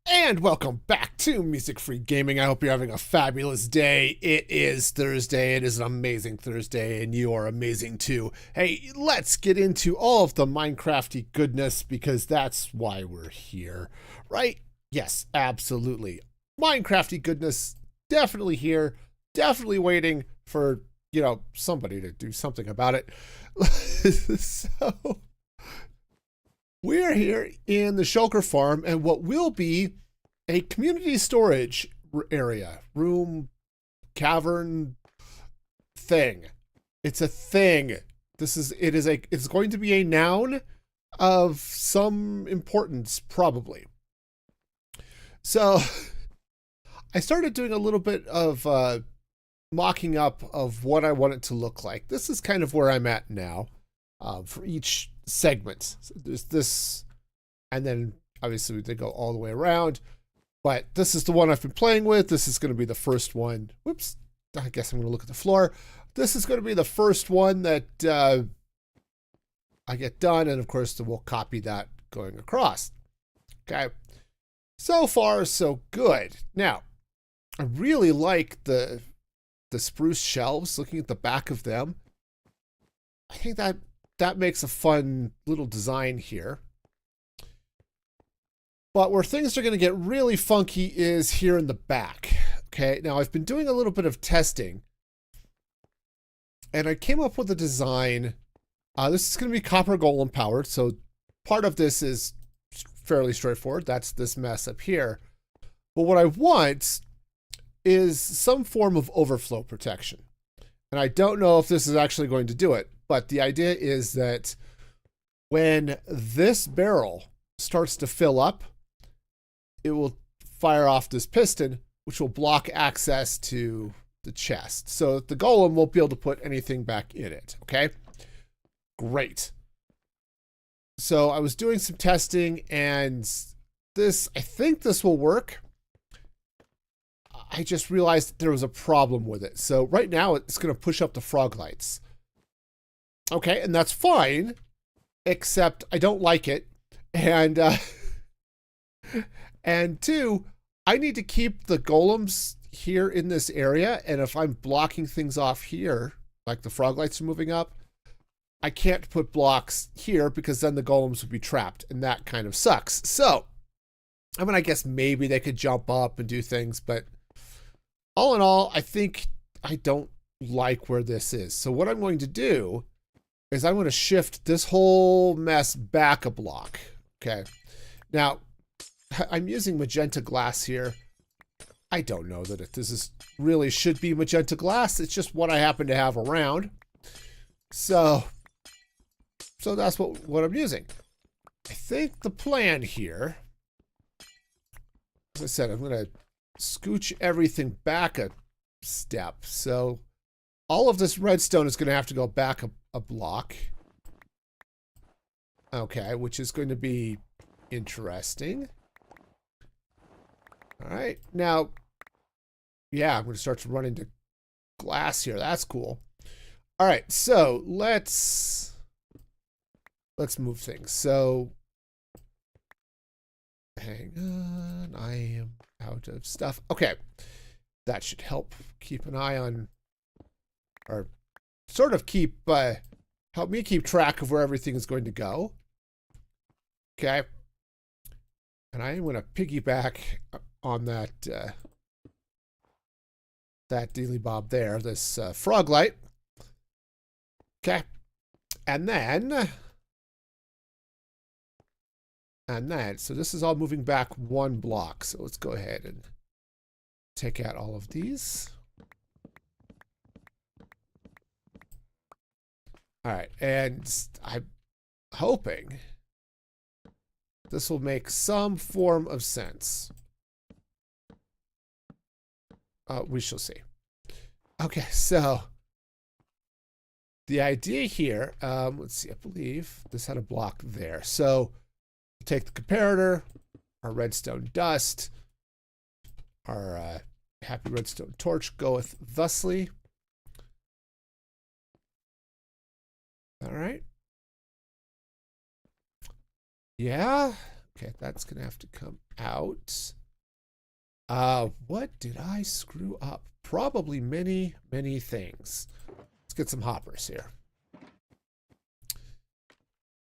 And welcome back to Music Free Gaming. I hope you're having a fabulous day. It is Thursday. It is an amazing Thursday, and you are amazing too. Hey, let's get into all of the Minecrafty goodness because that's why we're here, right? Yes, absolutely. Minecrafty goodness, definitely here, definitely waiting for, somebody to do something about it. So we're here in the shulker farm and what will be a community storage area, room, cavern thing. It's a thing. It's going to be a noun of some importance, probably. So I started doing a little bit of mocking up of what I want it to look like. This is kind of where I'm at now for each segment. So there's this, and then obviously they go all the way around, but this is the one I've been playing with. This is going to be the first one. Whoops, I guess I'm going to look at the floor. This is going to be the first one that I get done, and of course we'll copy that going across. Okay, so far so good. Now I really like the spruce shelves. Looking at the back of them, I think that makes a fun little design here. But where things are going to get really funky is here in the back. Okay, now I've been doing a little bit of testing, and I came up with a design. This is going to be copper golem powered, so part of this is fairly straightforward. That's this mess up here. But what I want is some form of overflow protection. And I don't know if this is actually going to do it, but the idea is that when this barrel starts to fill up, it will fire off this piston, which will block access to the chest. So the golem won't be able to put anything back in it, okay? Great. So I was doing some testing, and I think this will work. I just realized there was a problem with it. So right now it's going to push up the frog lights. Okay, and that's fine, except I don't like it. And and two, I need to keep the golems here in this area, and if I'm blocking things off here, like the frog lights are moving up, I can't put blocks here because then the golems would be trapped, and that kind of sucks. So, I mean, I guess maybe they could jump up and do things, but all in all, I think I don't like where this is. So what I'm going to do is I'm going to shift this whole mess back a block. Okay. Now, I'm using magenta glass here. I don't know that this really should be magenta glass. It's just what I happen to have around. So that's what I'm using. I think the plan here, as I said, I'm going to scooch everything back a step. So all of this redstone is going to have to go back a block. Okay, which is going to be interesting. All right, now, yeah, I'm going to start to run into glass here. That's cool. All right, so let's move things. So hang on, I am out of stuff. Okay, that should help keep an eye on, or sort of help me keep track of where everything is going to go. Okay, and I am going to piggyback on that dealy bob there, this frog light. Okay, and then, so this is all moving back one block. So let's go ahead and take out all of these. All right, and I'm hoping this will make some form of sense. We shall see. Okay, so the idea here, let's see, I believe this had a block there. So take the comparator, our redstone dust, our happy redstone torch goeth thusly. All right. Yeah, Okay, that's going to have to come out. What did I screw up? Probably many, many things. Let's get some hoppers here.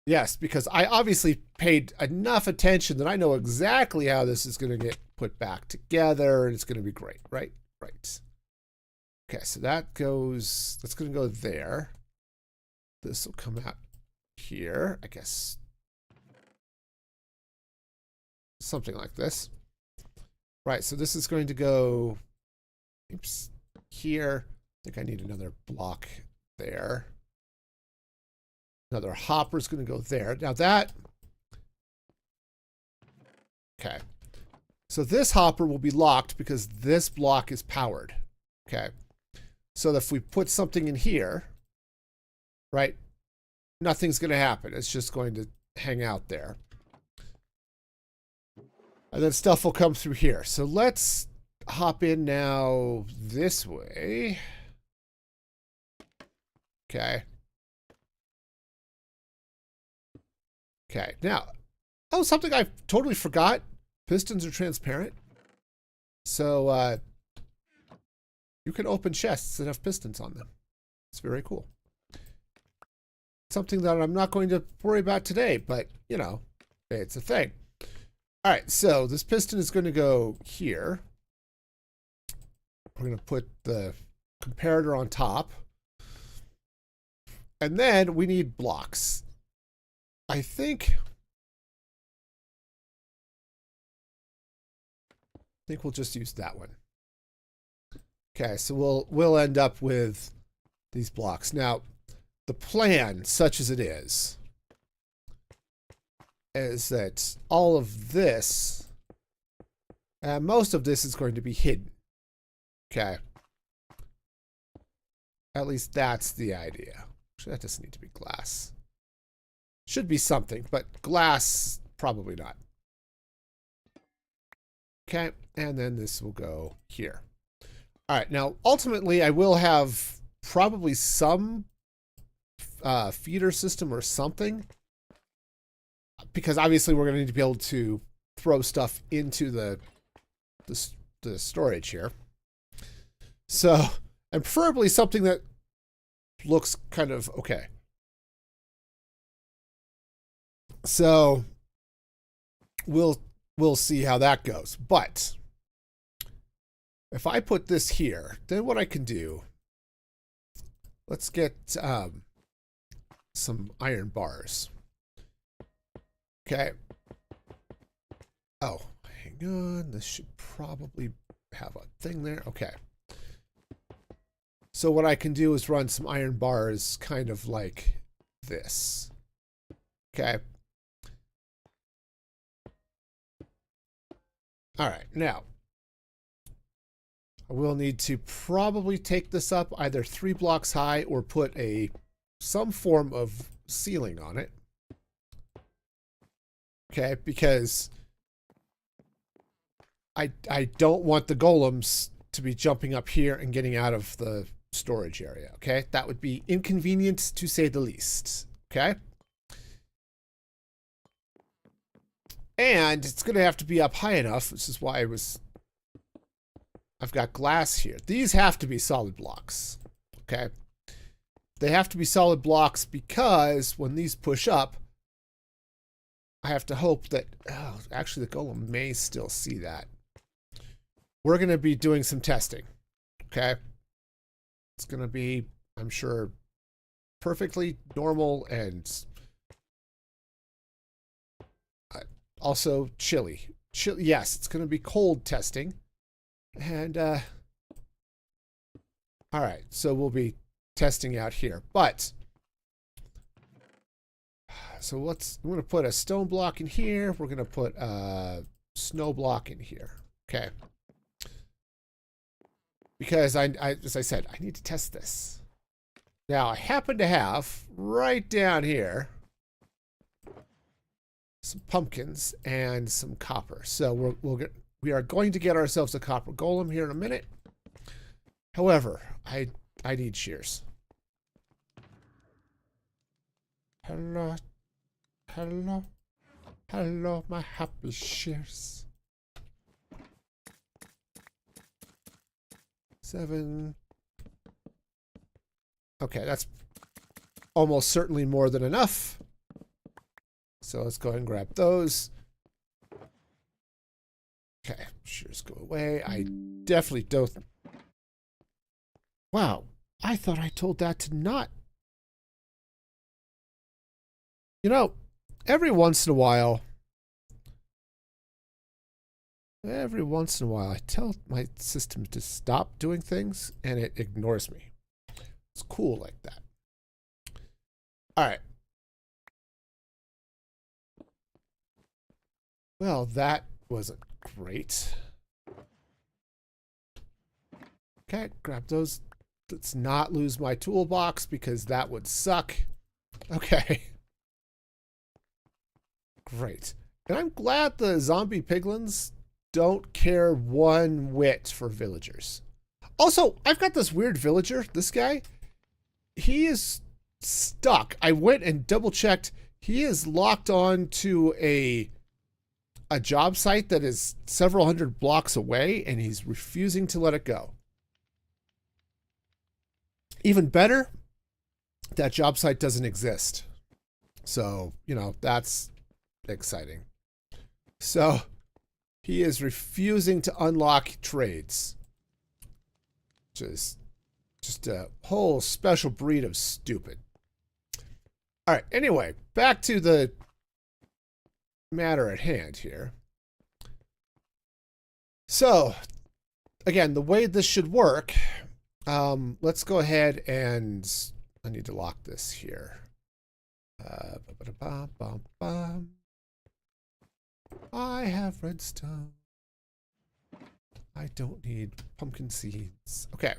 Yes, because I obviously paid enough attention that I know exactly how this is going to get put back together, and it's going to be great, right? Right. Okay, so that's going to go there. This will come out here, I guess. Something like this. Right, so this is going to go, oops, here. I think I need another block there. Another hopper is going to go there. Now that, okay. So this hopper will be locked because this block is powered. Okay. So if we put something in here, right, nothing's going to happen. It's just going to hang out there. And then stuff will come through here. So let's hop in now this way. Okay. Okay. Now, oh, something I totally forgot. Pistons are transparent. So you can open chests that have pistons on them. It's very cool. Something that I'm not going to worry about today, but, you know, it's a thing. All right, so this piston is going to go here. We're going to put the comparator on top. And then we need blocks. I think we'll just use that one. Okay, so we'll end up with these blocks. Now, the plan, such as it is that all of this, most of this is going to be hidden. Okay. At least that's the idea. Actually, that doesn't need to be glass. Should be something, but glass, probably not. Okay, and then this will go here. All right, now, ultimately, I will have probably some feeder system or something, because obviously we're going to need to be able to throw stuff into the storage here. So, and preferably something that looks kind of okay. So we'll see how that goes. But if I put this here, then what I can do, let's get some iron bars. Okay. Oh, hang on. This should probably have a thing there. Okay. So what I can do is run some iron bars kind of like this. Okay. All right. Now, I will need to probably take this up either 3 blocks high or put some form of ceiling on it. Okay, because I don't want the golems to be jumping up here and getting out of the storage area. Okay, that would be inconvenient to say the least. Okay, and it's going to have to be up high enough, which is why I've got glass here. These have to be solid blocks. Okay, they have to be solid blocks because when these push up, I have to hope that, oh, actually the golem may still see that. We're going to be doing some testing, okay? It's going to be, I'm sure, perfectly normal and also chilly. Yes, it's going to be cold testing. And, all right, so we'll be testing out here. But, so I'm going to put a stone block in here. We're going to put a snow block in here. Okay. Because as I said, I need to test this. Now, I happen to have right down here some pumpkins and some copper. So we are going to get ourselves a copper golem here in a minute. However, I need shears. Hello. Hello. Hello, my happy shears. 7. Okay, that's almost certainly more than enough. So let's go ahead and grab those. Okay, shears go away. I definitely don't. Wow, I thought I told that to not. You know, every once in a while, I tell my system to stop doing things and it ignores me. It's cool like that. All right. Well, that wasn't great. Okay, grab those. Let's not lose my toolbox because that would suck. Okay. Great. And I'm glad the zombie piglins don't care one whit for villagers. Also, I've got this weird villager, this guy. He is stuck. I went and double checked. He is locked on to a job site that is several hundred blocks away, and he's refusing to let it go. Even better, that job site doesn't exist. So, you know, that's exciting. So, he is refusing to unlock trades. Just a whole special breed of stupid. All right, anyway, back to the matter at hand here. So, again, the way this should work, let's go ahead and I need to lock this here. I have redstone. I don't need pumpkin seeds. Okay.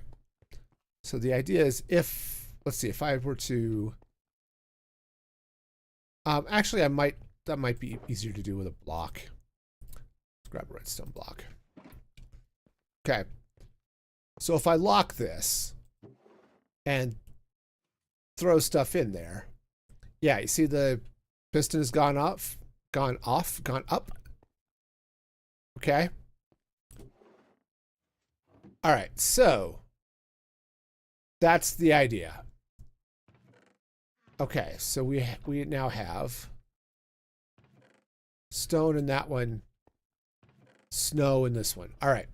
So the idea is let's see, if I were to, actually that might be easier to do with a block. Let's grab a redstone block. Okay. So if I lock this and throw stuff in there, yeah, you see the piston has gone up. Okay. All right, so that's the idea. Okay, so we now have stone in that one, snow in this one. All right.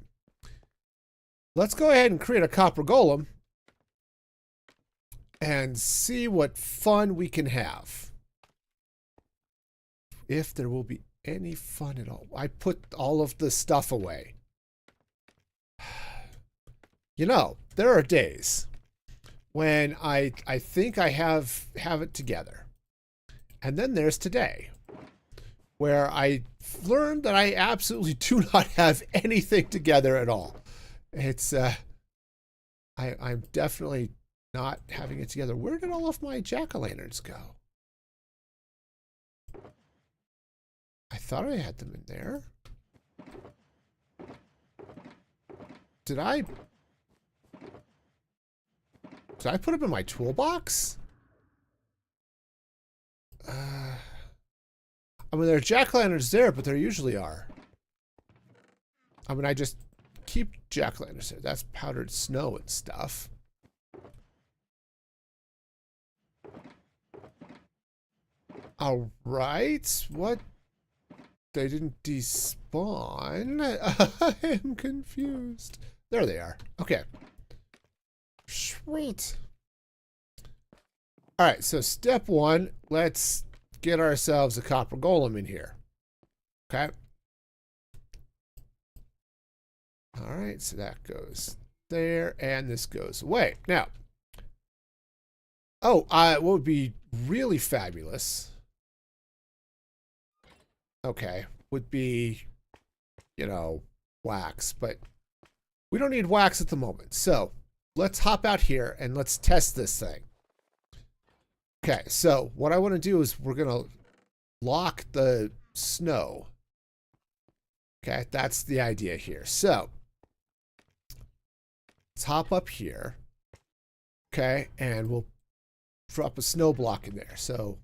Let's go ahead and create a copper golem and see what fun we can have. If there will be any fun at all. I put all of the stuff away. You know, there are days when I think I have it together. And then there's today, where I learned that I absolutely do not have anything together at all. It's I'm definitely not having it together. Where did all of my jack-o'-lanterns go? I thought I had them in there. Did I put them in my toolbox? I mean, there are jack-o'-lanterns there, but there usually are. I mean, I just keep jack-o'-lanterns there. That's powdered snow and stuff. All right. What? They didn't despawn. I am confused. There they are. Okay. Sweet. All right. So step one, let's get ourselves a copper golem in here. Okay. All right. So that goes there, and this goes away. Now, what would be really fabulous, okay, would be, you know, wax, but we don't need wax at the moment. So let's hop out here and let's test this thing. Okay, so what I want to do is we're going to lock the snow. Okay, that's the idea here. So let's hop up here. Okay, and we'll drop a snow block in there. So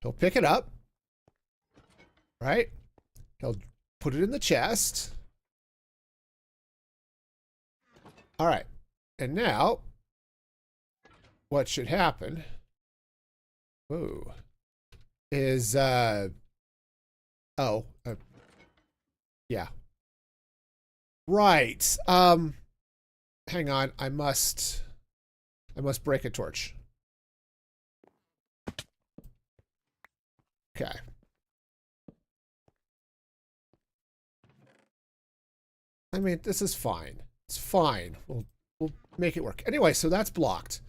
he'll pick it up. right? He'll put it in the chest. All right. And now, what should happen is, yeah. Right. Hang on. I must break a torch. Okay. I mean, this is fine. It's fine. We'll make it work. Anyway, so that's blocked.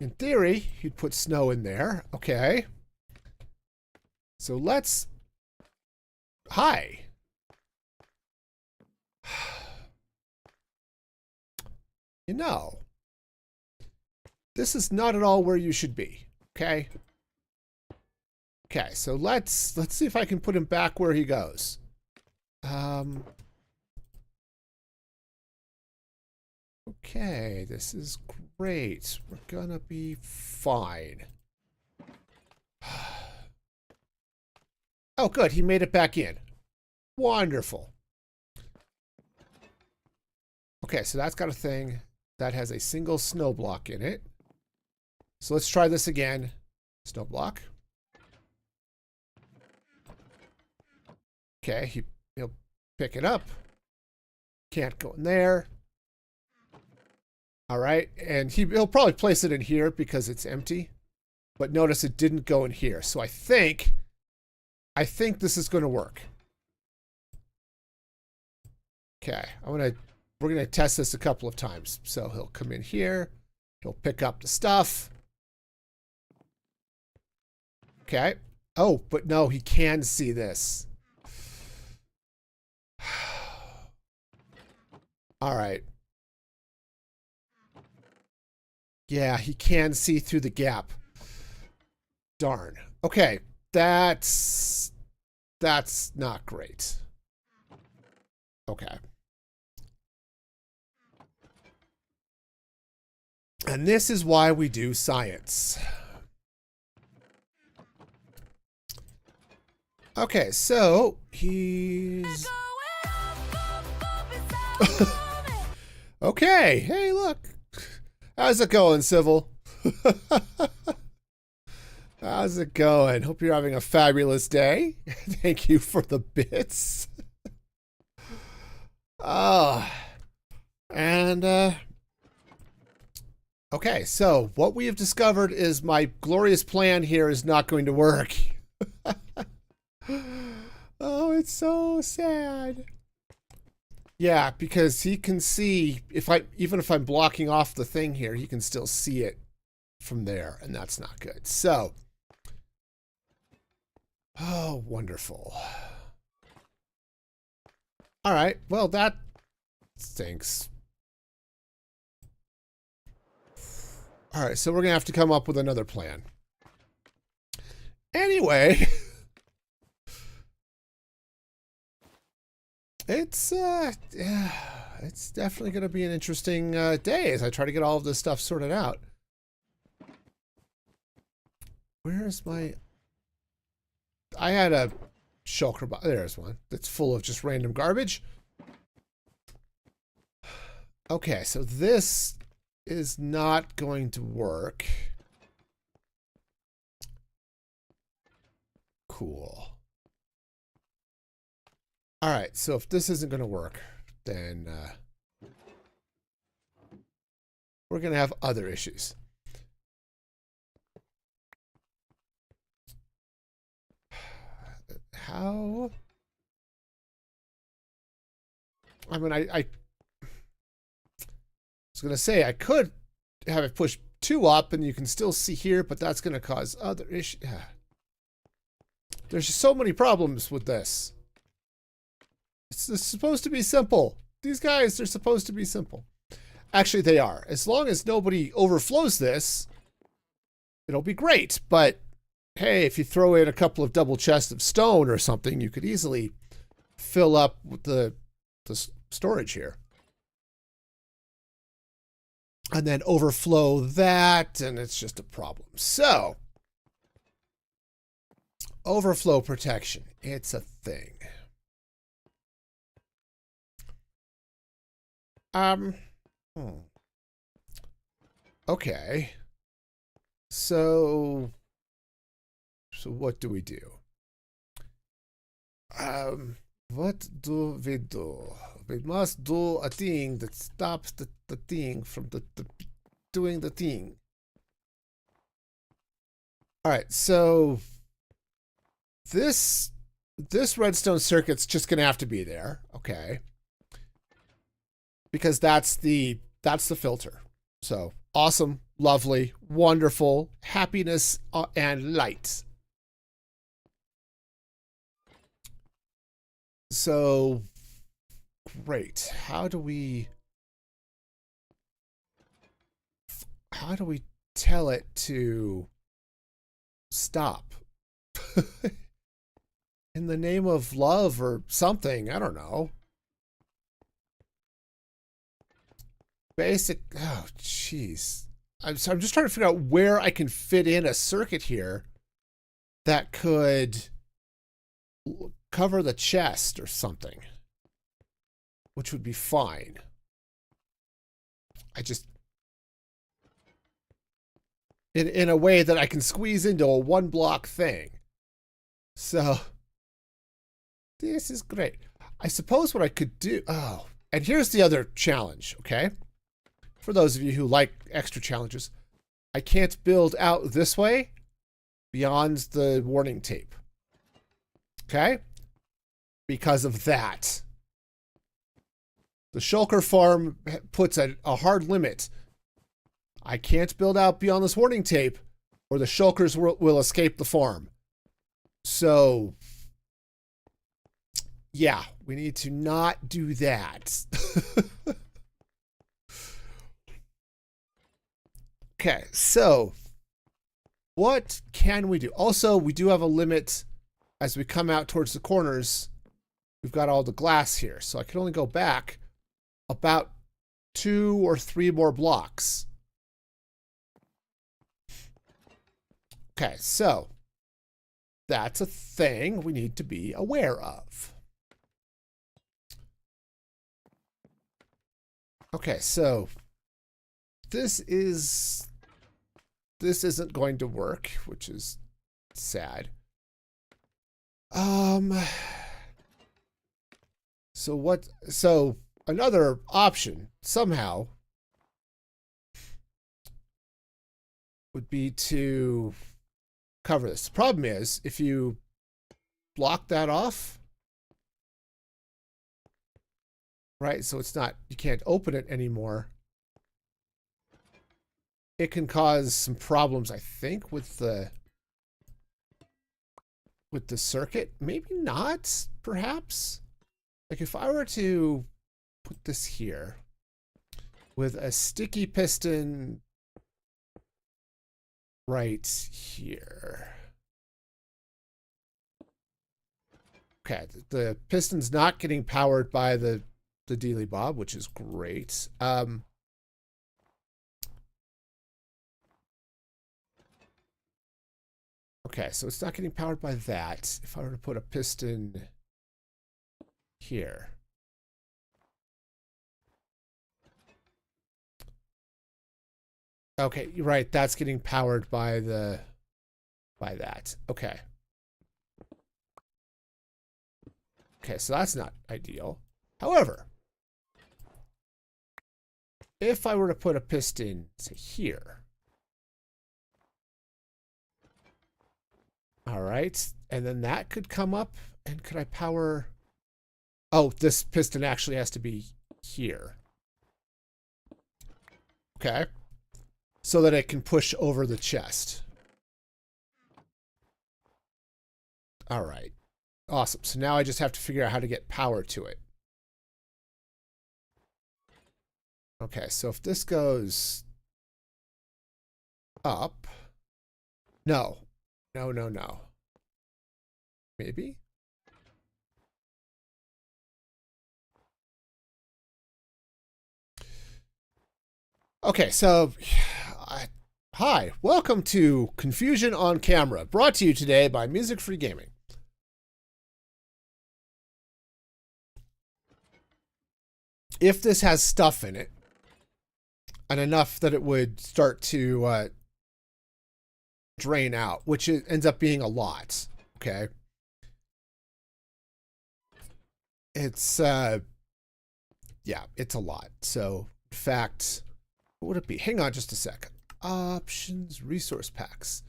In theory, you'd put snow in there. Okay. So let's... Hi. You know, this is not at all where you should be. Okay. Okay, so let's see if I can put him back where he goes. Okay, this is great. We're gonna be fine. Oh, good. He made it back in. Wonderful. Okay, so that's got a thing that has a single snow block in it. So let's try this again. Snow block. Okay, he'll pick it up. Can't go in there. All right, and he'll probably place it in here because it's empty. But notice it didn't go in here. So I think this is going to work. Okay, we're going to test this a couple of times. So he'll come in here. He'll pick up the stuff. Okay. Oh, but no, he can see this. All right. Yeah, he can see through the gap. Darn. Okay, that's not great. Okay. And this is why we do science. Okay, so he's... Okay, hey, look. How's it going, Civil? How's it going? Hope you're having a fabulous day. Thank you for the bits. Okay, so what we have discovered is my glorious plan here is not going to work. Oh, it's so sad. Yeah, because he can see, even if I'm blocking off the thing here, he can still see it from there, and that's not good. So, oh, wonderful. All right, well, that stinks. All right, so we're going to have to come up with another plan. Anyway, it's definitely going to be an interesting day as I try to get all of this stuff sorted out. Where's my... I had a shulker box. There's one that's full of just random garbage. Okay, so this is not going to work. Cool. All right, so if this isn't going to work, then we're going to have other issues. How? I mean, I was going to say I could have it push 2 up and you can still see here, but that's going to cause other issues. There's just so many problems with this. It's supposed to be simple. These guys, they're supposed to be simple. Actually, they are. As long as nobody overflows this, it'll be great. But, hey, if you throw in a couple of double chests of stone or something, you could easily fill up with the storage here. And then overflow that, and it's just a problem. So, Overflow protection. It's a thing. Um. Okay. So what do we do? What do we do? We must do a thing that stops the thing from the doing the thing. All right, so this redstone circuit's just gonna have to be there, okay? Because that's the filter. So awesome, lovely, wonderful, happiness and light. So great. How do we tell it to stop? In the name of love or something, I don't know. Basic, oh jeez. I'm just trying to figure out where I can fit in a circuit here that could cover the chest or something, which would be fine. I just, in a way that I can squeeze into a one block thing. So this is great. I suppose what I could do, oh, and here's the other challenge, okay? For those of you who like extra challenges, I can't build out this way beyond the warning tape. Okay? Because of that. The shulker farm puts a hard limit. I can't build out beyond this warning tape or the shulkers will escape the farm. So, yeah, we need to not do that. Okay, so what can we do? Also, we do have a limit as we come out towards the corners. We've got all the glass here, so I can only go back about 2 or 3 more blocks. Okay, so that's a thing we need to be aware of. Okay, so this isn't going to work, which is sad. So another option somehow would be to cover this. The problem is if you block that off, right? So it's not, you can't open it anymore. It can cause some problems, I think, with the circuit. Maybe not, perhaps. Like if I were to put this here with a sticky piston right here. Okay, the piston's not getting powered by the Dealy Bob, which is great. Okay, so it's not getting powered by that. If I were to put a piston here. Okay, you're right. That's getting powered by that. Okay. Okay, so that's not ideal. However, if I were to put a piston, say, here. All right, and then that could come up, and could I power? Oh, this piston actually has to be here. Okay, so that it can push over the chest. All right, awesome. So now I just have to figure out how to get power to it. Okay, so if this goes up, no. Maybe? Okay, so Hi, welcome to Confusion on Camera, brought to you today by Music Free Gaming. If this has stuff in it, and enough that it would start to drain out, which ends up being a lot, okay? It's, yeah, it's a lot. So, in fact, what would it be? Hang on just a second. Options, resource packs.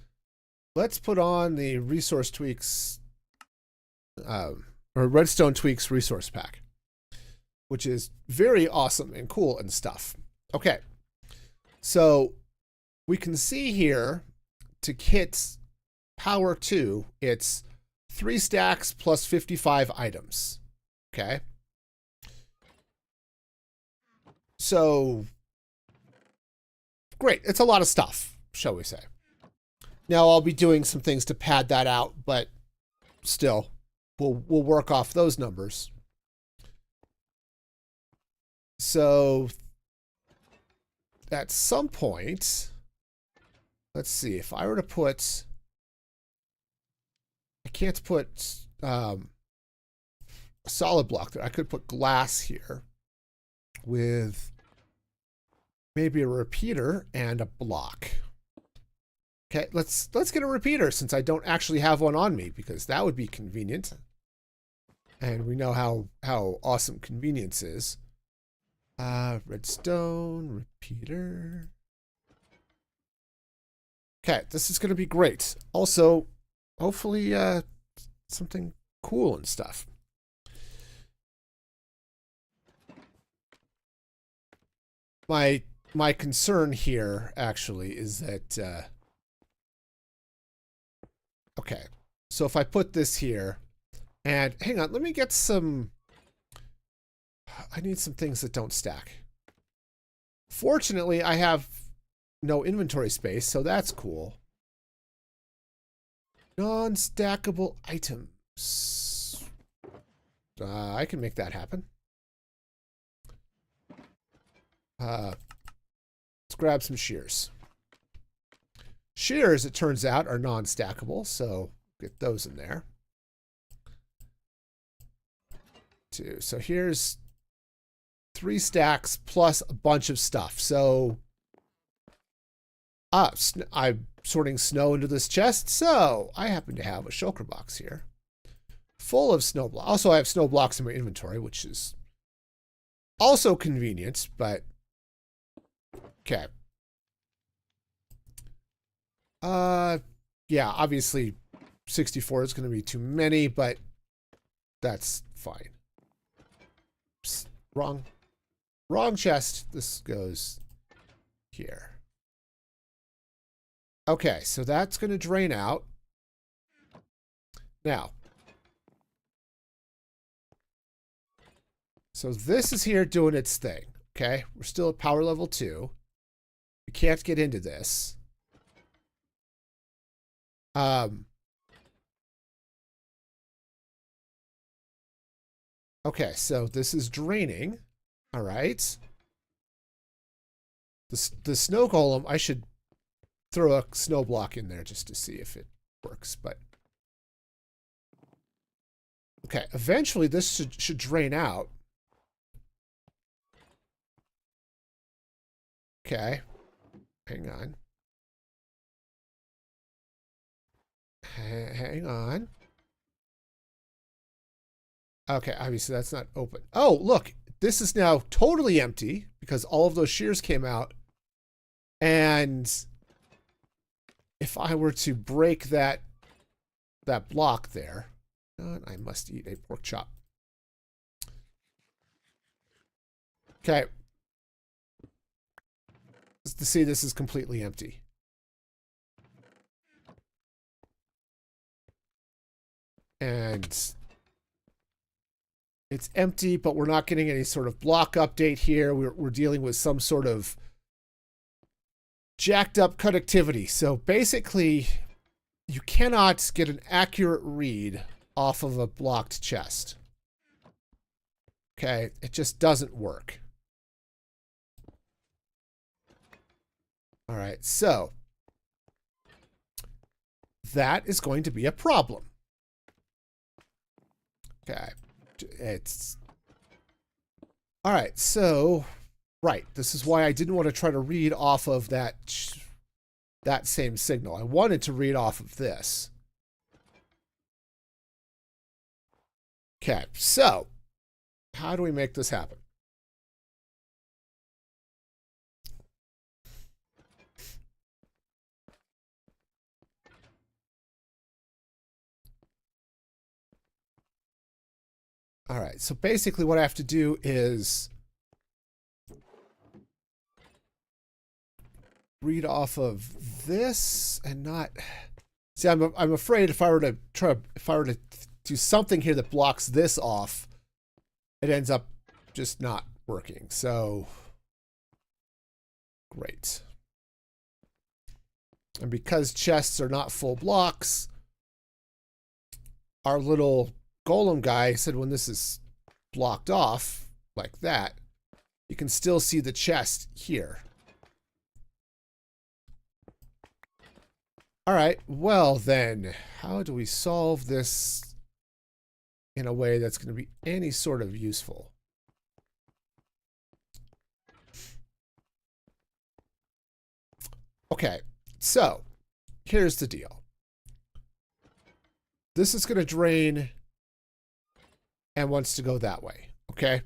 Let's put on the resource tweaks, or redstone tweaks resource pack, which is very awesome and cool and stuff. Okay, so we can see here to hit power 2, it's 3 stacks plus 55 items. Okay, so great. It's a lot of stuff, shall we say. Now I'll be doing some things to pad that out, but still, we'll work off those numbers. So at some point, let's see, if I were to put, I can't put a solid block there. I could put glass here with maybe a repeater and a block. Okay, let's get a repeater since I don't actually have one on me, because that would be convenient. And we know how awesome convenience is. Redstone, repeater. Okay, this is going to be great. Also, hopefully something cool and stuff. My concern here actually is that okay, so if I put this here, and hang on, let me get some, I need some things that don't stack. Fortunately, I have no inventory space, so that's cool. Non-stackable items. I can make that happen. Let's grab some shears. Shears, it turns out, are non-stackable, so get those in there. So here's 3 stacks plus a bunch of stuff. So I'm sorting snow into this chest, so I happen to have a shulker box here full of snow blocks. Also, I have snow blocks in my inventory, which is also convenient, but okay. Yeah, obviously 64 is going to be too many, but that's fine. Psst, wrong chest. This goes here. Okay, so that's going to drain out. Now, so this is here doing its thing. Okay, we're still at power level 2. We can't get into this. Okay, so this is draining. All right. The snow golem, I should throw a snow block in there just to see if it works, but okay, eventually this should drain out. Okay, hang on. Hang on. Okay, obviously that's not open. Oh, look, this is now totally empty because all of those shears came out. And if I were to break that block there, I must eat a pork chop. Okay. Just to see, this is completely empty. And it's empty, but we're not getting any sort of block update here. We're dealing with some sort of jacked up conductivity. So basically, you cannot get an accurate read off of a blocked chest. Okay, it just doesn't work. All right, so that is going to be a problem. Okay. It's... All right, so... Right, this is why I didn't want to try to read off of that same signal. I wanted to read off of this. Okay, so how do we make this happen? All right, so basically what I have to do is read off of this and not... See, I'm afraid if I were to do something here that blocks this off, it ends up just not working. So, great. And because chests are not full blocks, our little golem guy said when this is blocked off like that, you can still see the chest here. All right, well then, how do we solve this in a way that's going to be any sort of useful? Okay, so here's the deal. This is going to drain and wants to go that way, okay?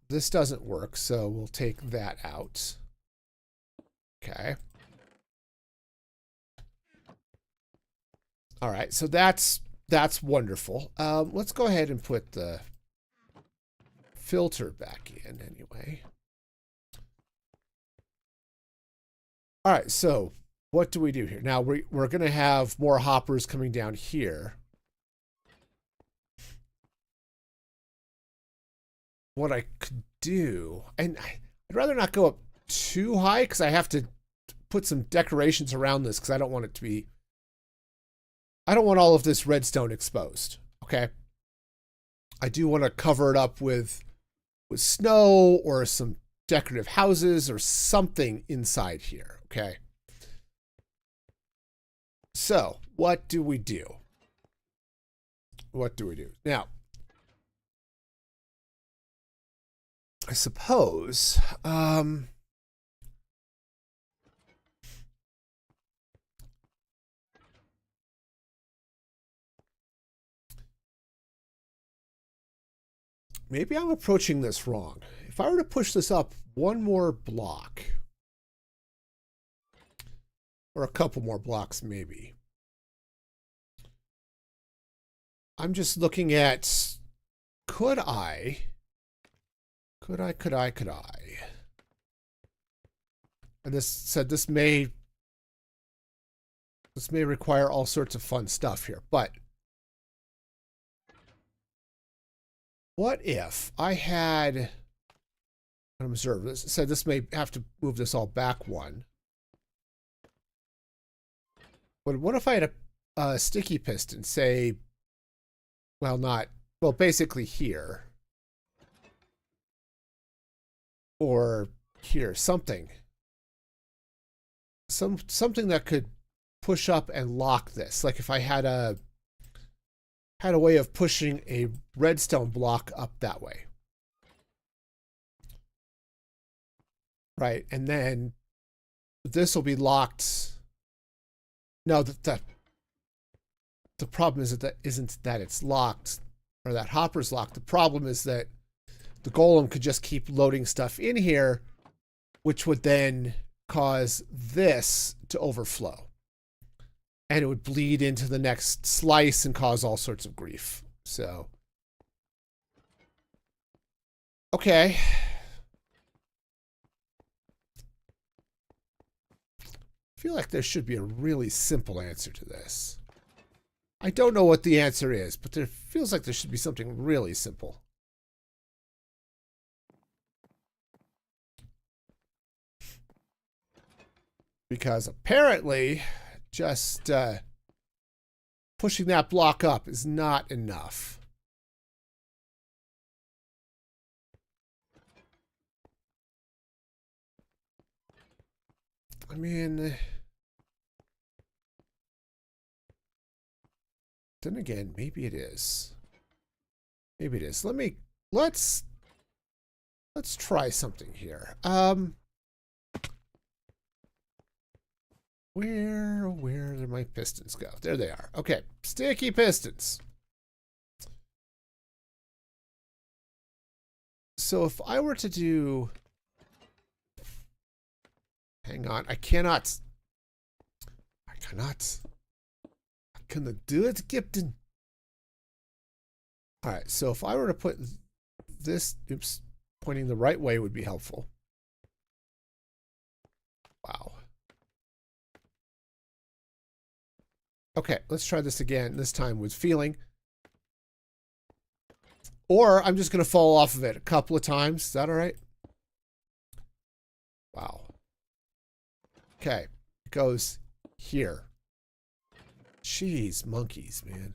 This doesn't work, so we'll take that out. Okay. All right, so that's wonderful. Let's go ahead and put the filter back in anyway. All right, so what do we do here? Now we're going to have more hoppers coming down here. What I could do, and I'd rather not go up too high because I have to put some decorations around this because I don't want it to be... I don't want all of this redstone exposed, okay? I do want to cover it up with snow or some decorative houses or something inside here, okay? So, what do we do? What do we do? Now, I suppose... maybe I'm approaching this wrong. If I were to push this up one more block, or a couple more blocks maybe, I'm just looking at, could I? And this said this may require all sorts of fun stuff here, but what if I had, observe this, said this may have to move this all back one. But what if I had a sticky piston, say, well, basically here. Or here, something that could push up and lock this. Like if I had a way of pushing a redstone block up that way. Right, and then this will be locked. No, the problem is that isn't that it's locked, or that hopper's locked. The problem is that the golem could just keep loading stuff in here, which would then cause this to overflow. And it would bleed into the next slice and cause all sorts of grief. So, okay. I feel like there should be a really simple answer to this. I don't know what the answer is, but there feels like there should be something really simple. Because apparently, just pushing that block up is not enough. I mean, then again, maybe it is. Maybe it is. Let's try something here. Where did my pistons go? There they are. Okay, sticky pistons. So if I were to do... Hang on, I cannot do it, Captain. All right, so if I were to put this, oops, pointing the right way would be helpful. Wow. Okay, let's try this again, this time with feeling. Or I'm just going to fall off of it a couple of times. Is that all right? Wow. Okay, it goes here. Jeez, monkeys, man.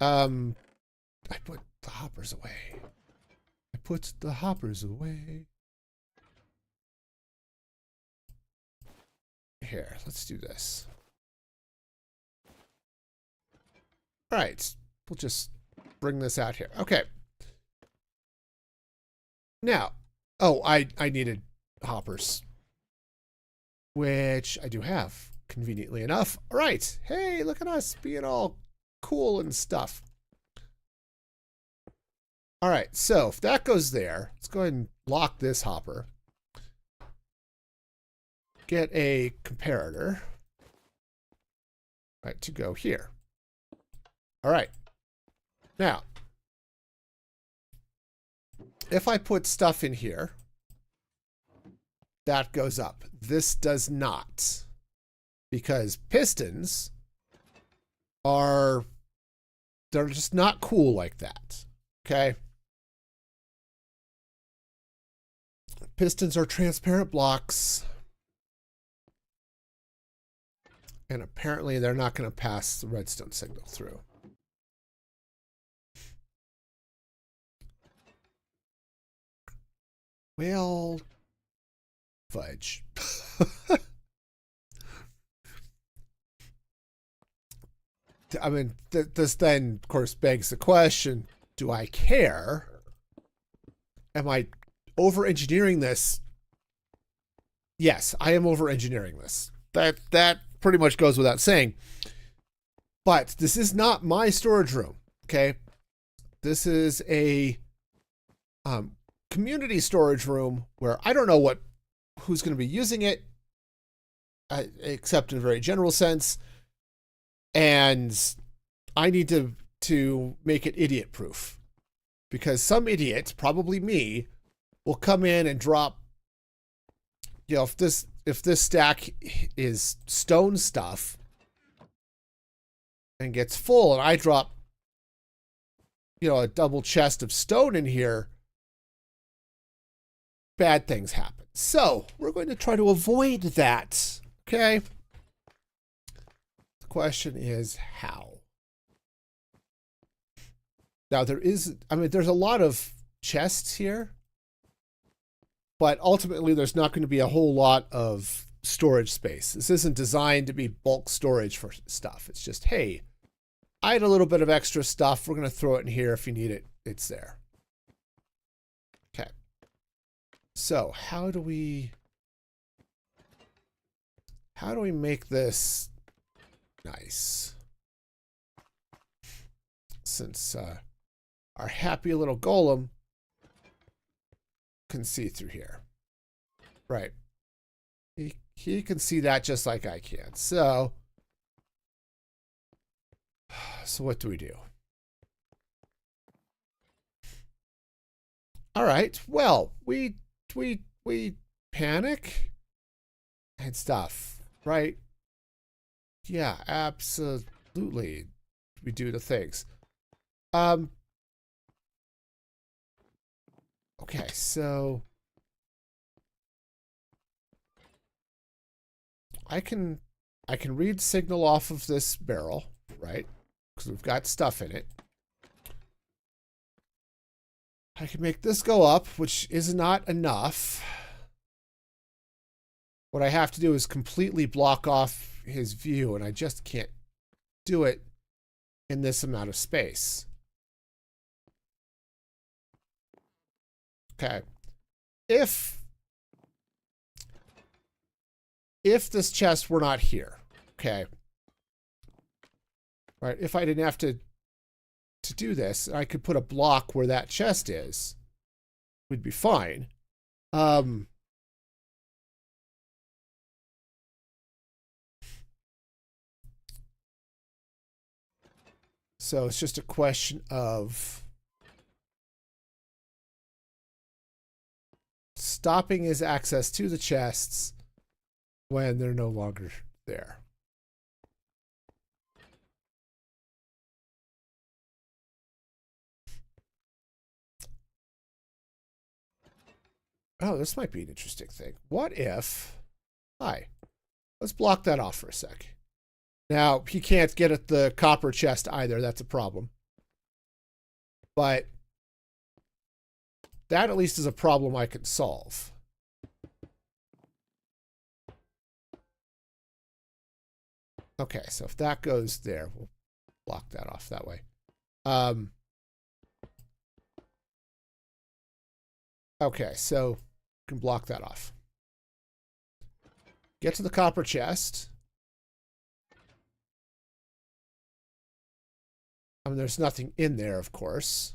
I put the hoppers away. I put the hoppers away. Here, let's do this. All right, we'll just bring this out here. Okay. Now, oh, I needed hoppers, which I do have, conveniently enough. All right. Hey, look at us being all cool and stuff. All right, so if that goes there, let's go ahead and lock this hopper. Get a comparator, right, to go here. All right. Now, if I put stuff in here, that goes up. This does not, because pistons are, they're just not cool like that. Okay. Pistons are transparent blocks. And apparently they're not going to pass the redstone signal through. Well, fudge. I mean, this then, of course, begs the question, do I care? Am I over-engineering this? Yes, I am over-engineering this. That pretty much goes without saying. But this is not my storage room, okay? This is a community storage room where I don't know who's going to be using it, except in a very general sense. And I need to make it idiot-proof, because some idiot, probably me, will come in and drop, you know, if this stack is stone stuff and gets full and I drop, you know, a double chest of stone in here, bad things happen. So we're going to try to avoid that. Okay. The question is how? Now there's a lot of chests here, but ultimately there's not going to be a whole lot of storage space. This isn't designed to be bulk storage for stuff. It's just, hey, I had a little bit of extra stuff. We're going to throw it in here. If you need it, it's there. Okay. So how do we make this nice? Since our happy little golem can see through here. Right. He can see that just like I can. So what do we do? All right. Well, we panic and stuff, right? Yeah, absolutely. We do the things. Okay, so I can read signal off of this barrel, right? Because we've got stuff in it. I can make this go up, which is not enough. What I have to do is completely block off his view, and I just can't do it in this amount of space. Okay. If this chest were not here, okay, right, if I didn't have to do this, I could put a block where that chest is, we'd be fine. So it's just a question of stopping his access to the chests when they're no longer there. Oh, this might be an interesting thing. What if... Hi. Let's block that off for a sec. Now, he can't get at the copper chest either. That's a problem. But that at least is a problem I can solve. Okay, so if that goes there, we'll block that off that way. Okay, so can block that off. Get to the copper chest. I mean, there's nothing in there, of course.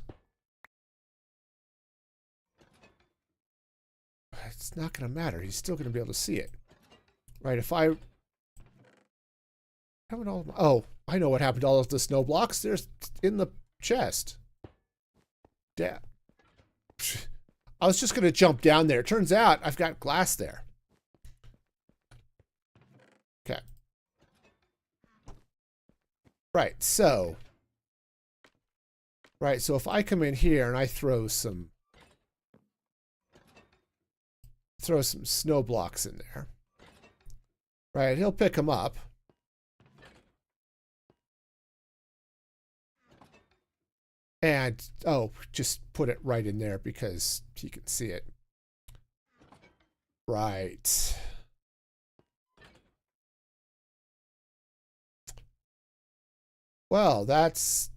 It's not going to matter. He's still going to be able to see it. Right, if I... Oh, I know what happened to all of the snow blocks. There's in the chest. Damn. I was just going to jump down there. Turns out I've got glass there. Okay. Right, so... Right, so if I come in here and I throw some snow blocks in there. Right, he'll pick them up. And, oh, just put it right in there because he can see it. Right. Well, that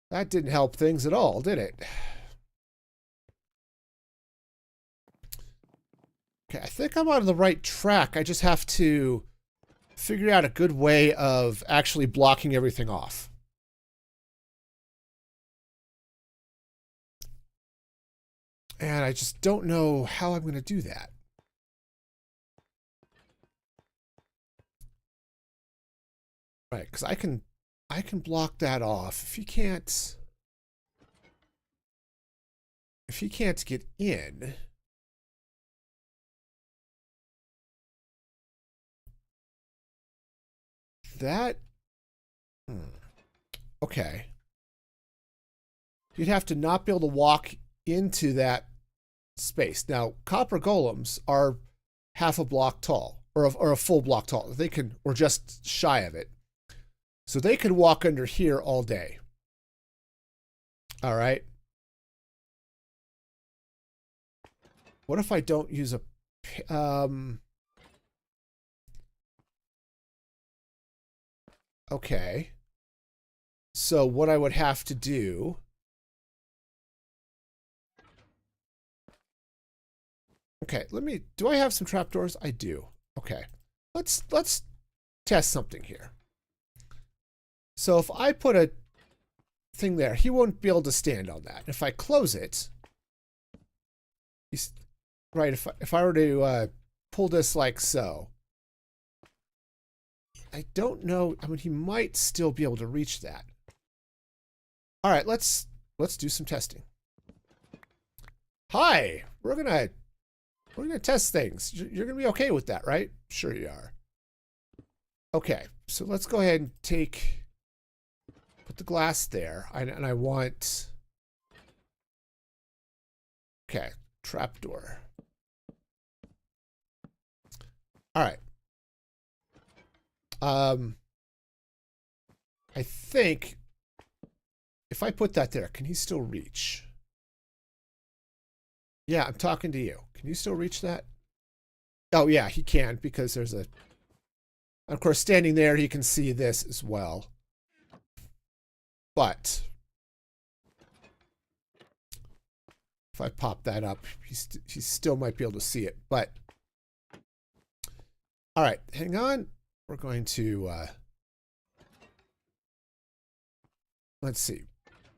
didn't help things at all, did it? Okay, I think I'm on the right track. I just have to figure out a good way of actually blocking everything off. And I just don't know how I'm going to do that. Right, because I can block that off. If he can't get in, that okay. You'd have to not be able to walk into that space. Now, copper golems are half a block tall, or a full block tall. They can, or just shy of it. So they could walk under here all day. All right. What if I don't use a... okay. So what I would have to do... Okay, do I have some trapdoors? I do. Okay. Let's test something here. So if I put a thing there, he won't be able to stand on that. If I close it, right, if I were to pull this like so, I don't know. I mean, he might still be able to reach that. All right, let's do some testing. Hi, we're gonna test things. You're gonna be okay with that, right? Sure you are. Okay, so let's go ahead and put the glass there, and I want... Okay, trapdoor. All right. I think if I put that there, can he still reach? Yeah, I'm talking to you. Can you still reach that? Oh, yeah, he can because there's a... Of course, standing there, he can see this as well. But if I pop that up, he still might be able to see it. But all right, hang on. We're going to let's see.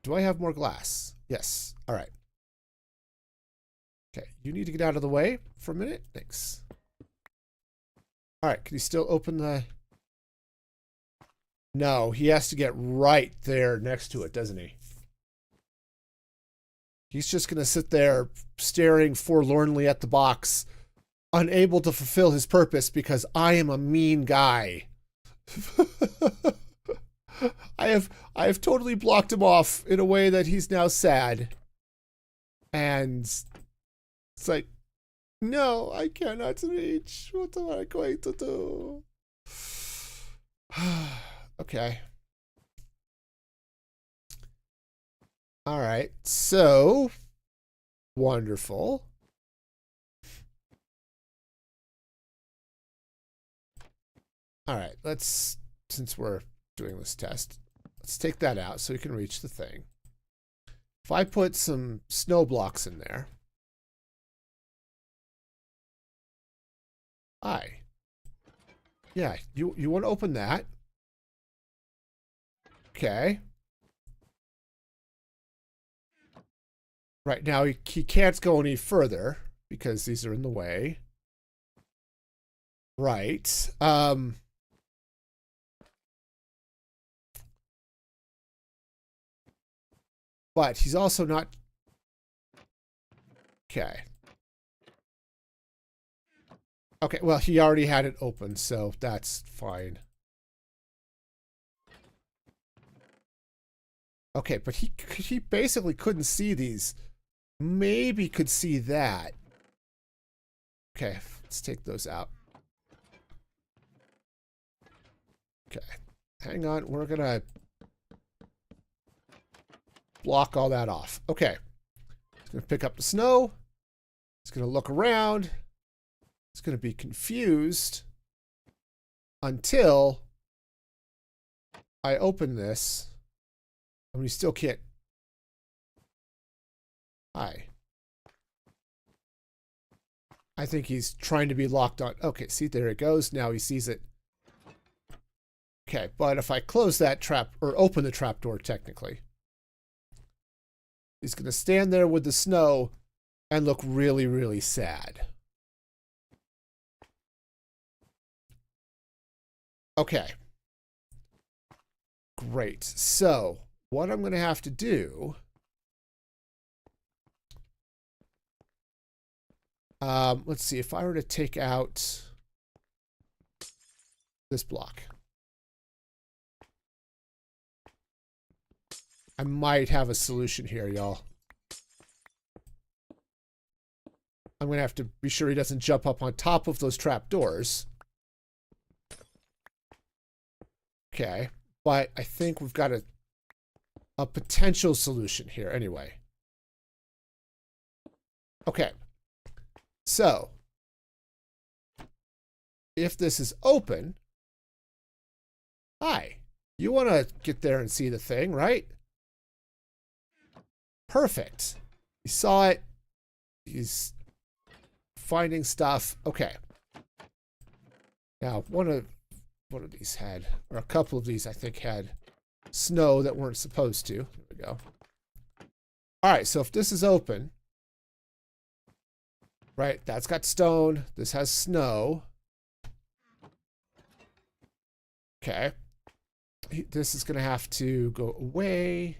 Do I have more glass? Yes. All right. Okay, you need to get out of the way for a minute. Thanks. All right, can you still open the... No, he has to get right there next to it, doesn't he? He's just going to sit there staring forlornly at the box, unable to fulfill his purpose because I am a mean guy. I have totally blocked him off in a way that he's now sad. And it's like, no, I cannot reach. What am I going to do? Okay. All right. So, wonderful. All right. Let's, since we're doing this test, let's take that out so we can reach the thing. If I put some snow blocks in there. Yeah, you want to open that. Okay. Right now he can't go any further because these are in the way. Right. But he's also not... Okay. Okay, well, he already had it open, so that's fine. Okay, but he basically couldn't see these. Maybe could see that. Okay, let's take those out. Okay, hang on. We're going to block all that off. Okay. He's going to pick up the snow. He's going to look around. He's going to be confused until I open this. And we still can't. Hi. I think he's trying to be locked on. Okay, see, there it goes. Now he sees it. Okay, but if I close that trap, or open the trap door, technically, he's going to stand there with the snow and look really, really sad. Okay. Great. So, what I'm going to have to do... let's see, if I were to take out this block, I might have a solution here, y'all. I'm going to have to be sure he doesn't jump up on top of those trapdoors. Okay, but I think we've got a potential solution here anyway. Okay. So, if this is open, hi, you want to get there and see the thing, right? Perfect. He saw it. He's finding stuff. Okay. Now, one of these had, or a couple of these, I think, had snow that weren't supposed to. There we go. All right, so if this is open, right, that's got stone. This has snow. Okay. This is going to have to go away.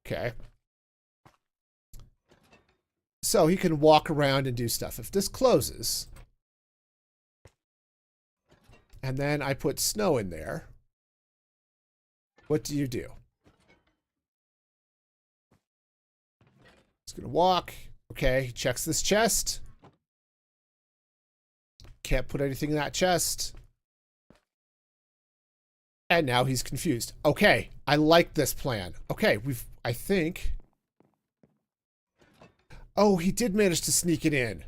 Okay. So he can walk around and do stuff. If this closes, and then I put snow in there, what do you do? He's going to walk. Okay, he checks this chest. Can't put anything in that chest. And now he's confused. Okay, I like this plan. Okay, I think... Oh, he did manage to sneak it in.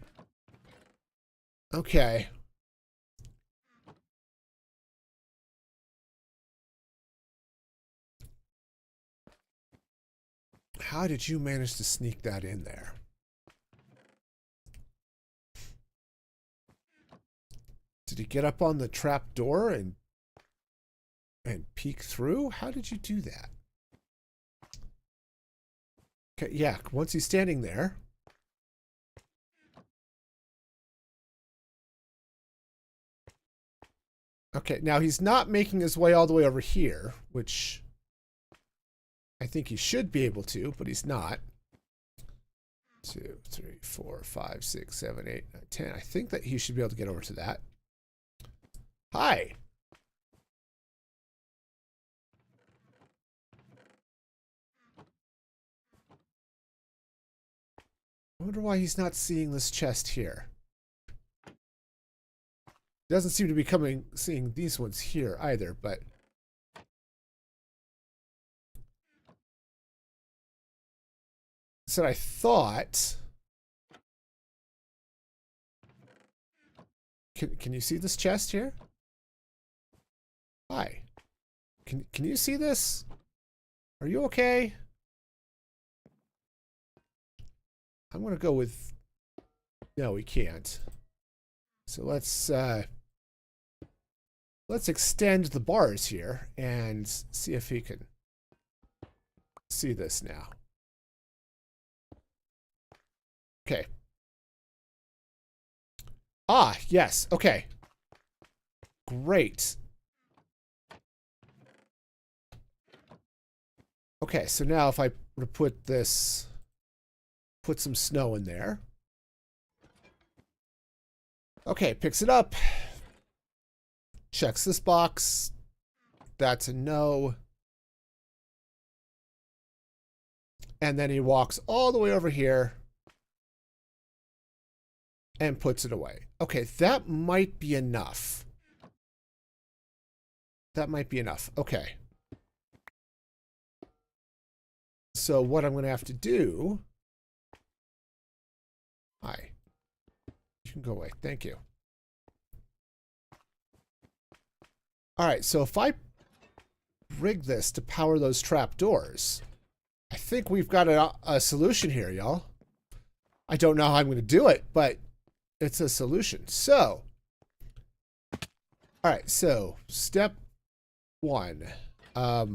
Okay. How did you manage to sneak that in there? Did he get up on the trap door and peek through? How did you do that? Okay, yeah, once he's standing there. Okay, now he's not making his way all the way over here, which I think he should be able to, but he's not. 2, 3, 4, 5, 6, 7, 8, 9, 10. I think that he should be able to get over to that. Hi. I wonder why he's not seeing this chest here. He doesn't seem to be seeing these ones here either, but so I thought. Can you see this chest here? Hi. Can you see this? Are you okay? I'm gonna go with no, we can't. So let's extend the bars here and see if he can see this now. Okay. Ah, yes. Okay. Great. Okay, so now if I were to put some snow in there. Okay, picks it up. Checks this box. That's a no. And then he walks all the way over here and puts it away. Okay, that might be enough. That might be enough. Okay. So what I'm going to have to do... Hi. You can go away. Thank you. All right, so if I rig this to power those trapdoors, I think we've got a solution here, y'all. I don't know how I'm going to do it, but it's a solution. So, all right, so step 1. I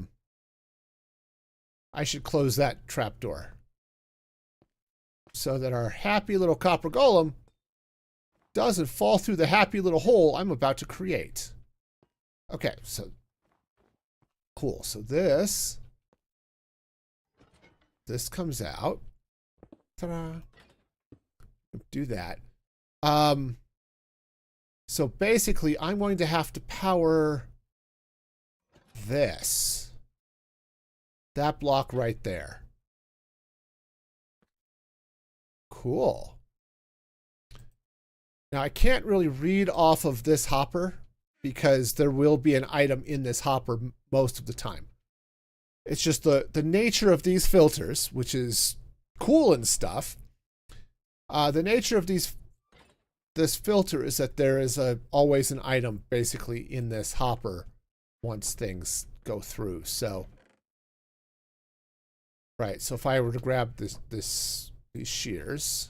should close that trapdoor so that our happy little copper golem doesn't fall through the happy little hole I'm about to create. Okay, so cool. So this comes out. Ta-da. Do that. So basically I'm going to have to power this. That block right there. Cool. Now I can't really read off of this hopper because there will be an item in this hopper most of the time. It's just the nature of these filters, which is cool and stuff. The nature of this filter is that there is always an item basically in this hopper once things go through. So, right. So if I were to grab these shears,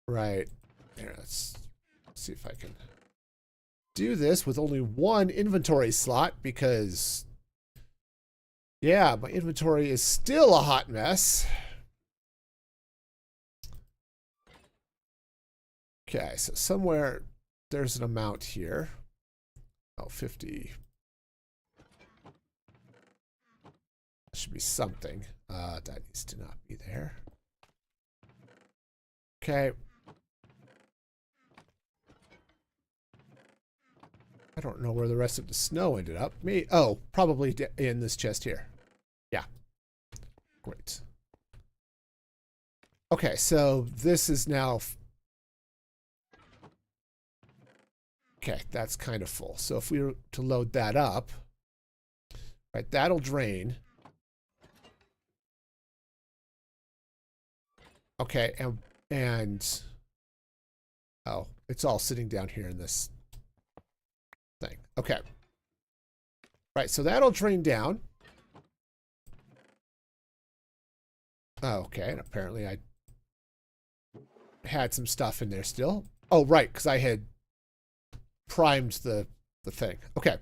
right here, let's see if I can do this with only one inventory slot because, yeah, my inventory is still a hot mess. Okay, so somewhere there's an amount here. Oh, 50. That should be something. That needs to not be there. Okay. I don't know where the rest of the snow ended up. Oh, probably in this chest here. Yeah. Great. Okay, so this is now... Okay, that's kind of full. So if we were to load that up, right, that'll drain. Okay, and oh, it's all sitting down here in this thing. Okay. Right, so that'll drain down. Oh, okay, and apparently I had some stuff in there still. Oh, right, because I had primed the thing. Okay.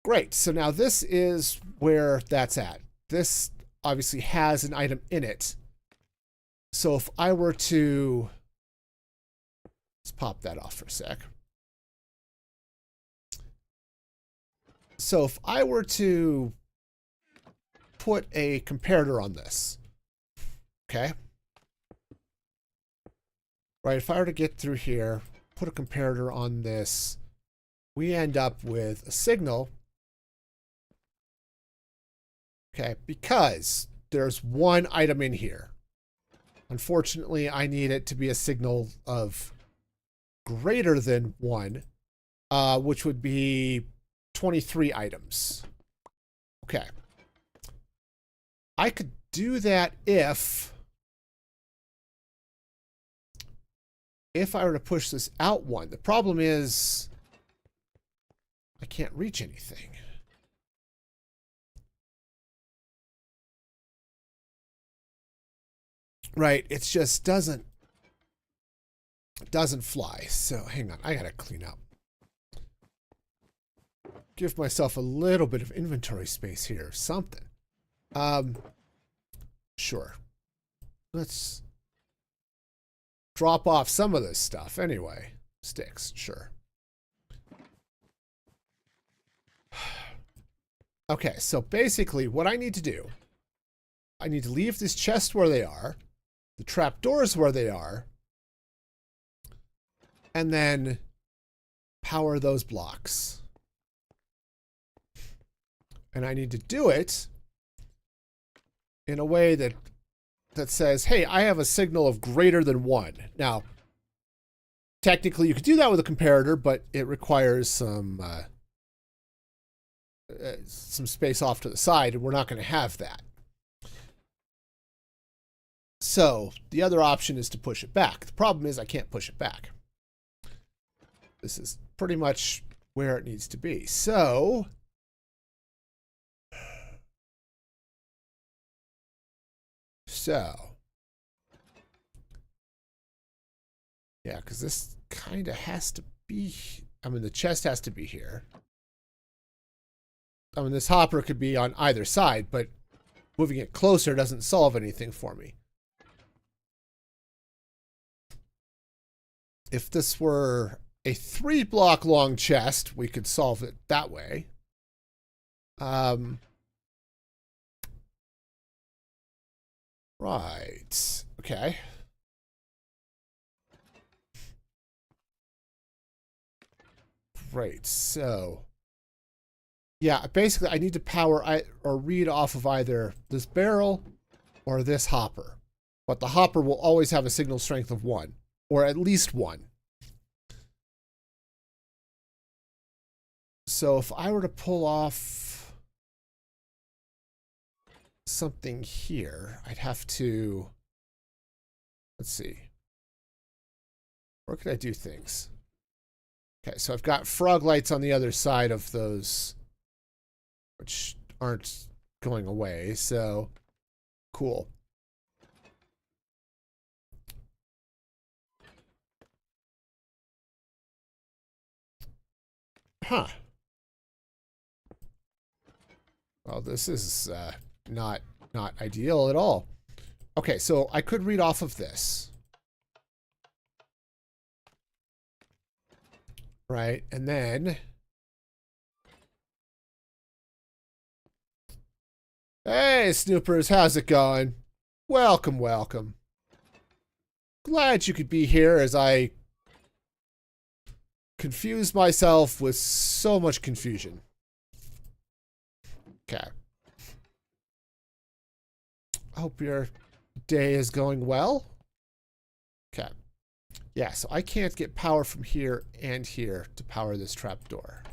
Great. So now this is where that's at. This obviously has an item in it. So if I were to... Let's pop that off for a sec. So if I were to put a comparator on this, okay? Right, if I were to get through here, put a comparator on this, we end up with a signal. Okay, because there's one item in here. Unfortunately, I need it to be a signal of greater than 1, which would be 23 items. Okay. I could do that if I were to push this out 1. The problem is I can't reach anything. Right, it just doesn't fly. So hang on, I gotta clean up. Give myself a little bit of inventory space here, something. Sure. Let's drop off some of this stuff anyway. Sticks, sure. Okay, so basically what I need to do, I need to leave this chest where they are, the trapdoors where they are, and then power those blocks. And I need to do it in a way that says, hey, I have a signal of greater than 1. Now, technically you could do that with a comparator, but it requires some space off to the side, and we're not going to have that. So the other option is to push it back. The problem is I can't push it back. This is pretty much where it needs to be. So yeah, because this kind of has to be, I mean, the chest has to be here. I mean, this hopper could be on either side, but moving it closer doesn't solve anything for me. If this were a 3-block long chest, we could solve it that way. Right. Okay. Great. So, yeah, basically I need to power or read off of either this barrel or this hopper. But the hopper will always have a signal strength of 1, or at least 1. So if I were to pull off something here, I'd have to, let's see, where could I do things? Okay, so I've got frog lights on the other side of those, which aren't going away, so cool. Huh. Well, this is not ideal at all. Okay, so I could read off of this. Right, and then... Hey, Snoopers, how's it going? Welcome, welcome. Glad you could be here as I confuse myself with so much confusion. Okay. Hope your day is going well. Okay. Yeah, so I can't get power from here and here to power this trapdoor.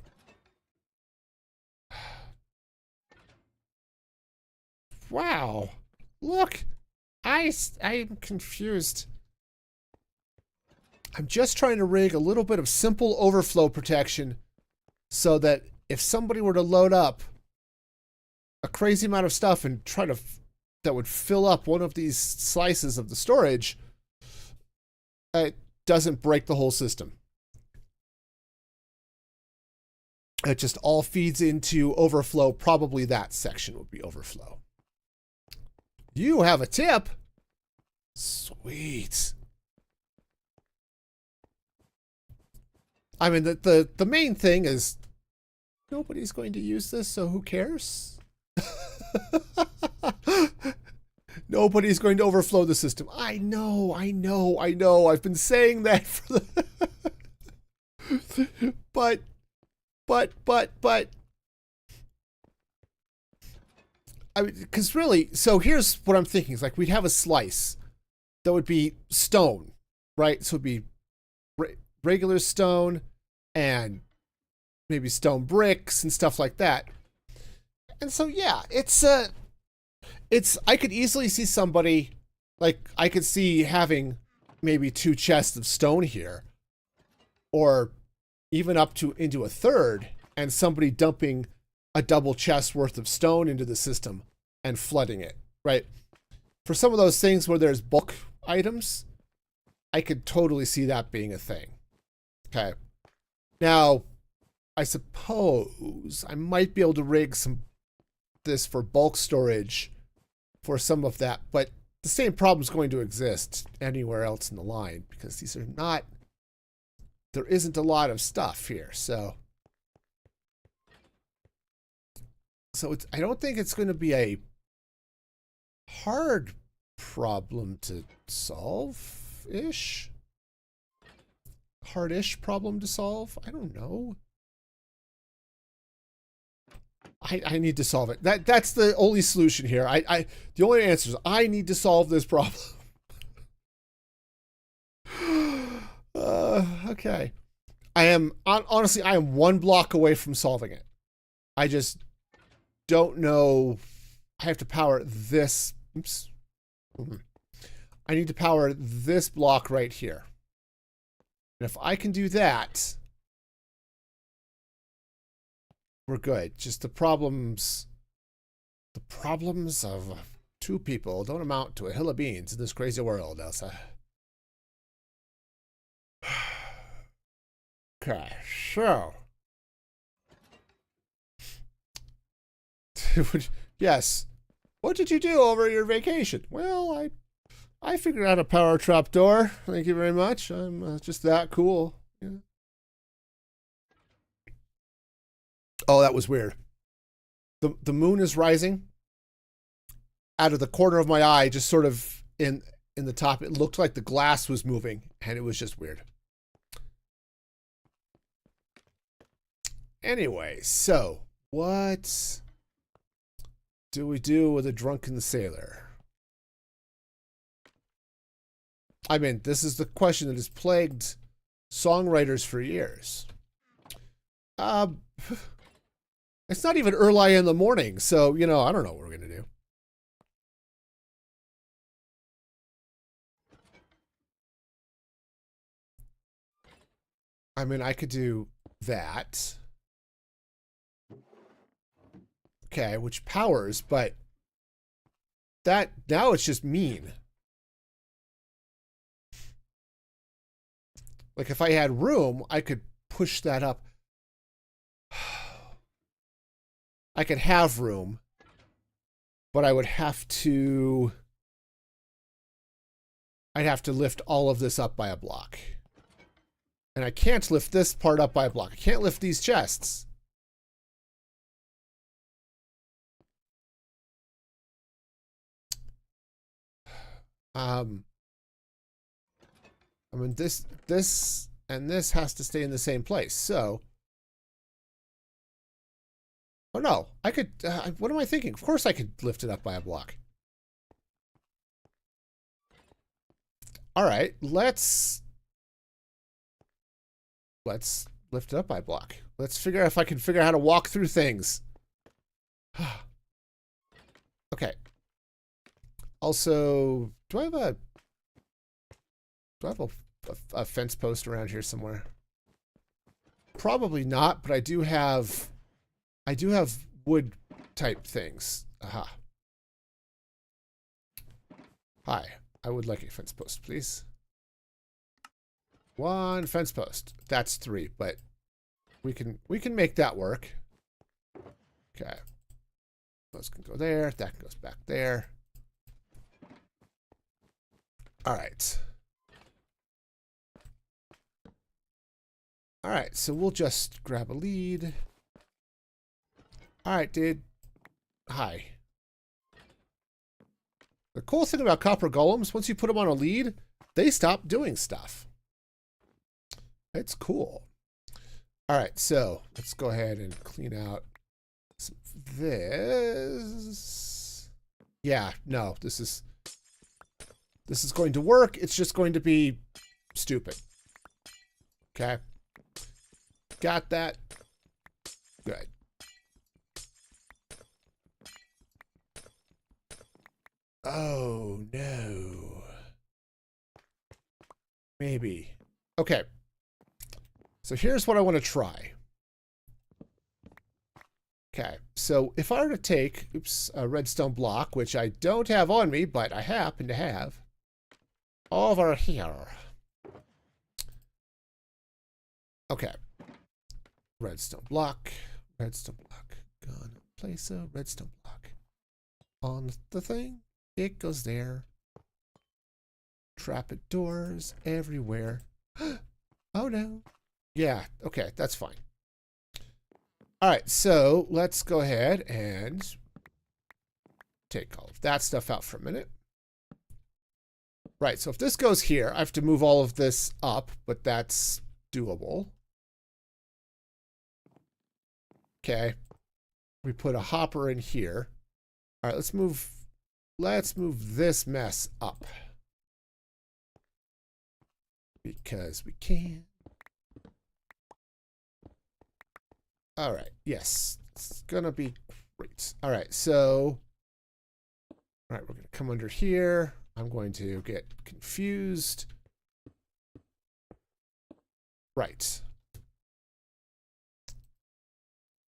Wow. Look. I'm confused. I'm just trying to rig a little bit of simple overflow protection so that if somebody were to load up a crazy amount of stuff and try to that would fill up one of these slices of the storage, it doesn't break the whole system. It just all feeds into overflow. Probably that section would be overflow. You have a tip? Sweet. I mean, the main thing is nobody's going to use this, so who cares? Nobody's going to overflow the system. I know. I've been saying that for the... but... I mean, because really, so here's what I'm thinking. It's like we'd have a slice that would be stone, right? So it'd be regular stone and maybe stone bricks and stuff like that. And so, yeah, it's I could easily see somebody, like, I could see having maybe 2 chests of stone here, or even up to into a third, and somebody dumping a double chest worth of stone into the system and flooding it, right? For some of those things where there's bulk items, I could totally see that being a thing. Okay. Now, I suppose I might be able to rig this for bulk storage for some of that, but the same problem is going to exist anywhere else in the line, because these are not, there isn't a lot of stuff here, so it's, I don't think it's going to be a hard problem to solve-ish. Hard-ish problem to solve? I don't know. I need to solve it. That's the only solution here. The only answer is I need to solve this problem. Okay. Honestly, I am 1 block away from solving it. I just don't know. I have to power this. Oops. I need to power this block right here. And if I can do that, we're good. Just the problems of 2 people don't amount to a hill of beans in this crazy world, Elsa. Okay, so. Yes. What did you do over your vacation? Well, I figured out a power trap door. Thank you very much. I'm just that cool. Yeah. Oh, that was weird. The moon is rising out of the corner of my eye, just sort of in the top. It looked like the glass was moving, and it was just weird. Anyway, so what do we do with a drunken sailor? I mean, this is the question that has plagued songwriters for years. It's not even early in the morning, so, you know, I don't know what we're going to do. I mean, I could do that. Okay, which powers, but that, now it's just mean. Like, if I had room, I could push that up. I could have room, but I would have to... I'd have to lift all of this up by a block. And I can't lift this part up by a block. I can't lift these chests. I mean, this, and this has to stay in the same place. So, oh no, I could, what am I thinking? Of course I could lift it up by a block. All right, let's lift it up by a block. Let's figure out if I can figure out how to walk through things. Okay. Also, do I have a fence post around here somewhere? Probably not, but I do have wood type things. Aha. Hi. I would like a fence post, please. 1 fence post. That's 3, but we can make that work. Okay. Those can go there. That goes back there. All right. All right, so we'll just grab a lead. All right, dude. Hi. The cool thing about copper golems, once you put them on a lead, they stop doing stuff. It's cool. All right, so let's go ahead and clean out some of this. Yeah, no, this is going to work. It's just going to be stupid. Okay. Got that. Good. Oh, no. Maybe. Okay. So here's what I want to try. Okay. So if I were to take, a redstone block, which I don't have on me, but I happen to have, over here. Okay. Redstone block. Redstone block. Gonna place a redstone block on the thing. It goes there. Trap it doors everywhere. Oh no. Yeah, okay, that's fine. All right, so let's go ahead and take all of that stuff out for a minute. Right, so if this goes here, I have to move all of this up, but that's doable. Okay. We put a hopper in here. All right, let's move this mess up. Because we can. All right, yes. It's gonna be great. All right, so all right, we're gonna come under here. I'm going to get confused. Right.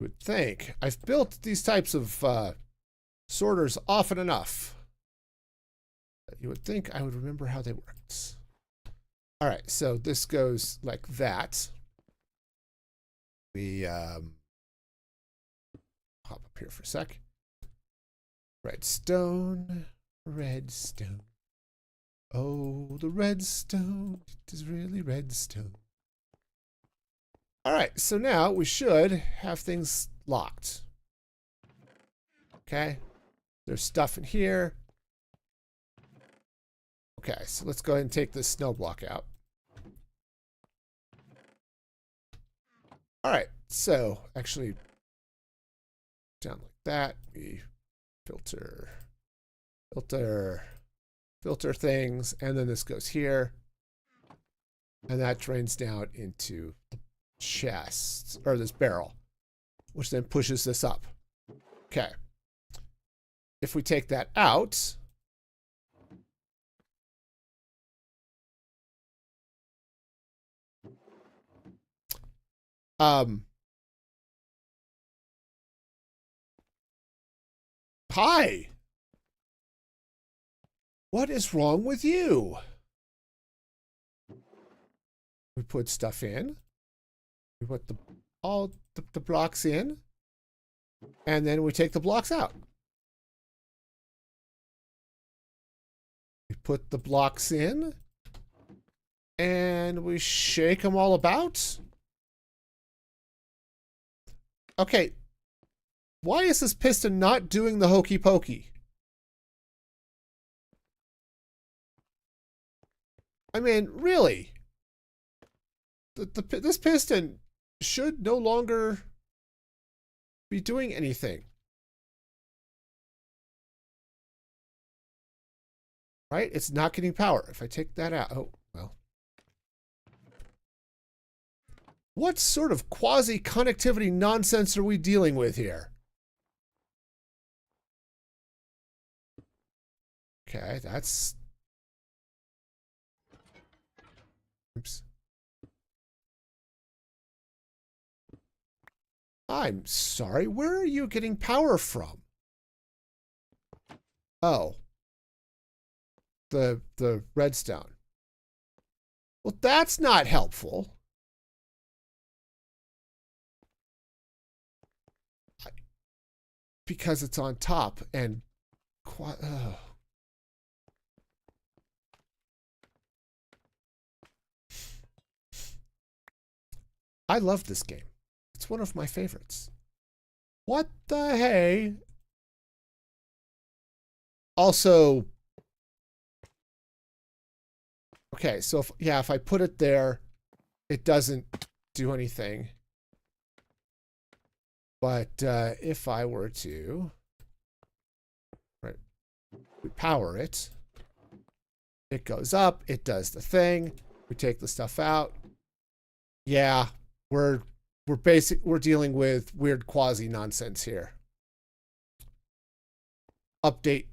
Would think I've built these types of sorters often enough. You would think I would remember how they worked. All right, so this goes like that. We hop up here for a sec. Redstone, redstone. Oh, the redstone, it is really redstone. All right, so now we should have things locked. Okay, there's stuff in here. Okay, so let's go ahead and take this snow block out. All right, so actually down like that, we filter things, and then this goes here, and that drains down into the chest, or this barrel, which then pushes this up. Okay. If we take that out, hi. What is wrong with you? We put stuff in. We put all the blocks in. And then we take the blocks out. We put the blocks in. And we shake them all about. Okay. Why is this piston not doing the hokey pokey? I mean, really? This piston should no longer be doing anything. Right? It's not getting power. If I take that out, oh, well. What sort of quasi-connectivity nonsense are we dealing with here? Okay, that's... Oops. I'm sorry, where are you getting power from? Oh. the redstone. Well, that's not helpful. Because it's on top and I love this game. It's one of my favorites. What the hey? Also, okay, so if I put it there, it doesn't do anything. But if I were to power it, it goes up, it does the thing, we take the stuff out. Yeah, we're dealing with weird quasi nonsense here. Update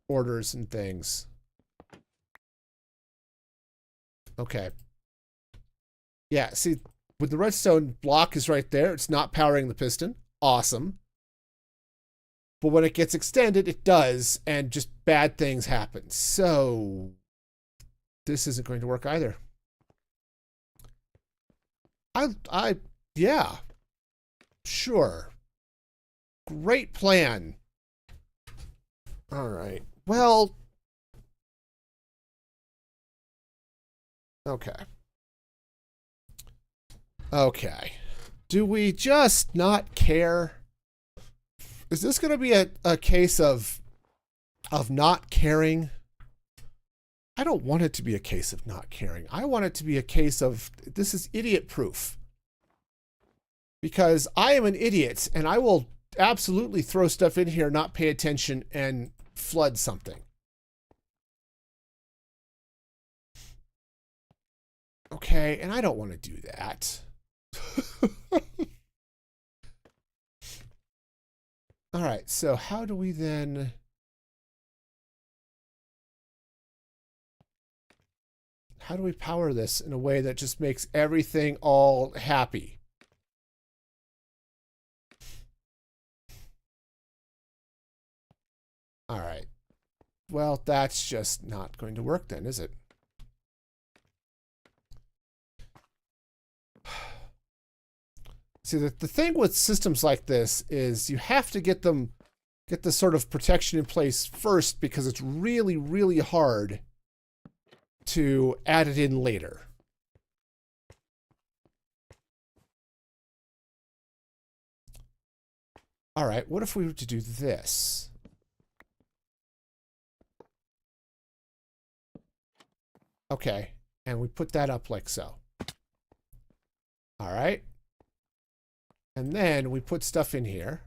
orders and things. Okay. Yeah, see, with the redstone block is right there, it's not powering the piston. Awesome. But when it gets extended, it does, and just bad things happen. So this isn't going to work either. Yeah. Sure. Great plan. All right. Well, okay. Okay. Do we just not care? Is this going to be a case of not caring? I don't want it to be a case of not caring. I want it to be a case of this is idiot proof. Because I am an idiot and I will absolutely throw stuff in here, not pay attention, and flood something. Okay, and I don't want to do that. All right, so how do we then... How do we power this in a way that just makes everything all happy? All right. Well, that's just not going to work then, is it? See, the thing with systems like this is you have to get the sort of protection in place first because it's really, really hard to add it in later. All right, what if we were to do this? Okay, and we put that up like so. All right. And then we put stuff in here.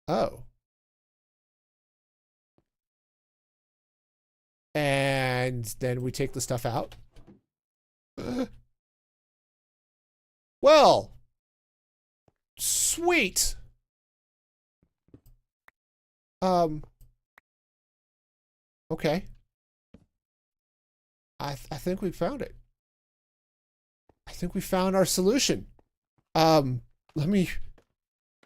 Oh. And then we take the stuff out. Well, sweet. Okay. I think we found it. I think we found our solution. Let me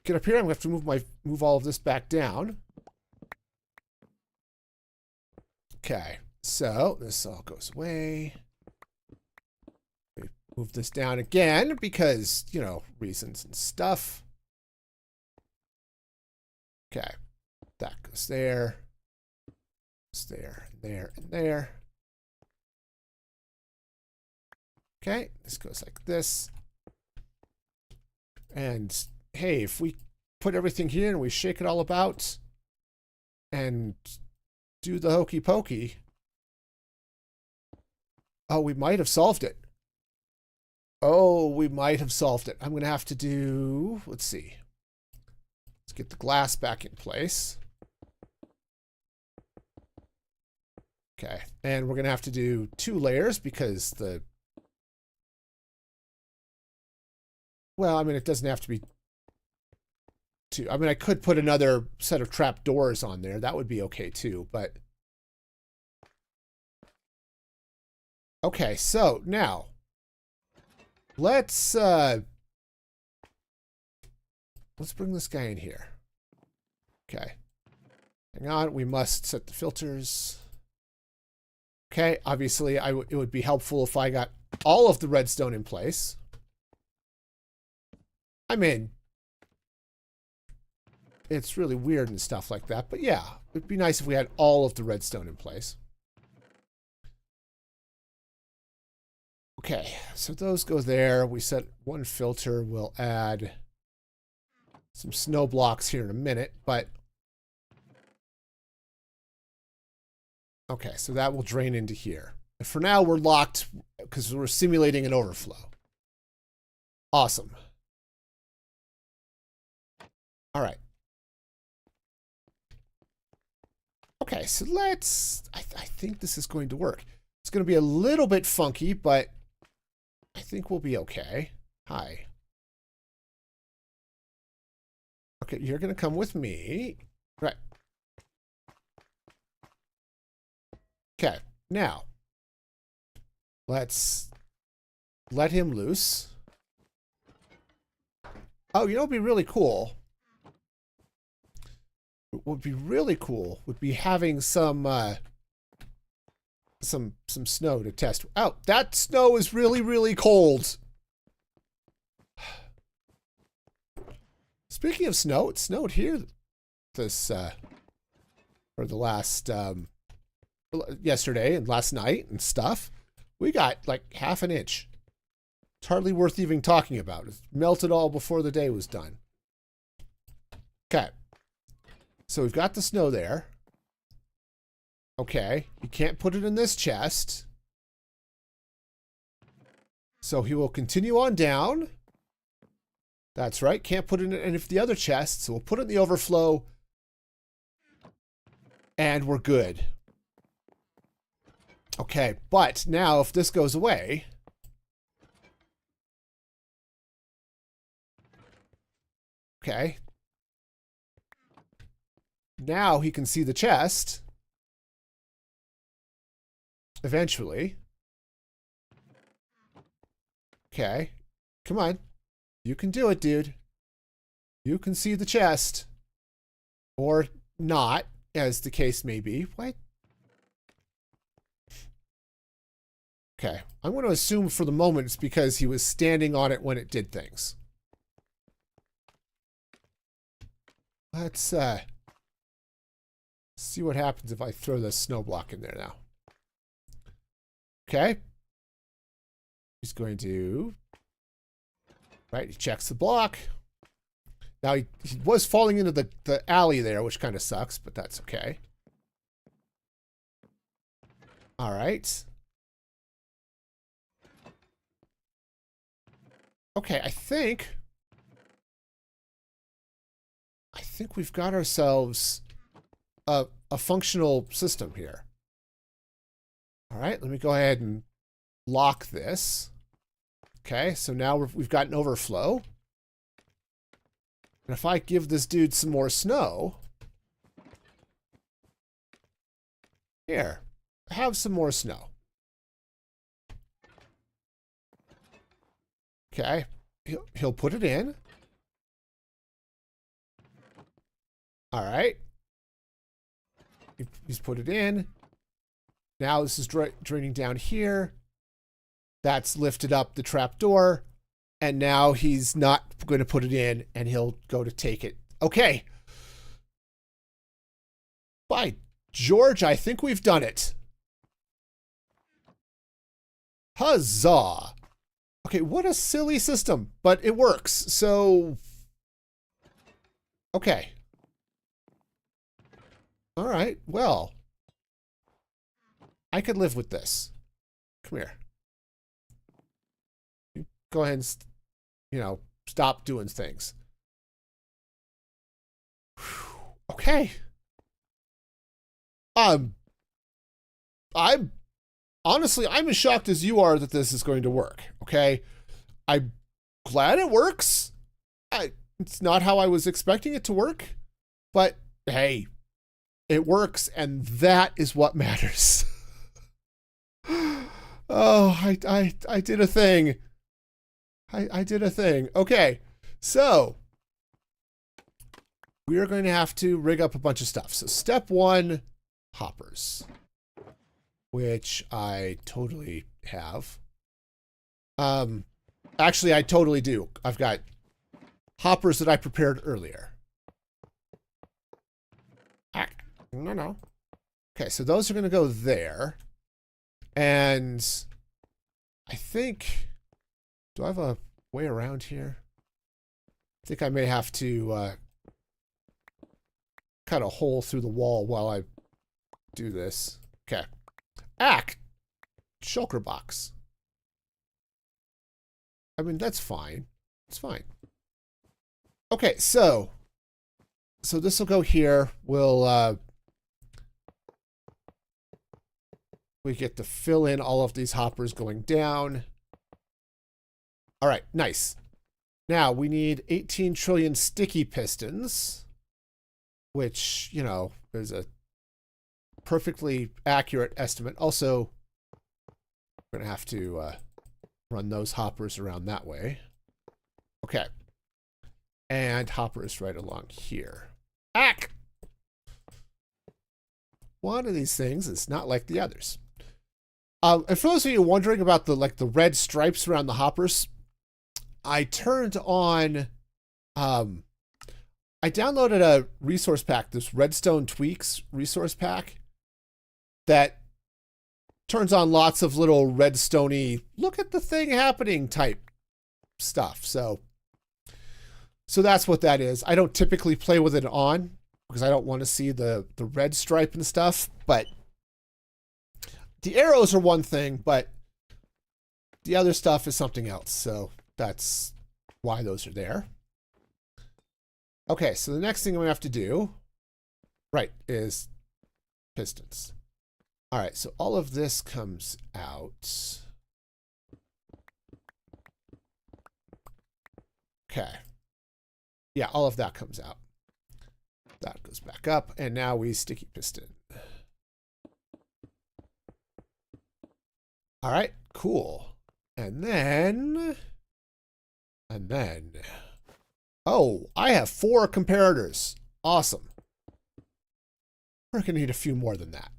get up here. I'm gonna have to move all of this back down. Okay, so this all goes away. We move this down again because, you know, reasons and stuff. Okay, that goes there. Goes there, and there, and there. Okay, this goes like this. And hey, if we put everything here and we shake it all about and do the hokey pokey, oh, we might have solved it. Oh, we might have solved it. I'm going to have to do, let's see. Let's get the glass back in place. Okay, and we're going to have to do 2 layers because the... Well, I mean, it doesn't have to be 2. I mean, I could put another set of trap doors on there. That would be okay too, but... Okay, so now let's bring this guy in here. Okay. Hang on. We must set the filters. Okay. Obviously, it would be helpful if I got all of the redstone in place. I mean, it's really weird and stuff like that. But yeah, it'd be nice if we had all of the redstone in place. Okay, so those go there. We set one filter. We'll add some snow blocks here in a minute, but okay, so that will drain into here. And for now, we're locked because we're simulating an overflow. Awesome. All right. Okay, so let's... I think this is going to work. It's going to be a little bit funky, but I think we'll be okay. Hi. Okay, you're going to come with me. Right. Okay, now let's let him loose. Oh, you know what would be really cool? What would be really cool would be having some snow to test. Oh, that snow is really, really cold. Speaking of snow, it snowed here this or the last yesterday and last night and stuff. We got like half an inch. It's hardly worth even talking about. It melted all before the day was done. Okay. So we've got the snow there. Okay. You can't put it in this chest. So he will continue on down. That's right. Can't put it in any of the other chests. So we'll put it in the overflow. And we're good. Okay. But now if this goes away... Okay. Now he can see the chest. Eventually. Okay. Come on. You can do it, dude. You can see the chest. Or not, as the case may be. What? Okay. I'm going to assume for the moment it's because he was standing on it when it did things. Let's see what happens if I throw the snow block in there now. Okay. He's going to... Right, he checks the block. Now, he was falling into the alley there, which kind of sucks, but that's okay. All right. Okay, I think we've got ourselves a functional system here. All right, let me go ahead and lock this. Okay, so now we've got an overflow. And if I give this dude some more snow... Here, have some more snow. Okay, he'll put it in. All right. He's put it in. Now this is draining down here. That's lifted up the trapdoor. And now he's not going to put it in, and he'll go to take it. Okay. By George, I think we've done it. Huzzah. Okay, what a silly system, but it works. So, okay. All right, well, I could live with this. Come here. Go ahead and, you know, stop doing things. Whew. Okay. I'm honestly, I'm as shocked as you are that this is going to work. Okay. I'm glad it works. It's not how I was expecting it to work, but hey, it works, and that is what matters. Oh, I did a thing. I did a thing. Okay, so we are going to have to rig up a bunch of stuff. So step one, hoppers, which I totally have. Actually, I totally do. I've got hoppers that I prepared earlier. No. Okay, so those are going to go there. And I think, do I have a way around here? I think I may have to cut a hole through the wall while I do this. Okay. Shulker box. I mean, that's fine. It's fine. Okay, so this will go here. We get to fill in all of these hoppers going down. All right, nice. Now we need 18 trillion sticky pistons, which, you know, is a perfectly accurate estimate. Also, we're going to have to run those hoppers around that way. Okay. And hoppers right along here. One of these things is not like the others. And for those of you wondering about the red stripes around the hoppers, I turned on, I downloaded a resource pack, this Redstone Tweaks resource pack, that turns on lots of little redstoney, look at the thing happening type stuff. So that's what that is. I don't typically play with it on because I don't want to see the red stripe and stuff, but the arrows are one thing, but the other stuff is something else. So that's why those are there. Okay, so the next thing I'm going to have to do, right, is pistons. All right, so all of this comes out. Okay. Yeah, all of that comes out. That goes back up, and now we sticky piston. All right, cool. And then, oh, I have 4 comparators. Awesome. We're gonna need a few more than that.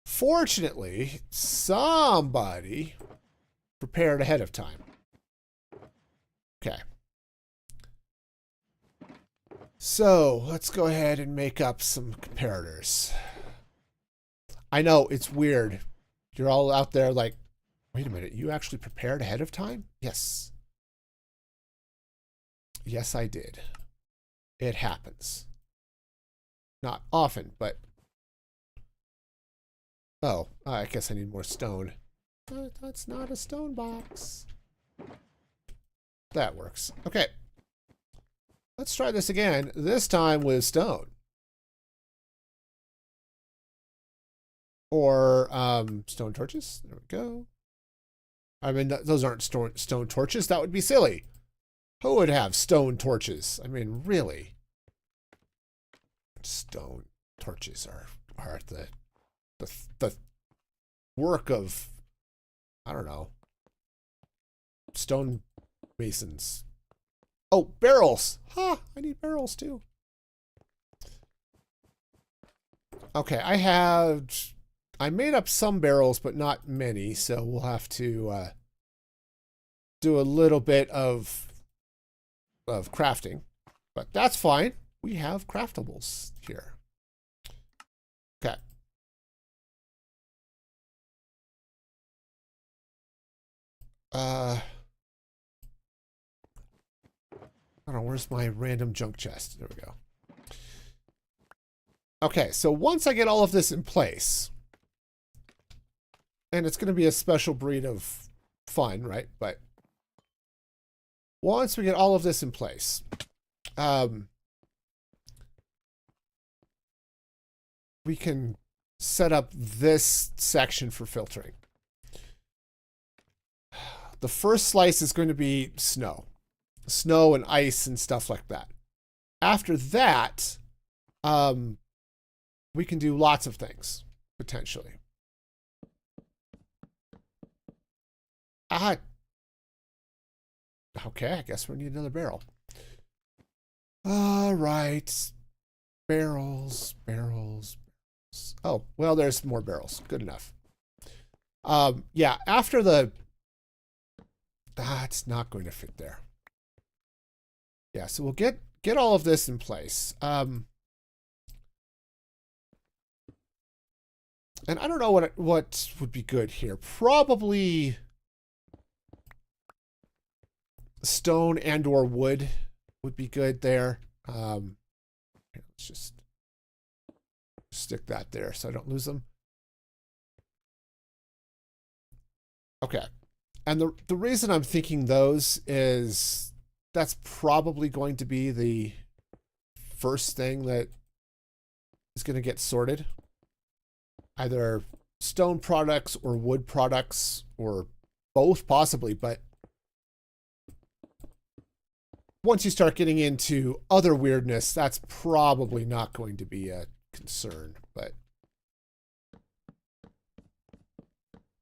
Fortunately, somebody prepared ahead of time. Okay. So let's go ahead and make up some comparators. I know it's weird. You're all out there like, wait a minute, you actually prepared ahead of time? Yes. Yes, I did. It happens. Not often, but... Oh, I guess I need more stone. But that's not a stone box. That works. Okay. Let's try this again, this time with stone. Or stone torches. There we go. I mean, those aren't stone torches. That would be silly. Who would have stone torches? I mean, really. Stone torches are the work of, I don't know, stone masons. Oh, barrels. Ha! I need barrels too. Okay, I made up some barrels, but not many, so we'll have to do a little bit of crafting. But that's fine. We have craftables here. Okay. I don't know, where's my random junk chest? There we go. Okay, so once I get all of this in place, and it's going to be a special breed of fun, right? But once we get all of this in place, we can set up this section for filtering. The first slice is going to be snow and ice and stuff like that. After that, we can do lots of things, potentially. Okay, I guess we need another barrel. All right. Barrels, barrels. Oh, well, there's more barrels. Good enough. Yeah, after the... it's not going to fit there. Yeah, so we'll get all of this in place. And I don't know what would be good here. Probably stone and or wood would be good there. Let's just stick that there so I don't lose them. Okay. And the reason I'm thinking those is that's probably going to be the first thing that is going to get sorted. Either stone products or wood products or both possibly, but once you start getting into other weirdness, that's probably not going to be a concern, but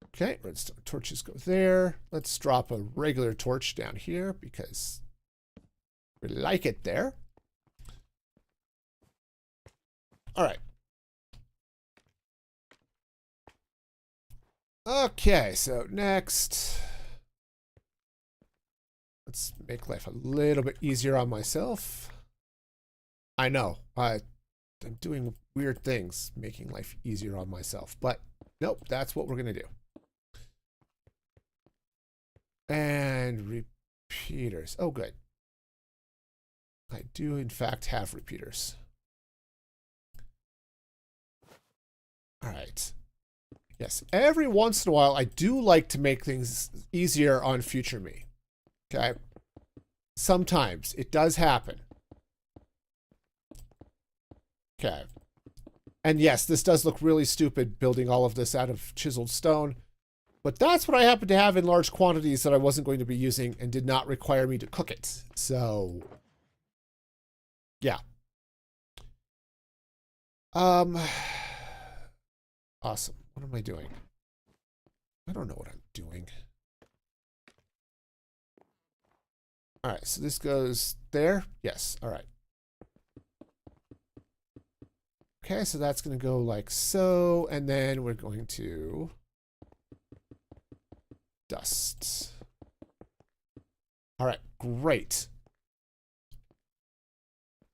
okay, redstone torches go there. Let's drop a regular torch down here because we like it there. All right. Okay, so next, let's make life a little bit easier on myself. I know, I'm doing weird things, making life easier on myself, but nope, that's what we're gonna do. And repeaters. Oh, good. I do, in fact, have repeaters. All right. Yes, every once in a while, I do like to make things easier on future me. Okay? Sometimes it does happen. Okay. And yes, this does look really stupid building all of this out of chiseled stone. But that's what I happen to have in large quantities that I wasn't going to be using and did not require me to cook it. So, yeah. Awesome. What am I doing? I don't know what I'm doing. All right, so this goes there. Yes, all right. Okay, so that's going to go like so, and then we're going to dust. All right, great.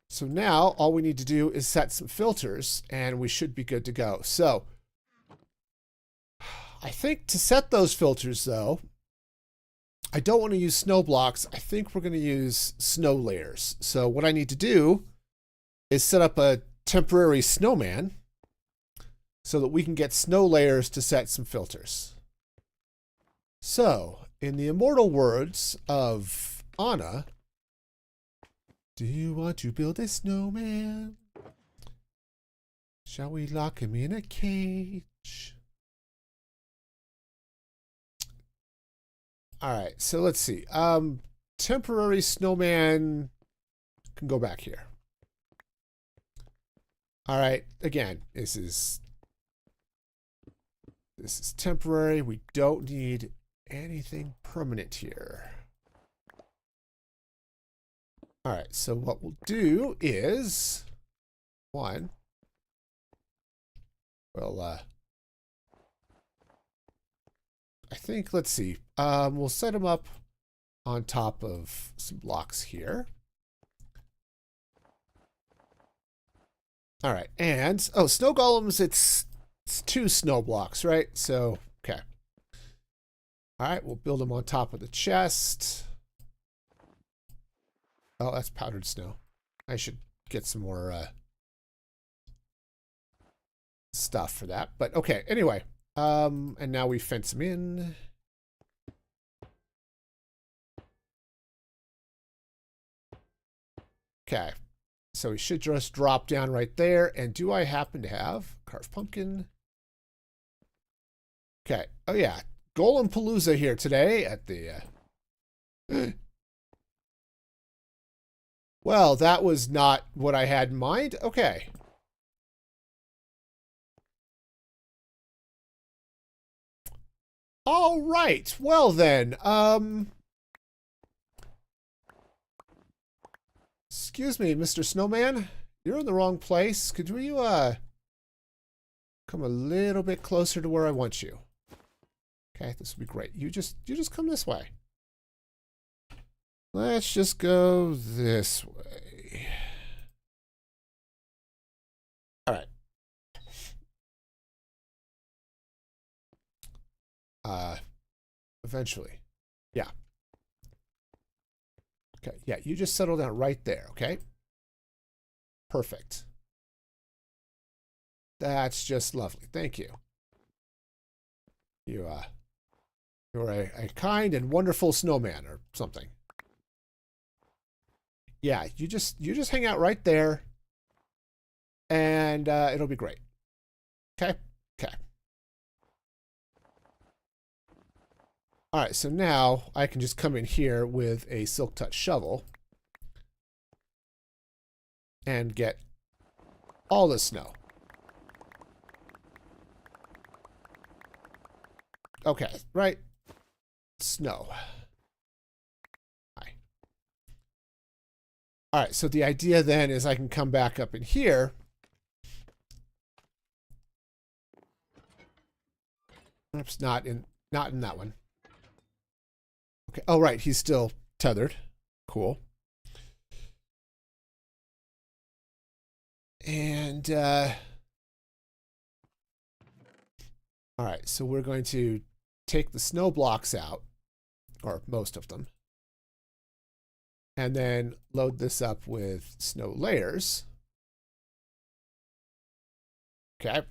So now all we need to do is set some filters, and we should be good to go. So I think to set those filters, though, I don't want to use snow blocks. I think we're going to use snow layers. So what I need to do is set up a temporary snowman so that we can get snow layers to set some filters. So, in the immortal words of Anna, do you want to build a snowman? Shall we lock him in a cage? All right, so let's see. Temporary snowman can go back here. All right, again, this is temporary. We don't need anything permanent here. All right, so what we'll do is one. Well, I think, let's see. We'll set them up on top of some blocks here. All right, and oh, snow golems, it's 2 snow blocks, right? So, okay. All right, we'll build them on top of the chest. Oh, that's powdered snow. I should get some more stuff for that. But okay, anyway. And now we fence them in. Okay. So we should just drop down right there. And do I happen to have carved pumpkin? Okay. Oh, yeah. Golem Palooza here today at the... Well, that was not what I had in mind. Okay. All right. Well, then. Excuse me, Mr. Snowman. You're in the wrong place. Could you, come a little bit closer to where I want you? Okay, this would be great. You just come this way. Let's just go this way. All right. Eventually. Yeah. Okay, yeah, you just settle down right there, okay? Perfect. That's just lovely. Thank you. You're a kind and wonderful snowman or something. Yeah, you just hang out right there, and it'll be great. Okay? Okay. All right, so now I can just come in here with a silk touch shovel and get all the snow. Okay, right? Snow. Hi. All right, so the idea then is I can come back up in here. Oops, not in that one. Okay. Oh, right. He's still tethered. Cool. And, all right. So we're going to take the snow blocks out, or most of them, and then load this up with snow layers. Okay.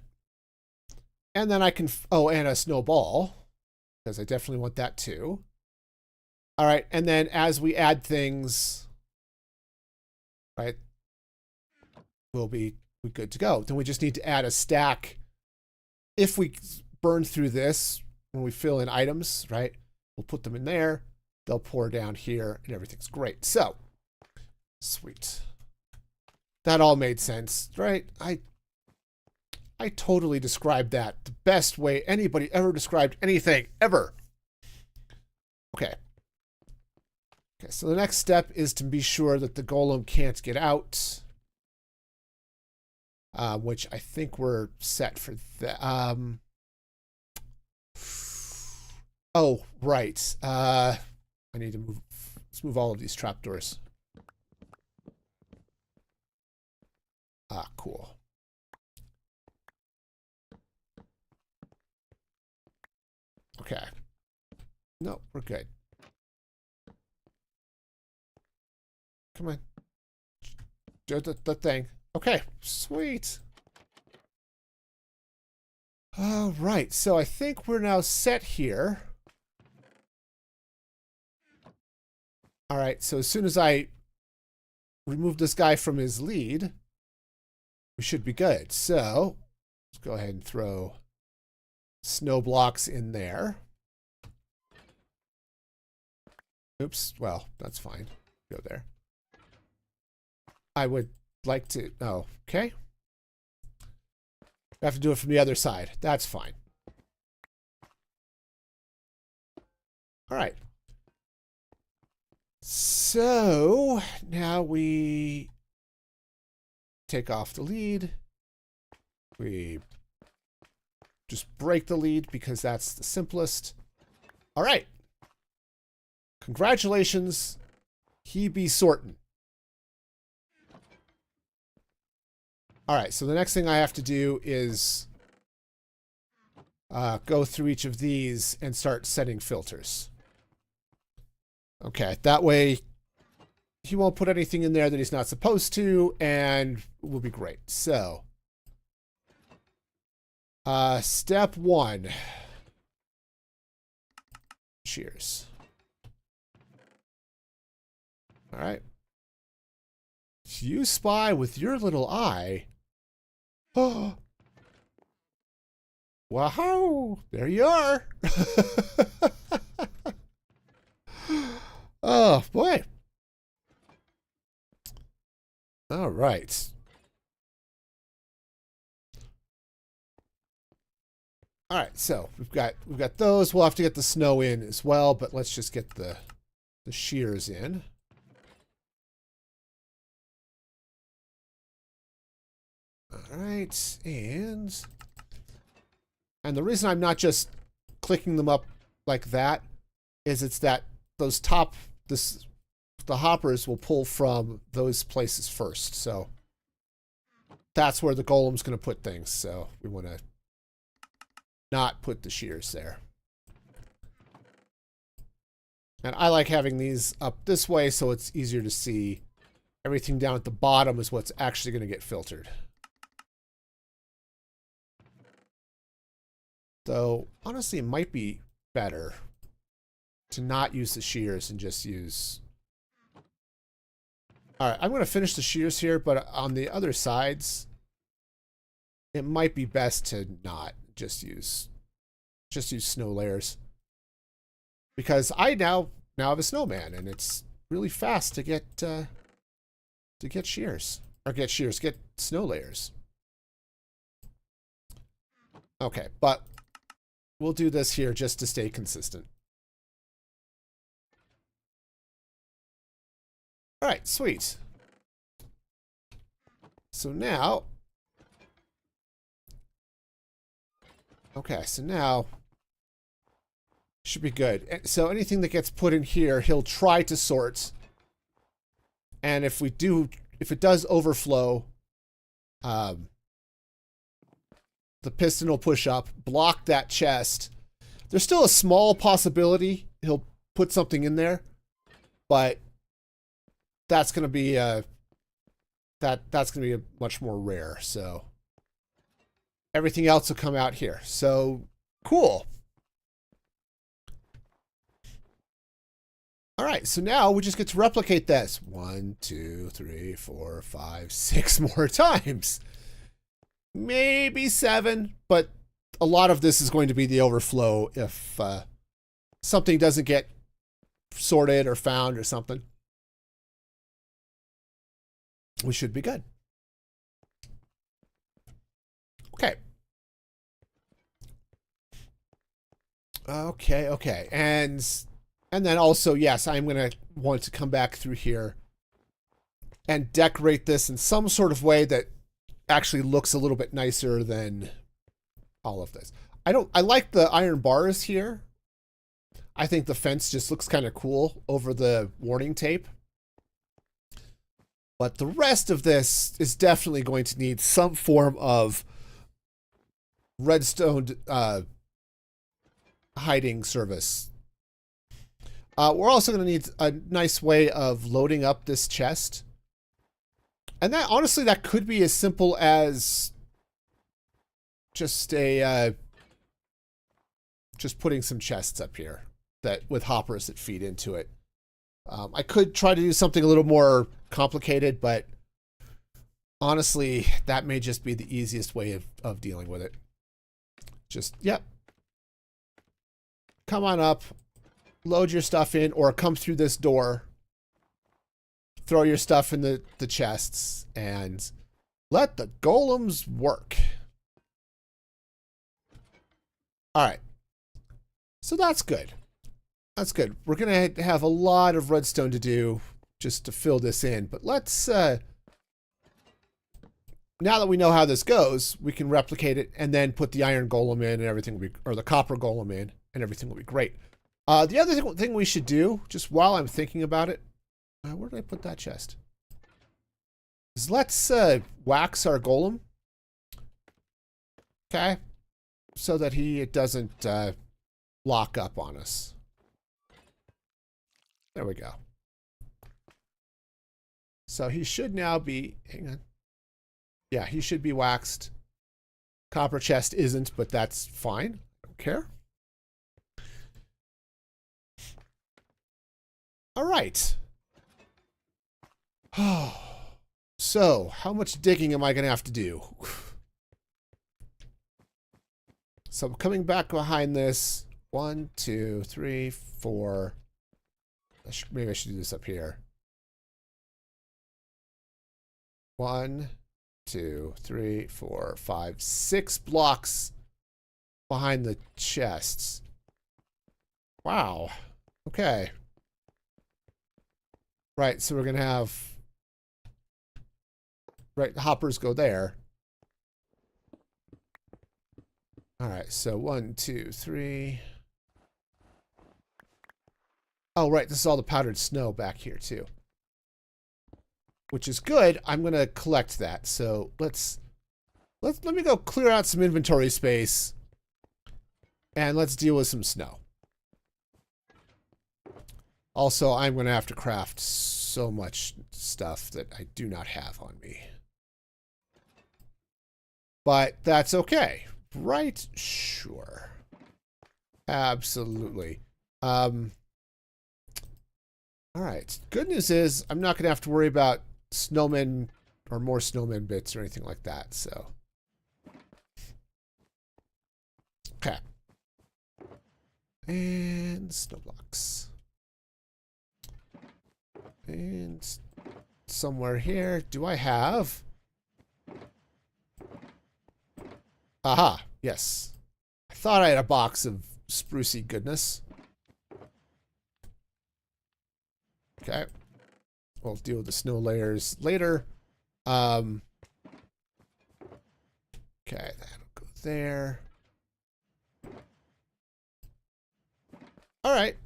And then I can, oh, and a snowball, because I definitely want that too. All right, and then as we add things, right, we'll be good to go. Then we just need to add a stack. If we burn through this, when we fill in items, right, we'll put them in there. They'll pour down here, and everything's great. So, sweet. That all made sense, right? I totally described that the best way anybody ever described anything, ever. Okay. Okay, so the next step is to be sure that the golem can't get out, which I think we're set for that. Oh, right. I need to move. Let's move all of these trapdoors. Ah, cool. Okay. No, we're good. Come on. Do the thing. Okay, sweet. All right, so I think we're now set here. All right, so as soon as I remove this guy from his lead, we should be good. So let's go ahead and throw snow blocks in there. Oops, well, that's fine. Go there. I would like to, oh, okay. I have to do it from the other side. That's fine. All right. So now we take off the lead. We just break the lead because that's the simplest. All right. Congratulations. He be sortin'. All right, so the next thing I have to do is go through each of these and start setting filters. Okay, that way he won't put anything in there that he's not supposed to, and will be great. So, step 1. Cheers. All right. You spy with your little eye. Oh. Wow. There you are. Oh, boy. All right. All right, so we've got those. We'll have to get the snow in as well, but let's just get the shears in. All right, and the reason I'm not just clicking them up like that is it's that those the hoppers will pull from those places first. So that's where the golem's going to put things. So we want to not put the shears there. And I like having these up this way so it's easier to see. Everything down at the bottom is what's actually going to get filtered. Though, honestly, it might be better to not use the shears and just use... Alright, I'm going to finish the shears here, but on the other sides, it might be best to not just use snow layers. Because I now have a snowman, and it's really fast to get shears. Or get snow layers. Okay, but we'll do this here just to stay consistent. All right, sweet. So now, okay, so now should be good. So anything that gets put in here, he'll try to sort. And if it does overflow, the piston will push up, block that chest. There's still a small possibility he'll put something in there, but that's going to be that's going to be much more rare. So everything else will come out here. So cool. All right, so now we just get to replicate this 1, 2, 3, 4, 5, 6 more times. Maybe 7, but a lot of this is going to be the overflow if something doesn't get sorted or found or something. We should be good. Okay. Okay. And then also, yes, I'm going to want to come back through here and decorate this in some sort of way that actually looks a little bit nicer than all of this. I like the iron bars here. I think the fence just looks kind of cool over the warning tape. But the rest of this is definitely going to need some form of redstone hiding service. We're also going to need a nice way of loading up this chest. And that, honestly, that could be as simple as just just putting some chests up here that with hoppers that feed into it. I could try to do something a little more complicated, but honestly, that may just be the easiest way of dealing with it. Just, yep. Come on up, load your stuff in, or come through this door, throw your stuff in the chests, and let the golems work. All right. So that's good. That's good. We're going to have a lot of redstone to do just to fill this in. But let's, now that we know how this goes, we can replicate it and then put the iron golem in and everything will be, or the copper golem in and everything will be great. The other thing we should do, just while I'm thinking about it, where did I put that chest? Is let's wax our golem. Okay. So that it doesn't lock up on us. There we go. So he should now be, hang on. Yeah, he should be waxed. Copper chest isn't, but that's fine. Don't care. All right. So, how much digging am I going to have to do? So I'm coming back behind this. 1, 2, 3, 4. Maybe I should do this up here. 1, 2, 3, 4, 5, 6 blocks behind the chests. Wow. Okay. Right, so we're going to have... Right, hoppers go there. All right, so 1, 2, 3. Oh, right, this is all the powdered snow back here too, which is good. I'm gonna collect that. So let me go clear out some inventory space, and let's deal with some snow. Also, I'm gonna have to craft so much stuff that I do not have on me, but that's okay, right? Sure, absolutely. All right. Good news is I'm not going to have to worry about snowmen or more snowman bits or anything like that. So, okay. And snow blocks. And somewhere here, do I have? Aha, yes. I thought I had a box of sprucey goodness. Okay. We'll deal with the snow layers later. Okay, that'll go there. All right.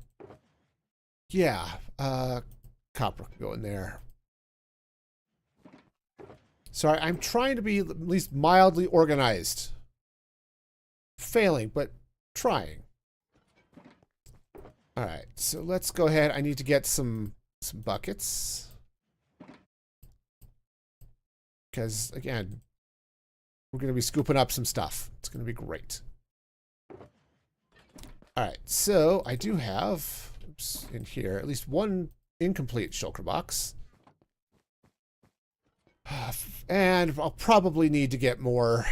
Yeah, copper can go in there. Sorry, I'm trying to be at least mildly organized. Failing, but trying. All right, so let's go ahead. I need to get some buckets. Because, again, we're going to be scooping up some stuff. It's going to be great. All right, so I do have, oops, in here, at least one incomplete shulker box. And I'll probably need to get more.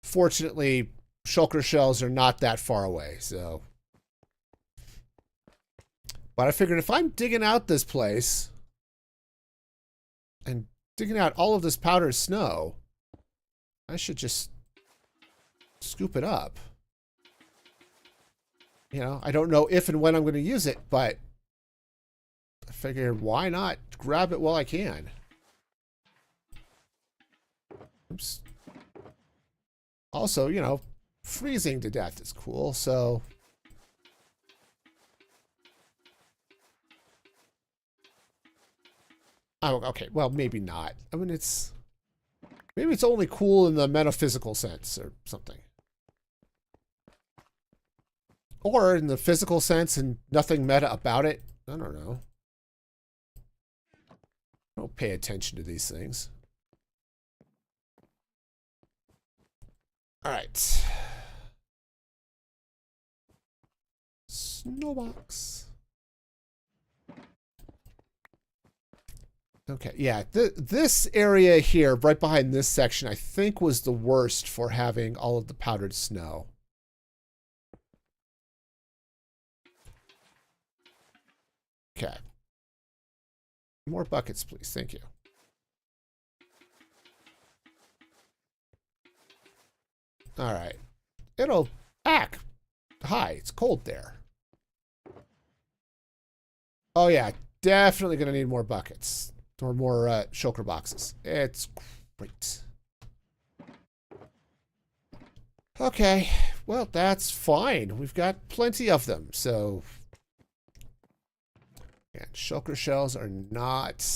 Fortunately, shulker shells are not that far away, so. But I figured if I'm digging out this place and digging out all of this powdered snow, I should just scoop it up. You know, I don't know if and when I'm going to use it, but I figured why not grab it while I can. Oops. Also, you know, freezing to death is cool, so. Oh, okay. Well, maybe not. I mean, maybe it's only cool in the metaphysical sense or something. Or in the physical sense and nothing meta about it. I don't know. Don't pay attention to these things. All right. Snowbox. Okay, yeah, this area here, right behind this section, I think was the worst for having all of the powdered snow. Okay. More buckets, please. Thank you. All right. It'll act. Hi, it's cold there. Oh, yeah, definitely going to need more buckets. Or more shulker boxes. It's great. Okay, well, that's fine. We've got plenty of them, so. And shulker shells are not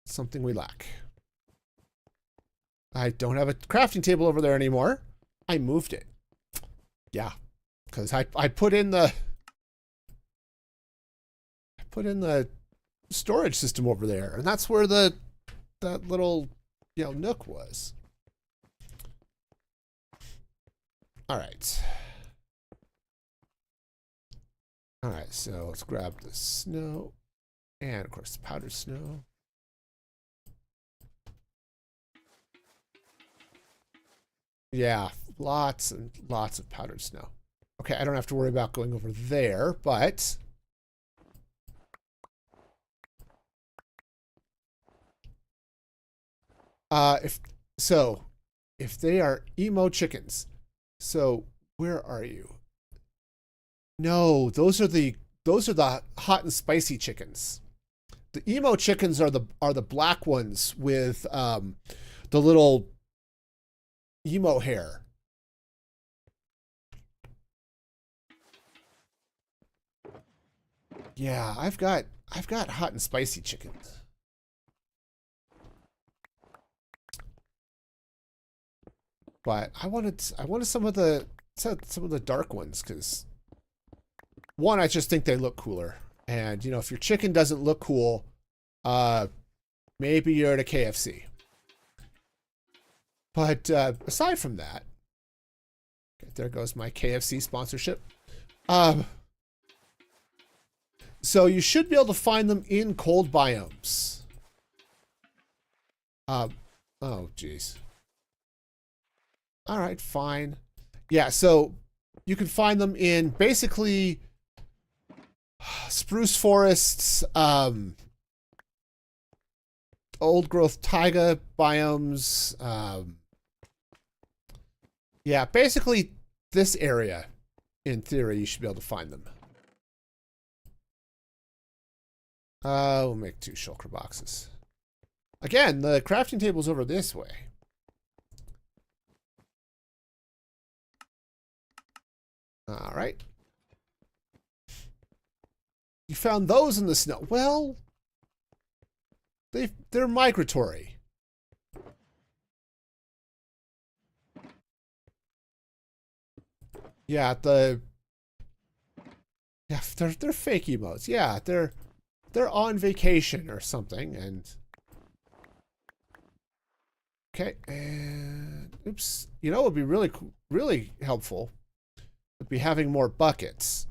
something we lack. I don't have a crafting table over there anymore. I moved it. Yeah, because I put in the storage system over there, and that's where that little, you know, nook was. All right. All right, so let's grab the snow and of course the powdered snow. Yeah, lots and lots of powdered snow. Okay, I don't have to worry about going over there, but if they are emo chickens, so where are you? No, those are the hot and spicy chickens. The emo chickens are the black ones with the little emo hair. Yeah, I've got hot and spicy chickens. But I wanted some of the dark ones because one, I just think they look cooler. And you know, if your chicken doesn't look cool, maybe you're at a KFC. But aside from that, okay, there goes my KFC sponsorship. So you should be able to find them in cold biomes. Oh, geez. All right, fine. Yeah, so you can find them in basically spruce forests, old growth taiga biomes. Yeah, basically this area, in theory, you should be able to find them. We'll make 2 shulker boxes. Again, the crafting table's over this way. All right. You found those in the snow. Well, they're migratory. Yeah, they're fake emotes. Yeah, they're on vacation or something, and okay, and oops. You know, it would be really helpful. Would be having more buckets.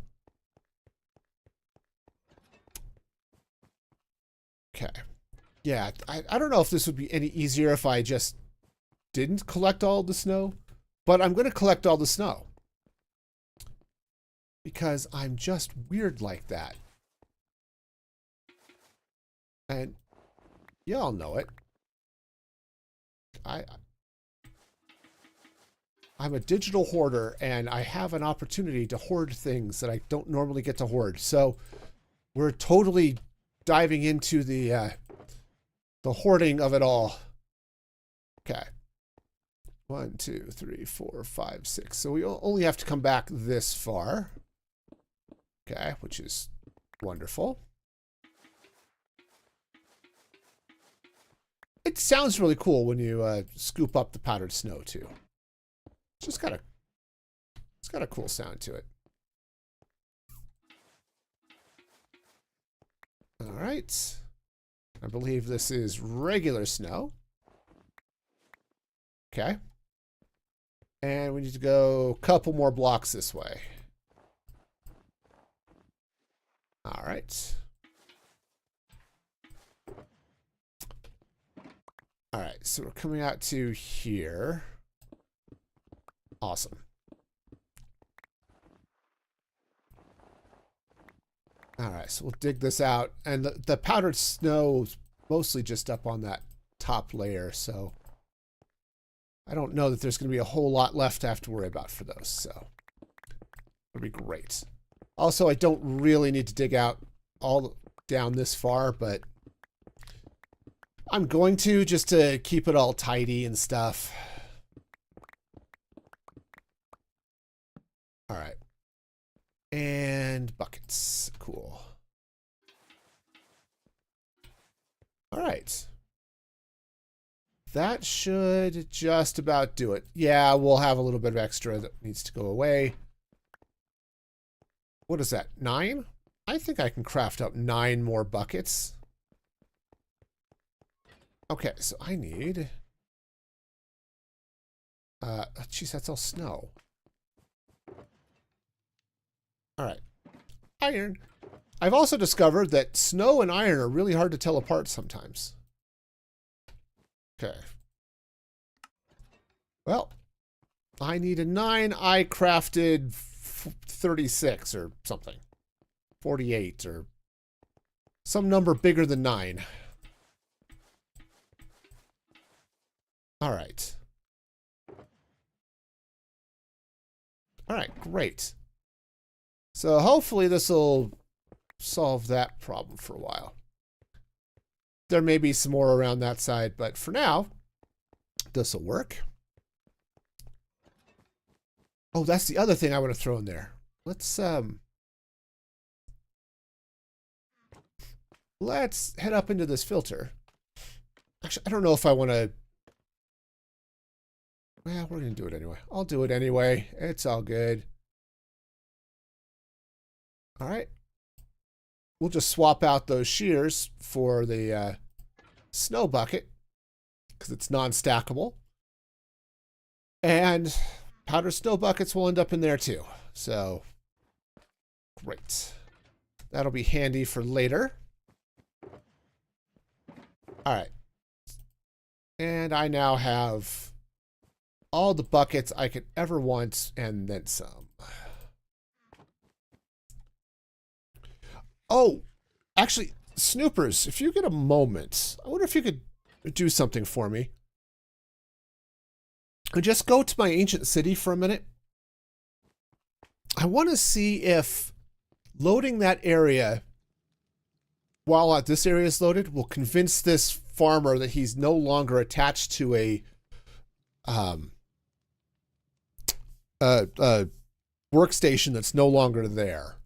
Okay. Yeah, I don't know if this would be any easier if I just didn't collect all the snow, but I'm going to collect all the snow. Because I'm just weird like that. And y'all know it. I'm a digital hoarder, and I have an opportunity to hoard things that I don't normally get to hoard. So we're totally diving into the hoarding of it all. Okay. 1, 2, 3, 4, 5, 6. So we only have to come back this far. Okay, which is wonderful. It sounds really cool when you scoop up the powdered snow too. It's got a cool sound to it. All right. I believe this is regular snow. Okay. And we need to go a couple more blocks this way. All right. All right, so we're coming out to here. Awesome. All right, so we'll dig this out. And the powdered snow is mostly just up on that top layer, so I don't know that there's going to be a whole lot left to have to worry about for those, so it'll be great. Also, I don't really need to dig out all down this far, but I'm going to just to keep it all tidy and stuff. All right. And buckets. Cool. All right. That should just about do it. Yeah, we'll have a little bit of extra that needs to go away. What is that? 9? I think I can craft up 9 more buckets. Okay, so I need... geez, that's all snow. All right. Iron. I've also discovered that snow and iron are really hard to tell apart sometimes. Okay. Well, I need a 9. I crafted 36 or something. 48 or some number bigger than 9. All right. All right, great. So hopefully this will solve that problem for a while. There may be some more around that side, but for now, this will work. Oh, that's the other thing I want to throw in there. Let's let's head up into this filter. Actually, I don't know if I want to. Well, we're going to do it anyway. I'll do it anyway. It's all good. All right. We'll just swap out those shears for the snow bucket because it's non-stackable. And powder snow buckets will end up in there too. So, great. That'll be handy for later. All right. And I now have all the buckets I could ever want and then some. Oh, actually, Snoopers, if you get a moment, I wonder if you could do something for me. Just go to my ancient city for a minute. I want to see if loading that area while this area is loaded will convince this farmer that he's no longer attached to a workstation that's no longer there.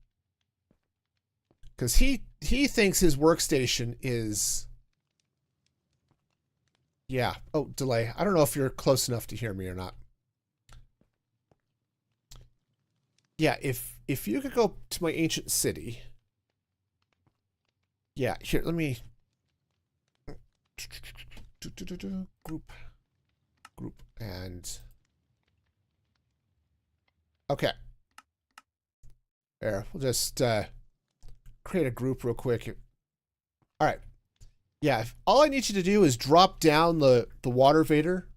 Because he thinks his workstation is... Yeah. Oh, delay. I don't know if you're close enough to hear me or not. Yeah, if you could go to my ancient city. Yeah, here, let me... Group, and... Okay. There, we'll just create a group real quick. All right. Yeah, all I need you to do is drop down the water vader.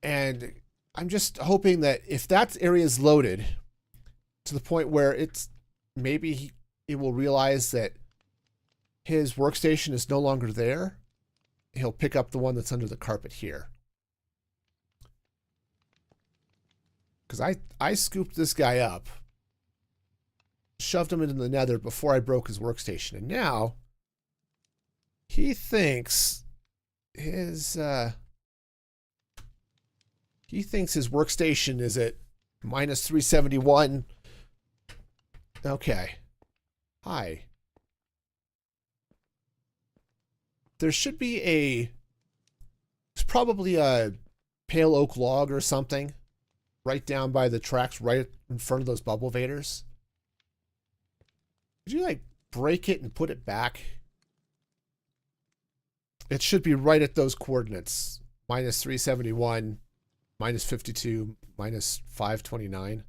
And I'm just hoping that if that area is loaded to the point where it's maybe it will realize that his workstation is no longer there, he'll pick up the one that's under the carpet here. Because I scooped this guy up, shoved him into the nether before I broke his workstation. And now he thinks his workstation is at minus 371. Okay. Hi. There should be it's probably a pale oak log or something right down by the tracks right in front of those bubble vaders. Could you like break it and put it back? It should be right at those coordinates. Minus 371, minus 52, minus 529.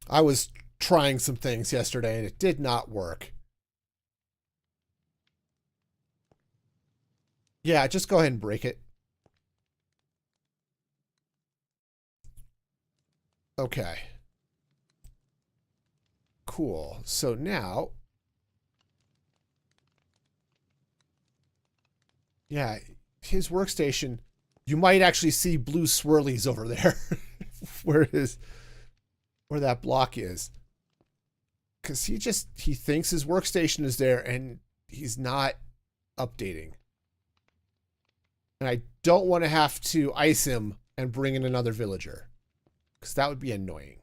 I was trying some things yesterday and it did not work. Yeah, just go ahead and break it. Okay. Cool. So now, yeah, his workstation, you might actually see blue swirlies over there where that block is. Because he thinks his workstation is there and he's not updating. And I don't want to have to ice him and bring in another villager. Because that would be annoying.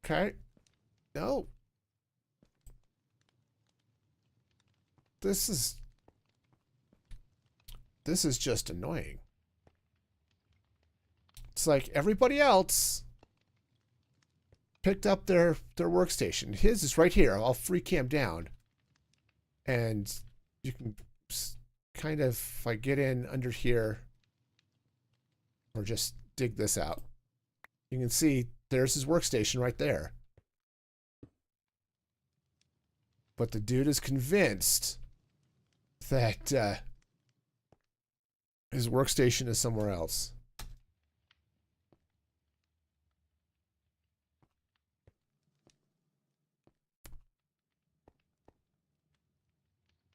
Okay. No. This is just annoying. It's like everybody else picked up their workstation. His is right here. I'll free cam down. And you can kind of, if I get in under here, or just dig this out, you can see there's his workstation right there. But the dude is convinced that his workstation is somewhere else.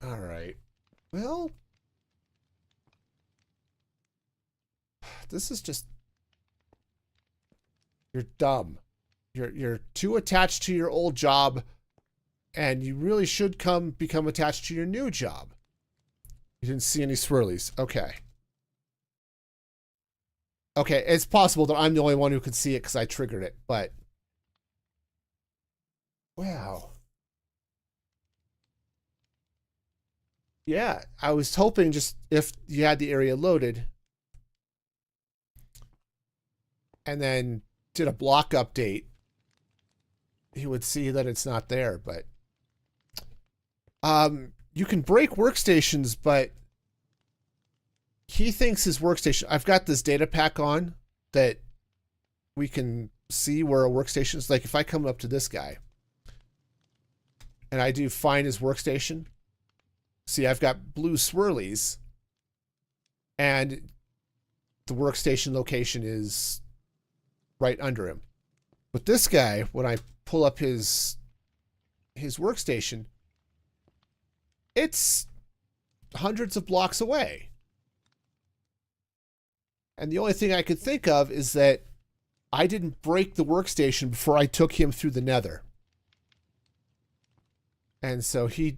All right. Well, this is just... You're dumb. You're too attached to your old job, and you really should become attached to your new job. You didn't see any swirlies. Okay. Okay, it's possible that I'm the only one who could see it because I triggered it, but... Wow. Yeah, I was hoping just if you had the area loaded and then did a block update, he would see that it's not there, but... You can break workstations, but he thinks his workstation... I've got this data pack on that we can see where a workstation is. Like if I come up to this guy and I do find his workstation, see, I've got blue swirlies and the workstation location is right under him. But this guy, when I pull up his workstation, it's hundreds of blocks away. And the only thing I could think of is that I didn't break the workstation before I took him through the nether. And so he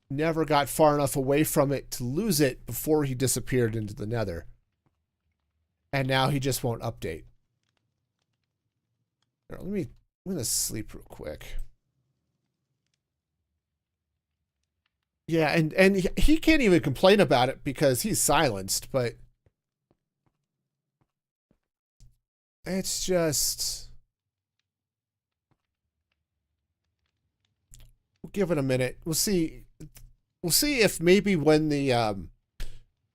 never got far enough away from it to lose it before he disappeared into the nether. And now he just won't update. Here, I'm going to sleep real quick. Yeah, and he can't even complain about it because he's silenced, but it's just... We'll give it a minute. We'll see if maybe when the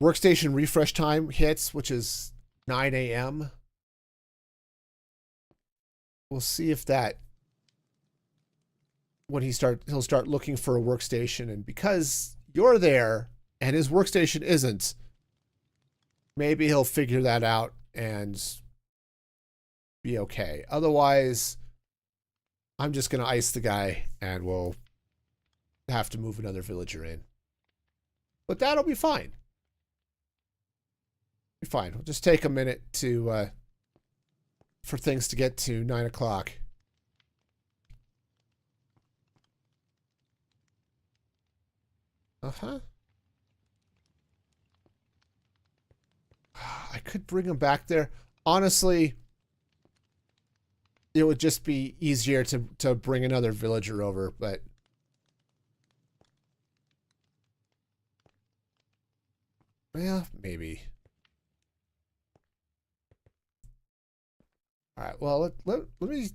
workstation refresh time hits, which is 9 a.m., we'll see if that, when he'll start looking for a workstation, and because you're there and his workstation isn't, maybe he'll figure that out and be okay. Otherwise, I'm just going to ice the guy and we'll have to move another villager in. But that'll be fine. Be fine. We'll just take a minute to for things to get to 9 o'clock. Uh-huh. I could bring him back there. Honestly, it would just be easier to bring another villager over, but yeah, maybe. All right, well, let me,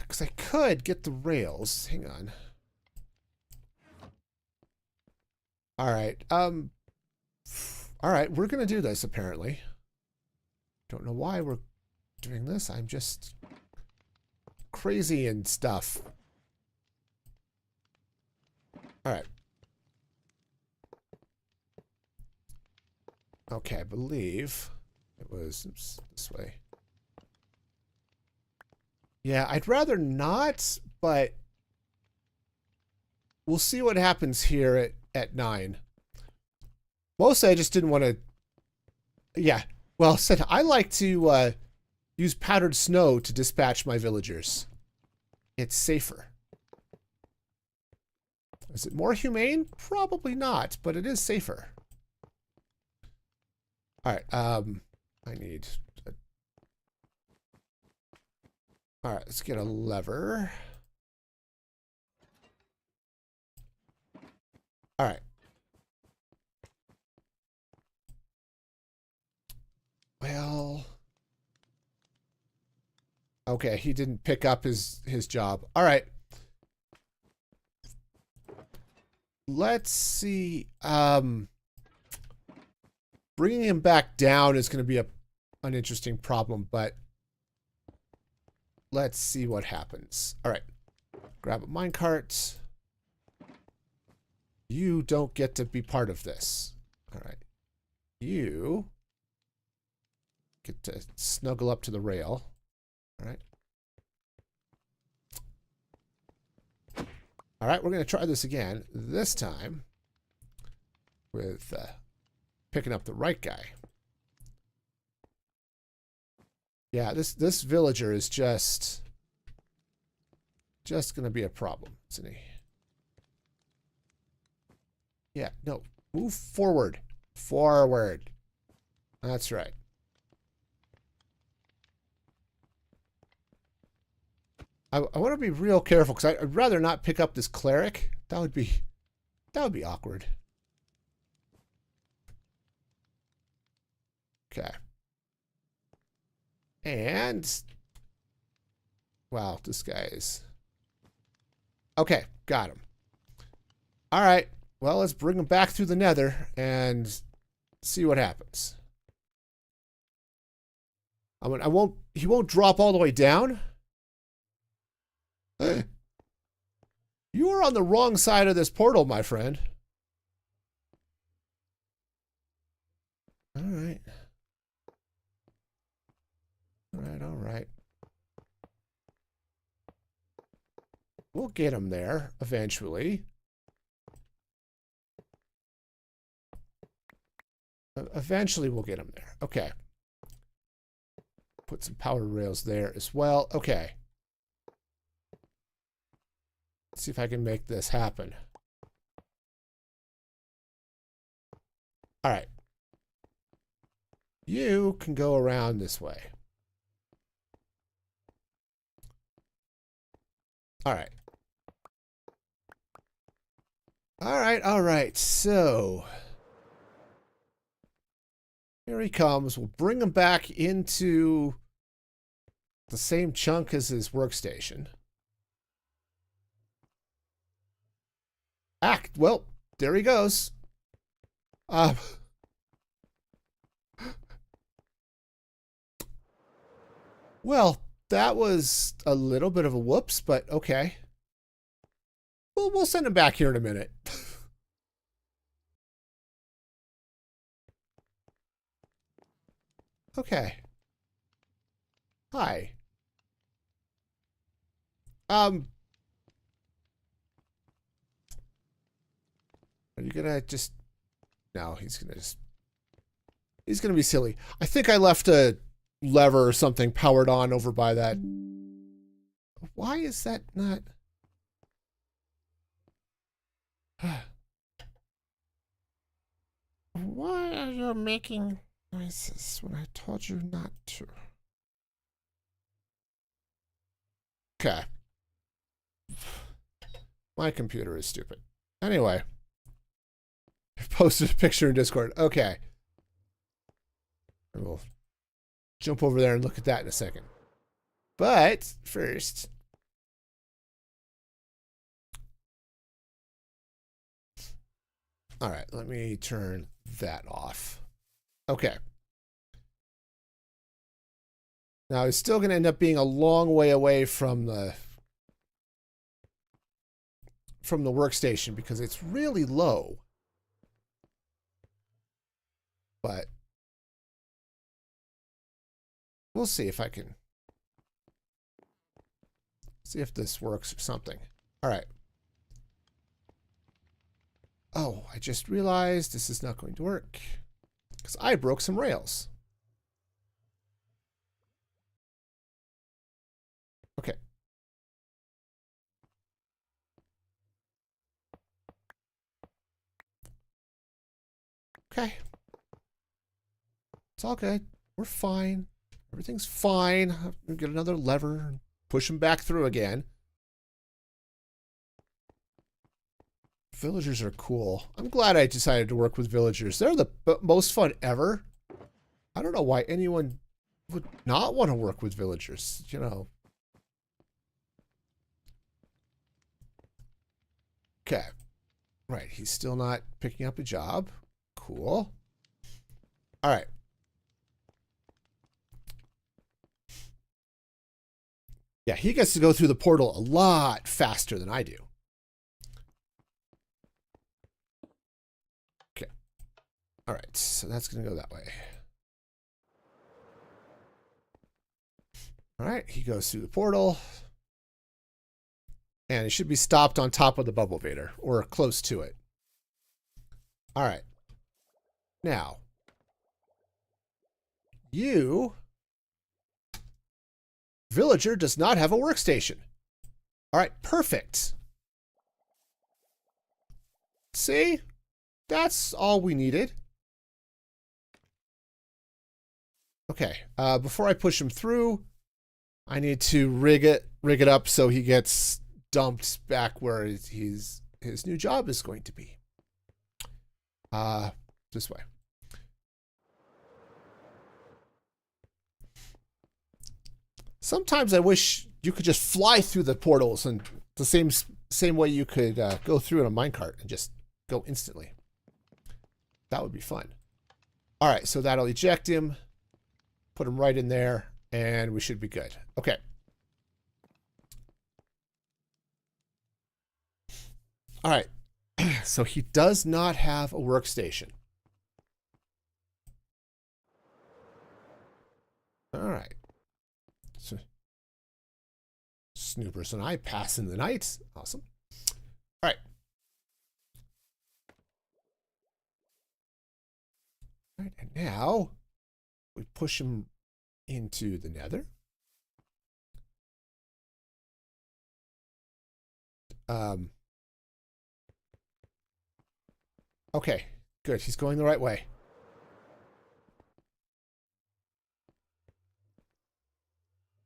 because I could get the rails. Hang on. All right. All right, we're going to do this, apparently. Don't know why we're doing this. I'm just crazy and stuff. All right. Okay, I believe it was this way. Yeah, I'd rather not, but we'll see what happens here at 9. Mostly I just didn't want to... Yeah, well, said I like to use powdered snow to dispatch my villagers. It's safer. Is it more humane? Probably not, but it is safer. All right, I need... All right, let's get a lever. All right. Well... Okay, he didn't pick up his job. All right. Let's see. Bringing him back down is going to be an interesting problem, but let's see what happens. All right. Grab a minecart. You don't get to be part of this. All right. You get to snuggle up to the rail. All right. All right, we're going to try this again. This time with picking up the right guy. Yeah, this villager is just going to be a problem, isn't he? Yeah, no. Move forward. Forward. That's right. I want to be real careful because I'd rather not pick up this cleric. That would be awkward. Okay. And wow, this guy is okay. Got him. All right. Well, let's bring him back through the nether and see what happens. He won't drop all the way down. You are on the wrong side of this portal, my friend. All right. All right, all right. We'll get him there eventually. Eventually we'll get him there. Okay. Put some power rails there as well. Okay. Let's see if I can make this happen. All right. You can go around this way. All right. All right, all right. So here he comes. We'll bring him back into the same chunk as his workstation. Well, there he goes. Well, that was a little bit of a whoops, but okay. We'll send him back here in a minute. Okay. Hi. Are you gonna just... No, he's gonna be silly. I think I left a lever or something powered on over by that. Why is that not... Why are you making noises when I told you not to? Okay. My computer is stupid. Anyway. I posted a picture in Discord. Okay. We'll jump over there and look at that in a second. But first... All right, let me turn that off. Okay. Now, it's still going to end up being a long way away from the workstation because it's really low. But we'll see if I can see if this works or something. All right. Oh, I just realized this is not going to work because I broke some rails. Okay. Okay. It's all good. We're fine. Everything's fine. I'll get another lever and push him back through again. Villagers are cool. I'm glad I decided to work with villagers. They're the most fun ever. I don't know why anyone would not want to work with villagers, you know. Okay. Right, he's still not picking up a job. Cool. All right. Yeah, he gets to go through the portal a lot faster than I do. Okay. All right, so that's going to go that way. All right, he goes through the portal. And it should be stopped on top of the bubble vader, or close to it. All right. Now, villager does not have a workstation. All right, perfect. See? that's all we needed. Okay, before I push him through, I need to rig it up so he gets dumped back where his new job is going to be. This way. Sometimes I wish you could just fly through the portals and the same way you could go through in a minecart and just go instantly. That would be fun. All right, so that'll eject him, put him right in there, and we should be good. Okay. All right. So he does not have a workstation. All right. So Snoopers and I pass in the night. Awesome. All right. All right, and now we push him into the nether. Okay, good. He's going the right way.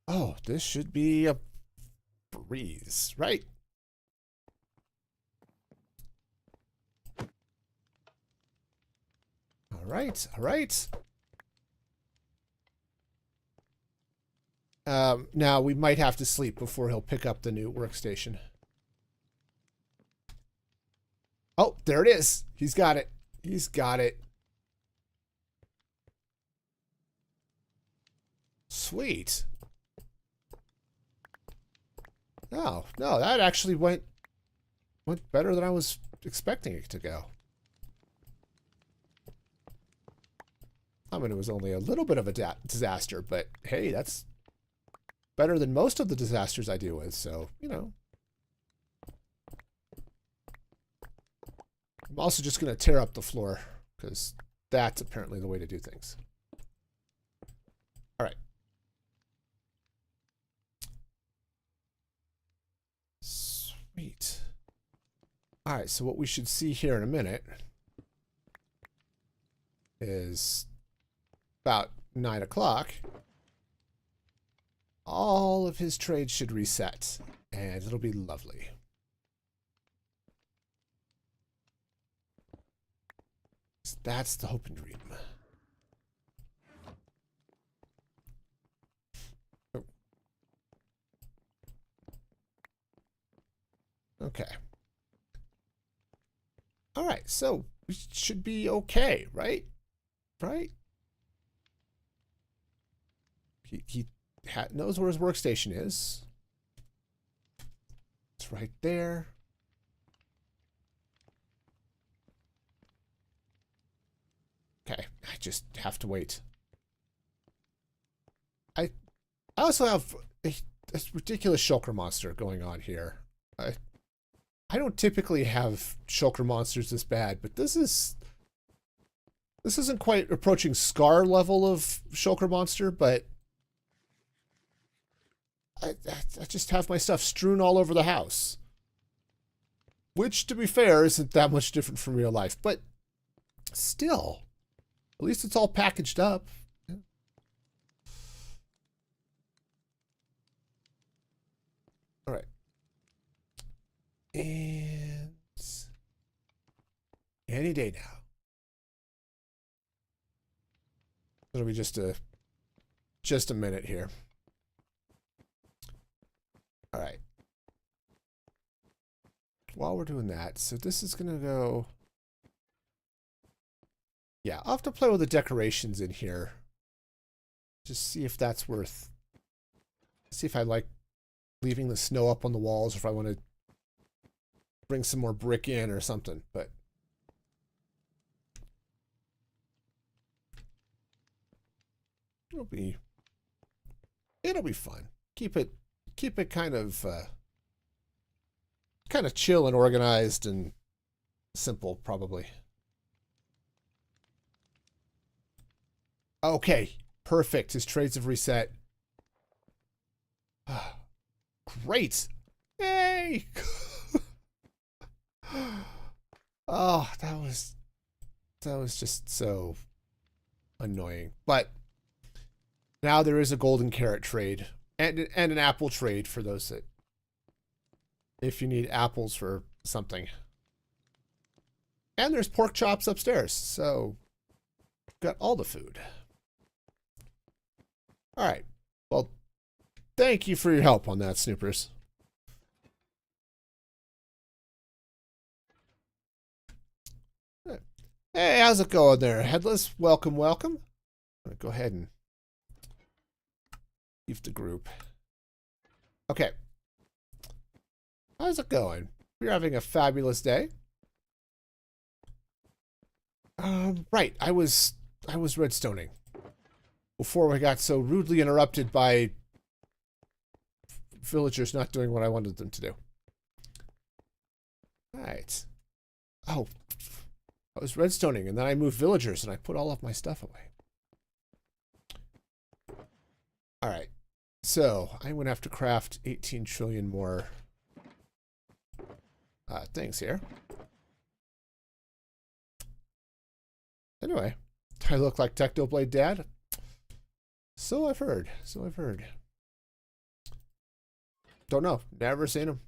Oh, this should be a breeze, right? All right, all right. Now we might have to sleep before he'll pick up the new workstation. Oh, there it is. He's got it. He's got it. Sweet. Oh, no, that actually went better than I was expecting it to go. I mean, it was only a little bit of a disaster, but hey, that's better than most of the disasters I deal with, so, you know. I'm also just going to tear up the floor, because that's apparently the way to do things. All right. Sweet. All right, so what we should see here in a minute is about 9 o'clock. All of his trades should reset, and it'll be lovely. That's the hope and dream. Oh. Okay. All right, so we should be okay, right? Right? He knows where his workstation is. It's right there. Okay, I just have to wait. I also have a ridiculous shulker monster going on here. I don't typically have shulker monsters this bad, but this isn't quite approaching Scar level of shulker monster, but I just have my stuff strewn all over the house. Which, to be fair, isn't that much different from real life, but still. At least it's all packaged up. Yeah. All right. And any day now. It'll be just a minute here. All right. While we're doing that, so this is going to go... Yeah, I'll have to play with the decorations in here. Just see if that's worth... See if I like leaving the snow up on the walls, or if I want to bring some more brick in or something, but... It'll be fun. Keep it kind of chill and organized and simple, probably. Okay, perfect. His trades have reset. Great. Yay. Oh, that was That was just so annoying. But now there is a golden carrot trade and an apple trade for those that, if you need apples for something. And there's pork chops upstairs, so got all the food. All right. Well, thank you for your help on that, Snoopers. Hey, how's it going there, Headless? Welcome, welcome. I'm gonna go ahead and leave the group. Okay. How's it going? We're having a fabulous day. Right. I was redstoning before we got so rudely interrupted by villagers not doing what I wanted them to do. All right. Oh, I was redstoning, and then I moved villagers, and I put all of my stuff away. All right. So I'm going to have to craft 18 trillion more things here. Anyway, I look like Technoblade Dad. So I've heard. So I've heard. Don't know. Never seen him.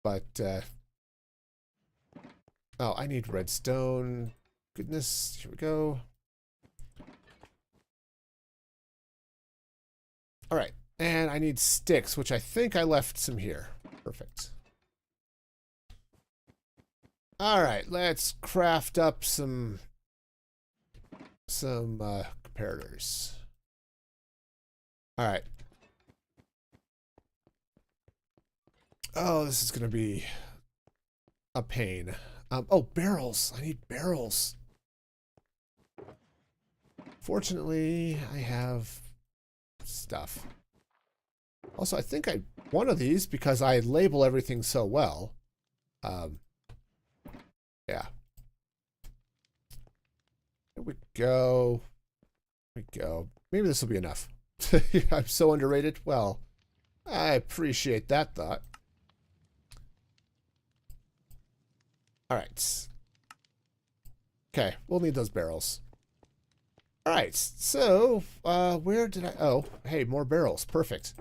But, oh, I need redstone. Goodness. Here we go. All right. And I need sticks, which I think I left some here. Perfect. All right. Let's craft up some comparators. All right. Oh, this is going to be a pain. Oh, barrels. I need barrels. Fortunately, I have stuff. Also, I think I one of these because I label everything so well. Yeah. There we go. There we go. Maybe this will be enough. I'm so underrated. Well, I appreciate that thought. All right. Okay, we'll need those barrels. All right, so where did I... Oh, hey, more barrels. Perfect.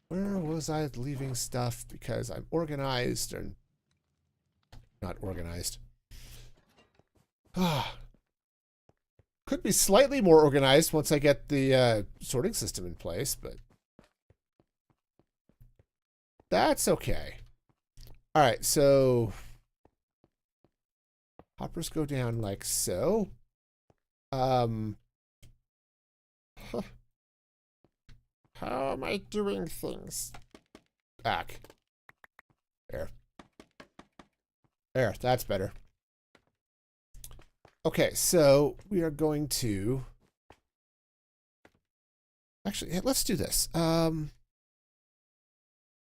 Where was I leaving stuff? Because I'm organized and not organized. Could be slightly more organized once I get the sorting system in place, but that's okay. All right, so hoppers go down like so. How am I doing things? Back. There. There, that's better. Okay, so we are going to... Actually, yeah, let's do this.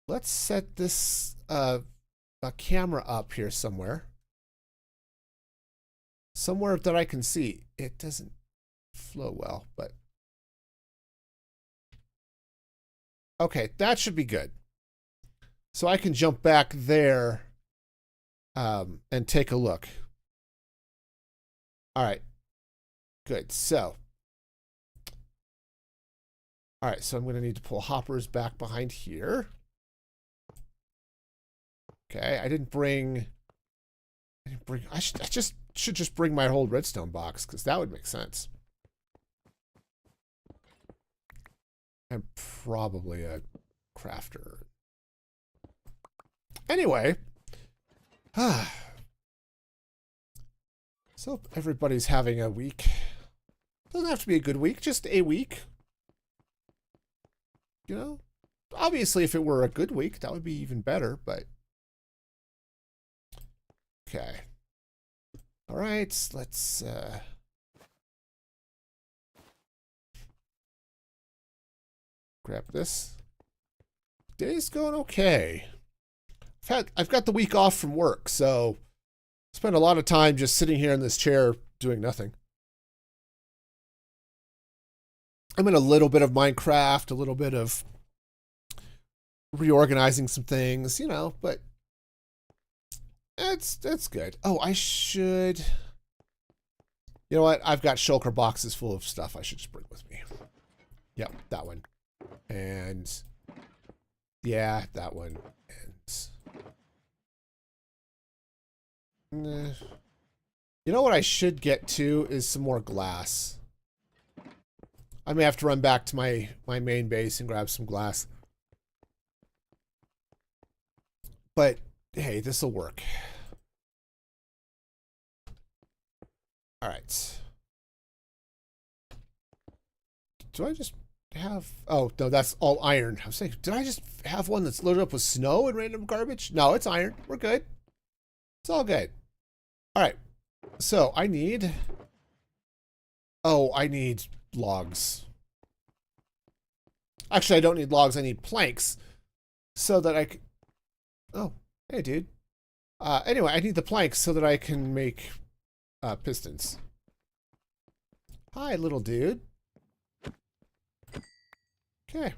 Let's set this a camera up here somewhere. Somewhere that I can see. It doesn't flow well, but... Okay, that should be good. So I can jump back there and take a look. All right. Good. So. All right, so I'm going to need to pull hoppers back behind here. Okay, I didn't bring... I should just bring my whole redstone box, because that would make sense. I'm probably a crafter. Anyway. So everybody's having a week. Doesn't have to be a good week, just a week. You know? Obviously, if it were a good week, that would be even better, but... Okay. All right, let's... grab this. Day's going okay. I've got the week off from work, so spend a lot of time just sitting here in this chair doing nothing. I'm in a little bit of Minecraft, a little bit of reorganizing some things, you know, but That's good. Oh, I should. You know what? I've got shulker boxes full of stuff I should just bring with me. Yep, that one. And yeah, that one. And you know what I should get to is some more glass. I may have to run back to my main base and grab some glass. But hey, this will work. All right. Do I just have... Oh, no, that's all iron. I was saying, did I just have one that's loaded up with snow and random garbage? No, it's iron. We're good. It's all good. All right. So I need... Oh, I need logs. Actually, I don't need logs. I need planks so that I can... Oh, hey, dude. Anyway, I need the planks so that I can make pistons. Hi, little dude. Okay.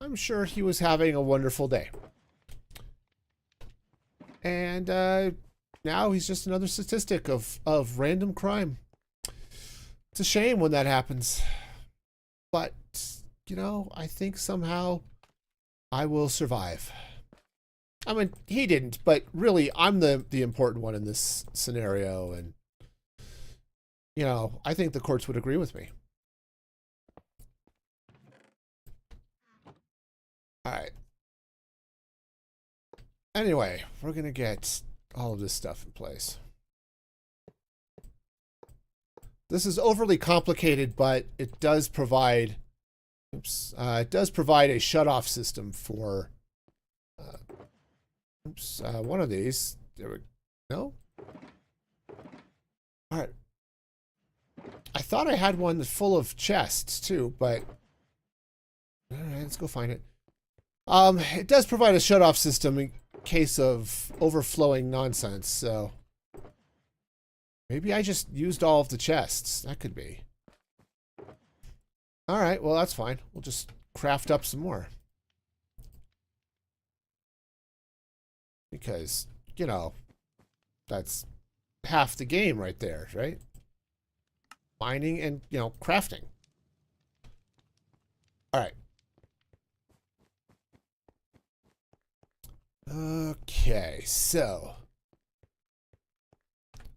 I'm sure he was having a wonderful day. And now he's just another statistic of random crime. It's a shame when that happens. But, you know, I think somehow I will survive. I mean, he didn't, but really, I'm the important one in this scenario. And, you know, I think the courts would agree with me. All right. Anyway, we're going to get all of this stuff in place. This is overly complicated, but it does provide, it does provide a shut-off system for, one of these. There we go. All right. I thought I had one that's full of chests too, but all right, let's go find it. It does provide a shut-off system in case of overflowing nonsense, so maybe I just used all of the chests. That could be. All right, well, that's fine. We'll just craft up some more. Because, you know, that's half the game right there, right? Mining and, you know, crafting. All right. Okay, so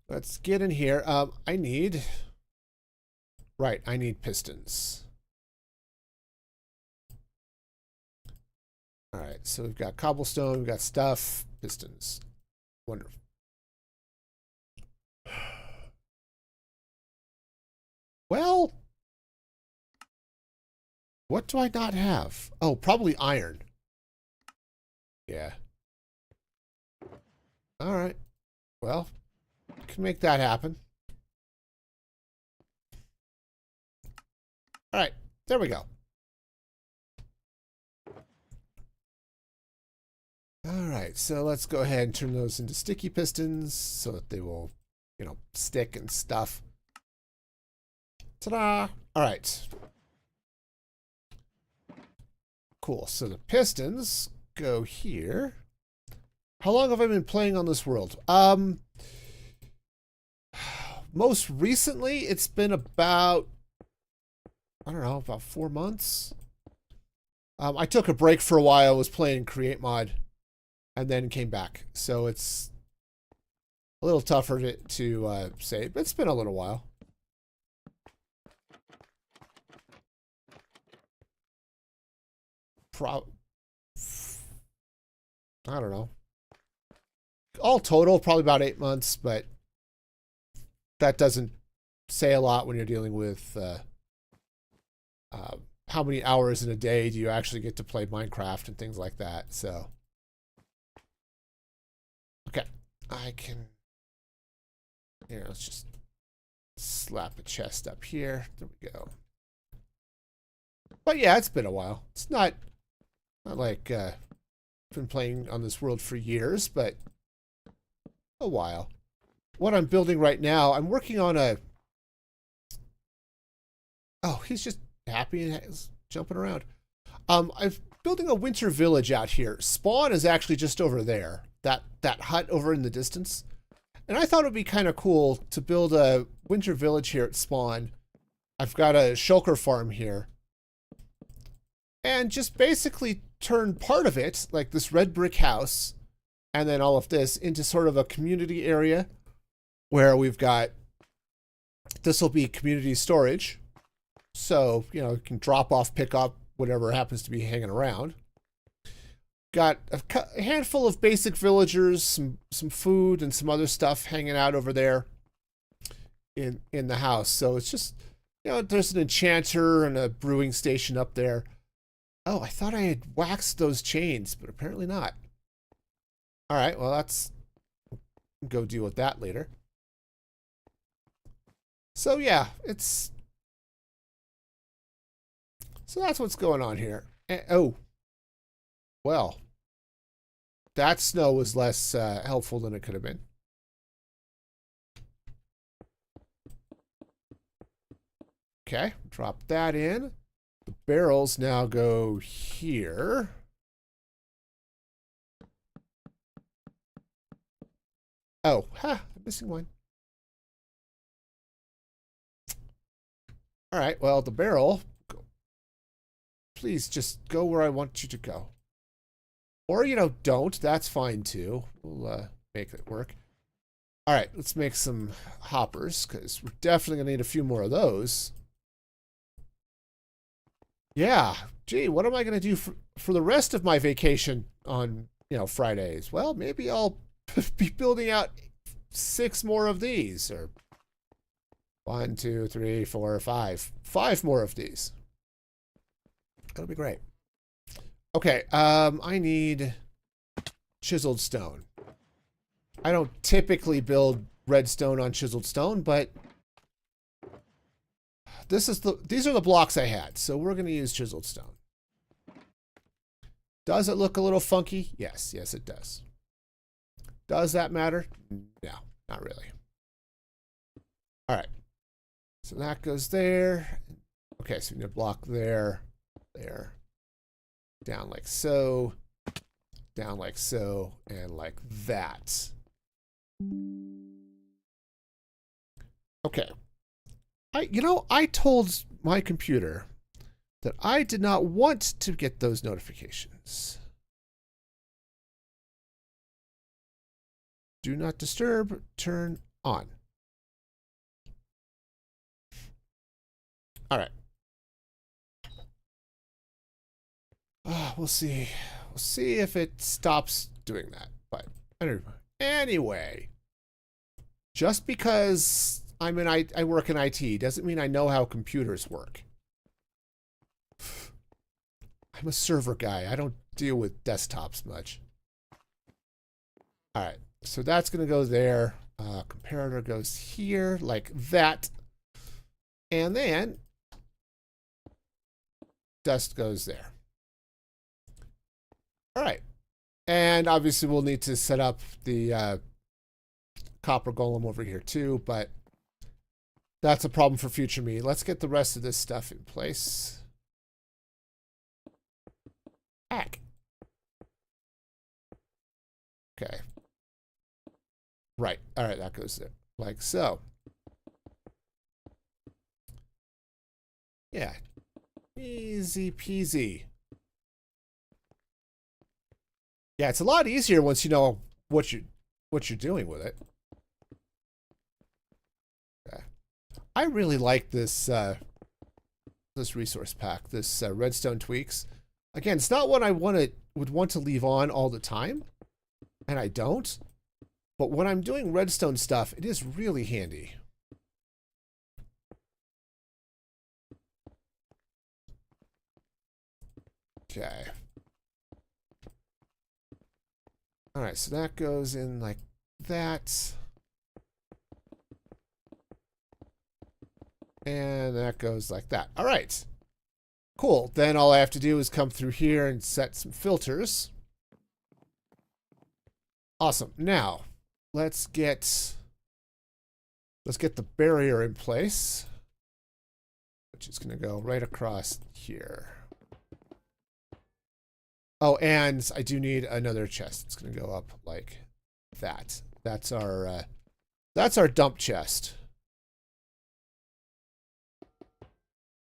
let's get in here. I need pistons. All right, so we've got cobblestone, we've got stuff, pistons. Wonderful. Well, what do I not have? Oh, probably iron. Yeah. All right. Well, can make that happen. All right. There we go. All right. So let's go ahead and turn those into sticky pistons so that they will, you know, stick and stuff. Ta-da! All right. Cool. So the pistons go here. How long have I been playing on this world? Most recently, it's been about, I don't know, about 4 months. I took a break for a while, was playing Create Mod, and then came back. So it's a little tougher to say, but it's been a little while. I don't know. All total, probably about 8 months, but that doesn't say a lot when you're dealing with how many hours in a day do you actually get to play Minecraft and things like that. So, okay, I can. Here, let's just slap a chest up here. There we go. But yeah, it's been a while. It's not like I've been playing on this world for years, but a while. What I'm building right now, I'm working on a... Oh, he's just happy and jumping around. I'm building a winter village out here. Spawn is actually just over there. that hut over in the distance. And I thought it would be kind of cool to build a winter village here at spawn. I've got a shulker farm here. And just basically turn part of it, like this red brick house, and then all of this, into sort of a community area where we've got, this will be community storage. So, you know, you can drop off, pick up, whatever happens to be hanging around. Got a handful of basic villagers, some food and some other stuff hanging out over there in the house. So it's just, you know, there's an enchanter and a brewing station up there. Oh, I thought I had waxed those chains, but apparently not. All right, well, let's go deal with that later. So yeah, so that's what's going on here. Oh, well, that snow was less helpful than it could have been. Okay, drop that in. The barrels now go here. Oh, I'm missing one. All right, well, the barrel, please just go where I want you to go. Or, you know, don't. That's fine, too. We'll make it work. All right, let's make some hoppers, because we're definitely going to need a few more of those. Yeah, gee, what am I going to do for the rest of my vacation on, you know, Fridays? Well, maybe I'll be building out 6 more of these, or 1, 2, 3, 4, 5. 5 more of these. That'll be great. Okay, I need chiseled stone. I don't typically build redstone on chiseled stone, but these are the blocks I had, so we're going to use chiseled stone. Does it look a little funky? Yes, yes it does. Does that matter? No, not really. All right, so that goes there. Okay, so we need a block there, there, down like so, down like so, and like that. Okay. I told my computer that I did not want to get those notifications. Do not disturb, turn on. All right. We'll see. We'll see if it stops doing that. But anyway, just because I work in IT doesn't mean I know how computers work. I'm a server guy. I don't deal with desktops much. All right, so that's going to go there. Comparator goes here like that. And then dust goes there. All right. And obviously we'll need to set up the copper golem over here too, but that's a problem for future me. Let's get the rest of this stuff in place. Heck. Okay. Right. All right, that goes there. Like so. Yeah. Easy peasy. Yeah, it's a lot easier once you know what you're doing with it. Okay. I really like this this resource pack, this redstone tweaks. Again, it's not what I would want to leave on all the time, and I don't. But when I'm doing redstone stuff, it is really handy. Okay. All right, so that goes in like that. And that goes like that. All right. Cool. Then all I have to do is come through here and set some filters. Awesome. Now, let's get the barrier in place, which is going to go right across here. Oh, and I do need another chest. It's going to go up like that. That's our dump chest.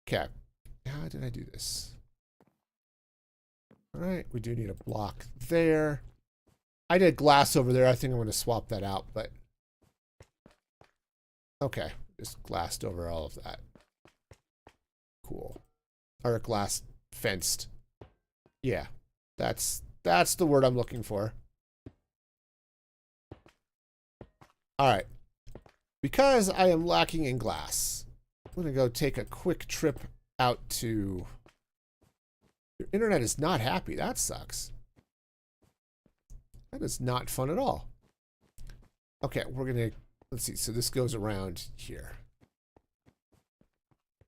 Okay. How did I do this? All right, we do need a block there. I did glass over there. I think I'm going to swap that out, but okay, just glassed over all of that. Cool. Or glass fenced. Yeah, that's the word I'm looking for. All right. Because I am lacking in glass, I'm going to go take a quick trip out to... Your internet is not happy. That sucks. That is not fun at all. Okay, we're going to... Let's see. So this goes around here.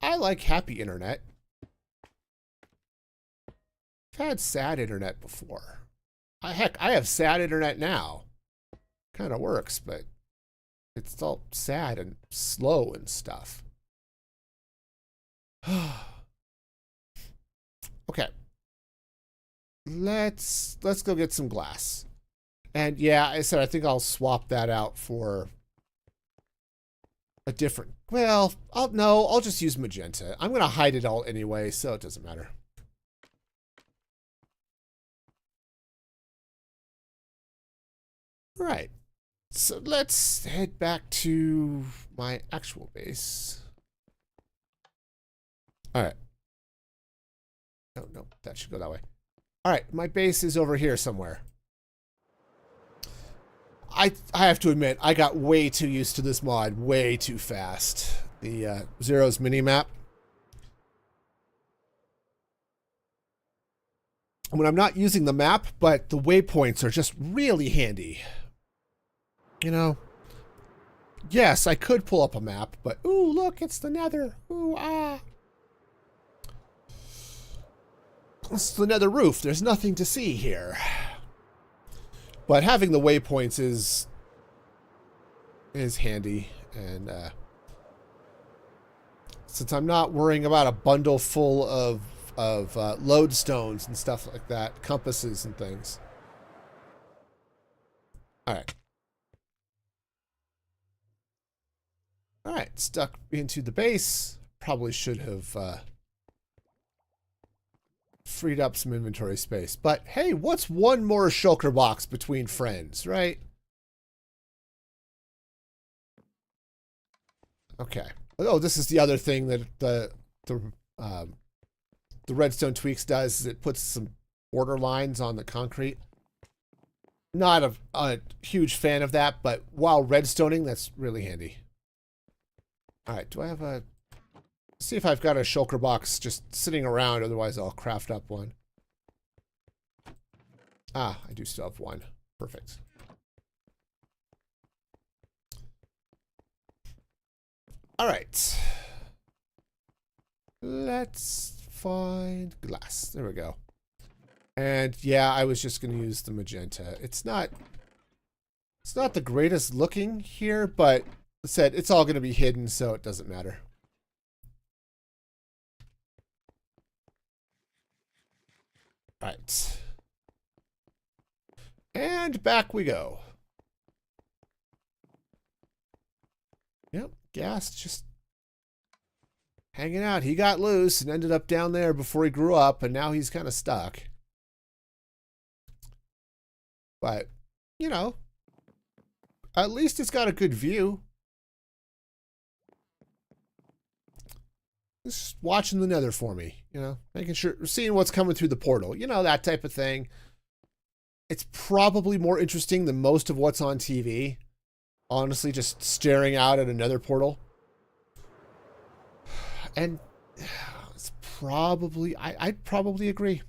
I like happy internet. I've had sad internet before. Heck, I have sad internet now. Kind of works, but it's all sad and slow and stuff. Okay. Let's go get some glass. And yeah, I said I think I'll swap that out for a different... Well, I'll just use magenta. I'm going to hide it all anyway, so it doesn't matter. All right. So let's head back to my actual base. All right. No, that should go that way. All right, my base is over here somewhere. I have to admit, I got way too used to this mod way too fast. The Zero's minimap. When I'm not using the map, but the waypoints are just really handy. You know? Yes, I could pull up a map, but ooh, look, it's the Nether. Ooh, ah. It's the Nether roof. There's nothing to see here. But having the waypoints is handy, and since I'm not worrying about a bundle full of lodestones and stuff like that, compasses and things. All right, stuck into the base. Probably should have freed up some inventory space. But hey, what's one more shulker box between friends, right? Okay. Oh, this is the other thing that the redstone tweaks does, is it puts some border lines on the concrete. Not a huge fan of that, but while redstoning, that's really handy. All right, do I have a... See if I've got a shulker box just sitting around, otherwise I'll craft up one. Ah, I do still have one. Perfect. All right. Let's find glass. There we go. And yeah, I was just going to use the magenta. It's not the greatest looking here, but I said it's all going to be hidden, so it doesn't matter. Right. And back we go. Yep, Gas just hanging out. He got loose and ended up down there before he grew up, and now he's kind of stuck. But, you know, at least it's got a good view. Just watching the Nether for me, you know, making sure, seeing what's coming through the portal, you know, that type of thing. It's probably more interesting than most of what's on TV. Honestly, just staring out at another portal. And it's probably, I'd probably agree.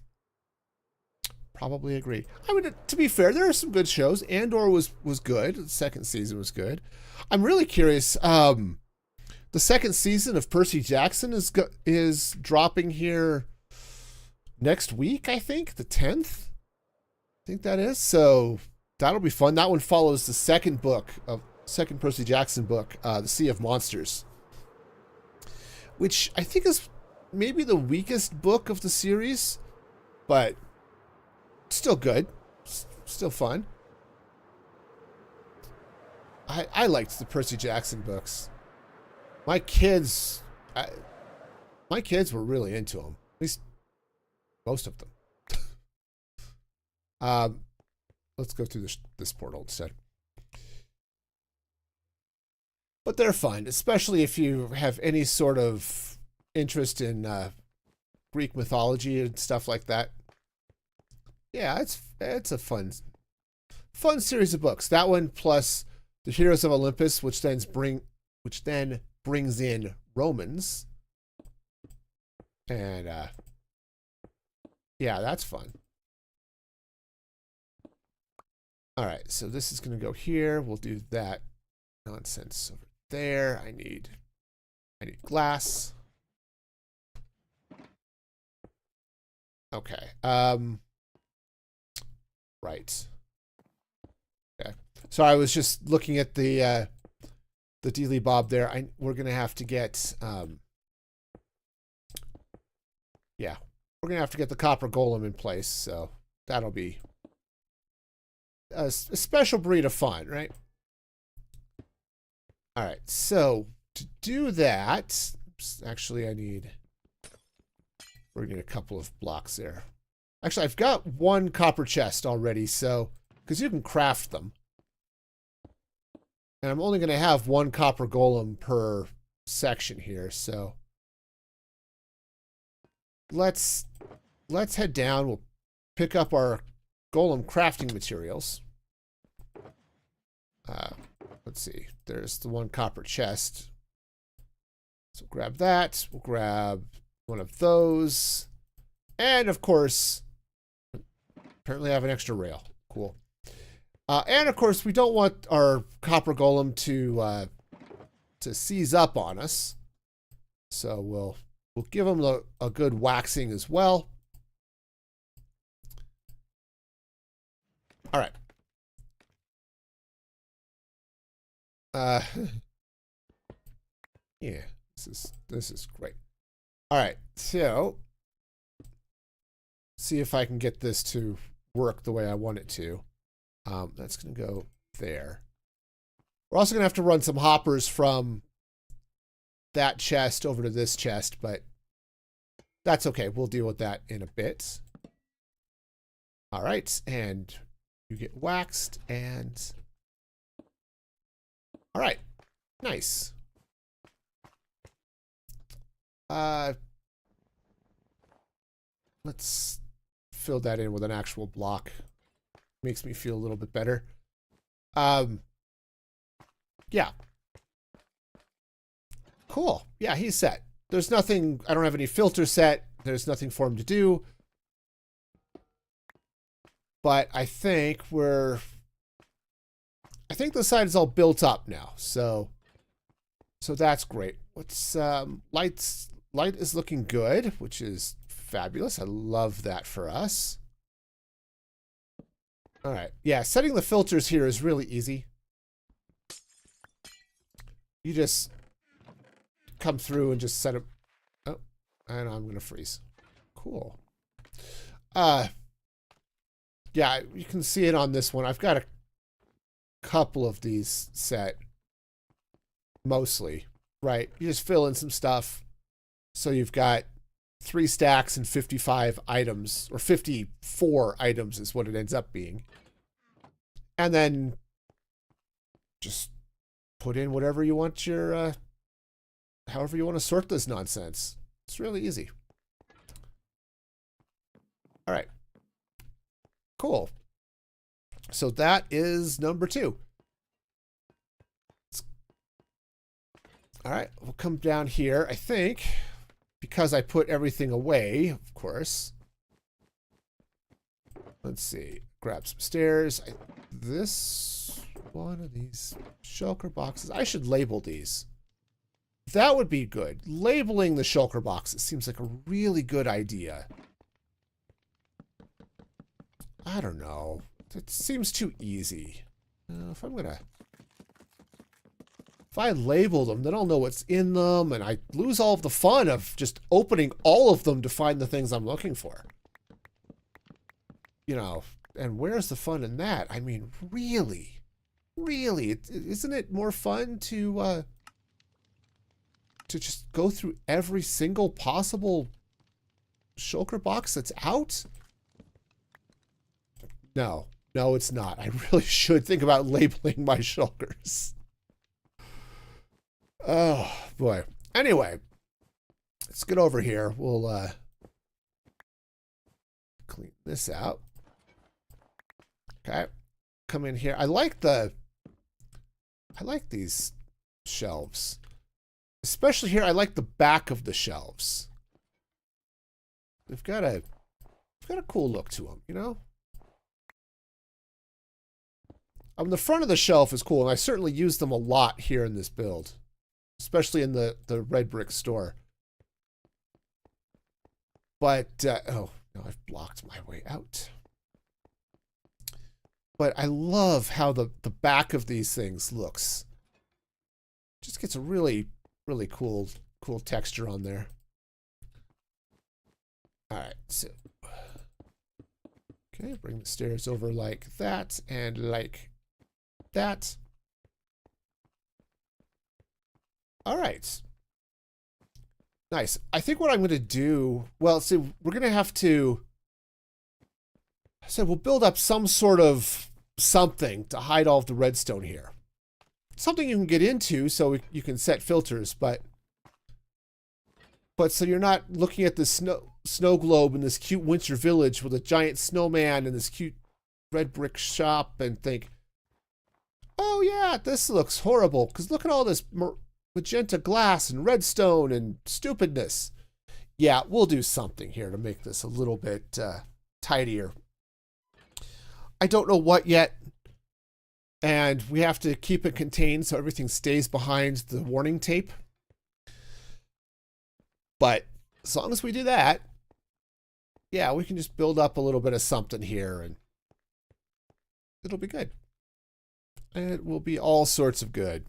Probably agree. I mean, to be fair, there are some good shows. Andor was good. The second season was good. I'm really curious. The second season of Percy Jackson is dropping here next week, I think, the 10th. I think that is. So that'll be fun. That one follows the second Percy Jackson book, The Sea of Monsters, which I think is maybe the weakest book of the series, but still good. Still fun. I liked the Percy Jackson books. My kids were really into them. At least most of them. Let's go through this portal instead. But they're fun, especially if you have any sort of interest in Greek mythology and stuff like that. Yeah, it's a fun series of books. That one plus the Heroes of Olympus, which then brings in Romans, and yeah, that's fun. All right, so this is going to go here. We'll do that nonsense over there. I need glass. Okay. Right. Okay. So I was just looking at the Dealy Bob there. We're gonna have to get yeah, we're gonna have to get the copper golem in place. So that'll be a special breed of fun, right? All right. So to do that, actually, we're gonna need a couple of blocks there. Actually, I've got one copper chest already, so because you can craft them. And I'm only going to have one copper golem per section here, so let's head down. We'll pick up our golem crafting materials. Let's see. There's the one copper chest. So grab that. We'll grab one of those. And of course, apparently I have an extra rail. Cool. And of course, we don't want our copper golem to seize up on us, so we'll give him a good waxing as well. All right. Yeah, this is great. All right, so see if I can get this to work the way I want it to. That's going to go there. We're also going to have to run some hoppers from that chest over to this chest, but that's okay. We'll deal with that in a bit. All right, and you get waxed, and all right, nice. Let's fill that in with an actual block. Makes me feel a little bit better. Yeah. Cool. Yeah, he's set. There's nothing, I don't have any filter set. There's nothing for him to do. But I think the side is all built up now. So that's great. What's light is looking good, which is fabulous. I love that for us. All right. Yeah, setting the filters here is really easy. You just come through and just set them. Oh, and I'm going to freeze. Cool. Yeah, you can see it on this one. I've got a couple of these set. Mostly, right? You just fill in some stuff. So you've got 3 stacks and 55 items, or 54 items is what it ends up being. And then just put in whatever you want your, however you want to sort this nonsense. It's really easy. All right. Cool. So that is number 2. All right, we'll come down here, I think, because I put everything away, of course. Let's see. Grab some stairs. This one of these shulker boxes. I should label these. That would be good. Labeling the shulker boxes seems like a really good idea. I don't know. It seems too easy. If I label them, then I'll know what's in them, and I lose all of the fun of just opening all of them to find the things I'm looking for. you know, and where's the fun in that? I mean, really, really, isn't it more fun to just go through every single possible shulker box that's out? No, no, it's not. I really should think about labeling my shulkers. Oh, boy. Anyway, let's get over here. We'll clean this out. Okay. Come in here. I like these shelves. Especially here, I like the back of the shelves. They've got a cool look to them, you know? The front of the shelf is cool, and I certainly use them a lot here in this build. Especially in the red brick store. But, oh, no, I've blocked my way out. But I love how the back of these things looks. Just gets a really, really cool texture on there. All right, so. Okay, bring the stairs over like that and like that. All right. Nice. I think what I'm going to do, well, see, we're going to have to, so we'll build up some sort of something to hide all of the redstone here. Something you can get into so you can set filters, but so you're not looking at the snow globe in this cute winter village with a giant snowman and this cute red brick shop and think, oh yeah, this looks horrible because look at all this magenta glass and redstone and stupidness. Yeah, we'll do something here to make this a little bit tidier. I don't know what yet, and we have to keep it contained so everything stays behind the warning tape. But as long as we do that, yeah, we can just build up a little bit of something here and it'll be good. It will be all sorts of good.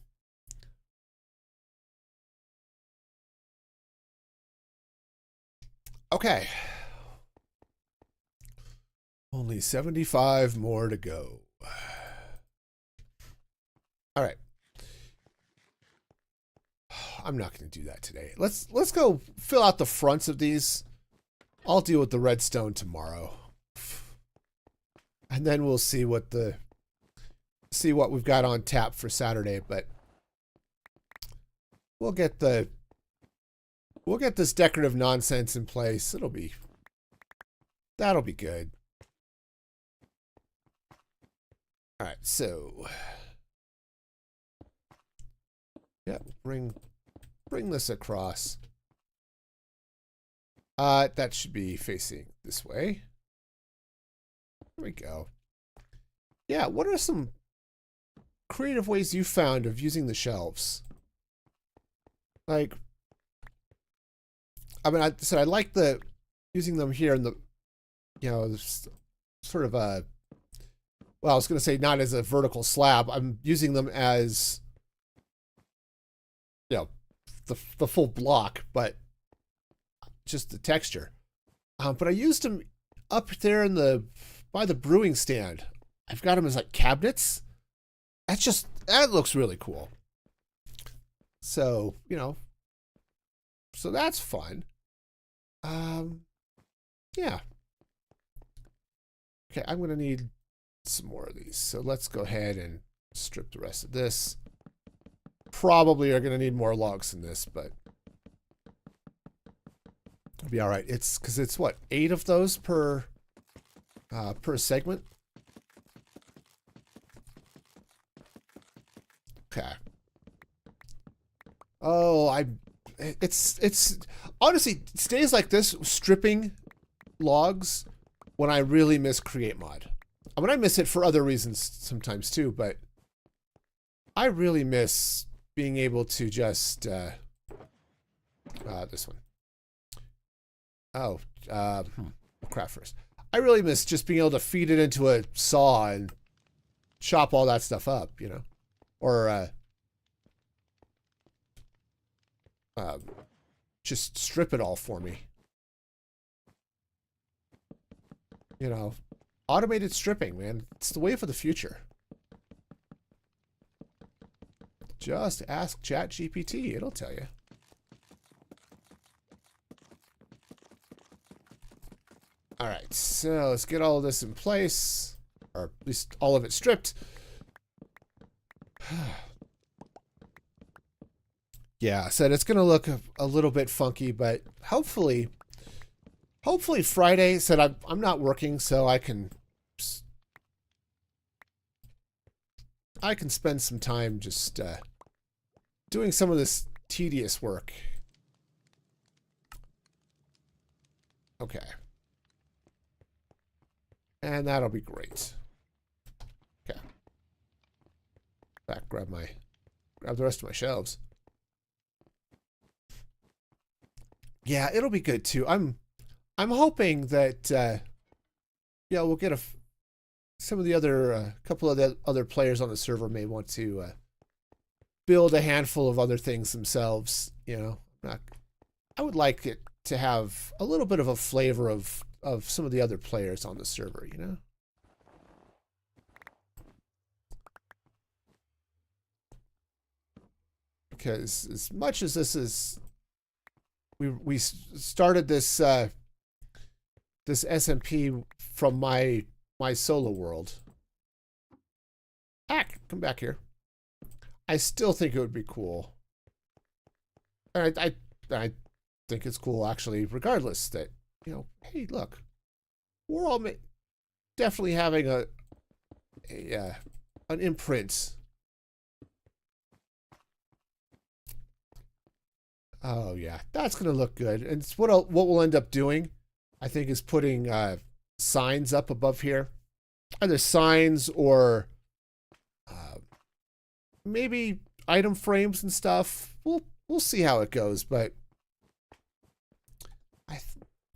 Okay. Only 75 more to go. All right. I'm not going to do that today. Let's go fill out the fronts of these. I'll deal with the redstone tomorrow. And then we'll see what we've got on tap for Saturday, but we'll get this decorative nonsense in place. That'll be good. All right, so yeah, bring this across. That should be facing this way. There we go. Yeah, what are some creative ways you found of using the shelves? Like, I mean, I said I like using them here in the, you know, sort of a, well, I was going to say not as a vertical slab. I'm using them as, you know, the full block, but just the texture. But I used them up there by the brewing stand. I've got them as like cabinets. That looks really cool. So, you know, so that's fun. Yeah. Okay, I'm going to need some more of these. So let's go ahead and strip the rest of this. Probably are going to need more logs than this, but it'll be all right. It's because it's what, 8 of those per segment. Okay. Oh, it's honestly stays like this, stripping logs, when I really miss create mod. I mean, I miss it for other reasons sometimes too, but I really miss being able to just this one. Oh, we'll craft first. I really miss just being able to feed it into a saw and chop all that stuff up, you know, or just strip it all for me. You know, Automated stripping, man. It's the way for the future. Just ask ChatGPT. It'll tell you. All right, so let's get all of this in place. Or at least all of it stripped. Yeah, I said it's going to look a little bit funky, but hopefully Friday, said I'm not working, so I can spend some time just doing some of this tedious work. Okay. And that'll be great. Okay. Back, grab the rest of my shelves. Yeah, it'll be good too. I'm hoping that yeah, we'll get some of the other couple of the other players on the server may want to build a handful of other things themselves. You know, I would like it to have a little bit of a flavor of some of the other players on the server. You know. Because as much as this is, we started this this SMP from my solo world. Heck, come back here. I still think it would be cool. And I think it's cool actually, regardless that, you know, hey, look, we're all definitely having an imprint. Oh yeah, that's gonna look good. And it's what we'll end up doing, I think, is putting signs up above here, either signs or maybe item frames and stuff. We'll see how it goes, but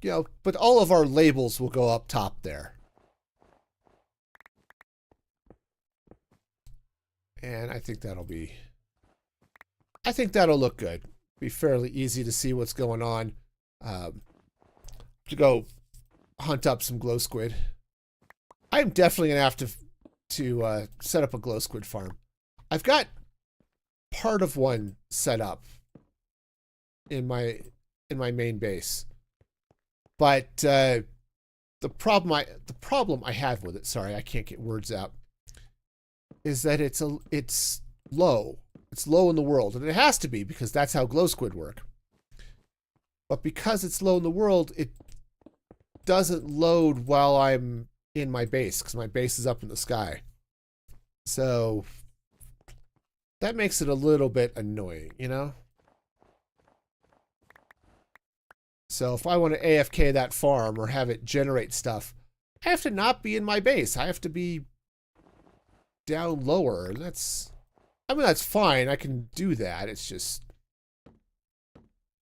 you know, but all of our labels will go up top there. And I think that'll look good. Be fairly easy to see what's going on. To go hunt up some glow squid. I'm definitely gonna have to set up a glow squid farm. I've got part of one set up in my main base, but the problem I have with it, sorry, I can't get words out, is that it's low. It's low in the world, and it has to be because that's how glow squid work. But because it's low in the world, it doesn't load while I'm in my base, because my base is up in the sky. So that makes it a little bit annoying, you know? So if I want to AFK that farm or have it generate stuff, I have to not be in my base. I have to be down lower, and that's fine. I can do that. It's just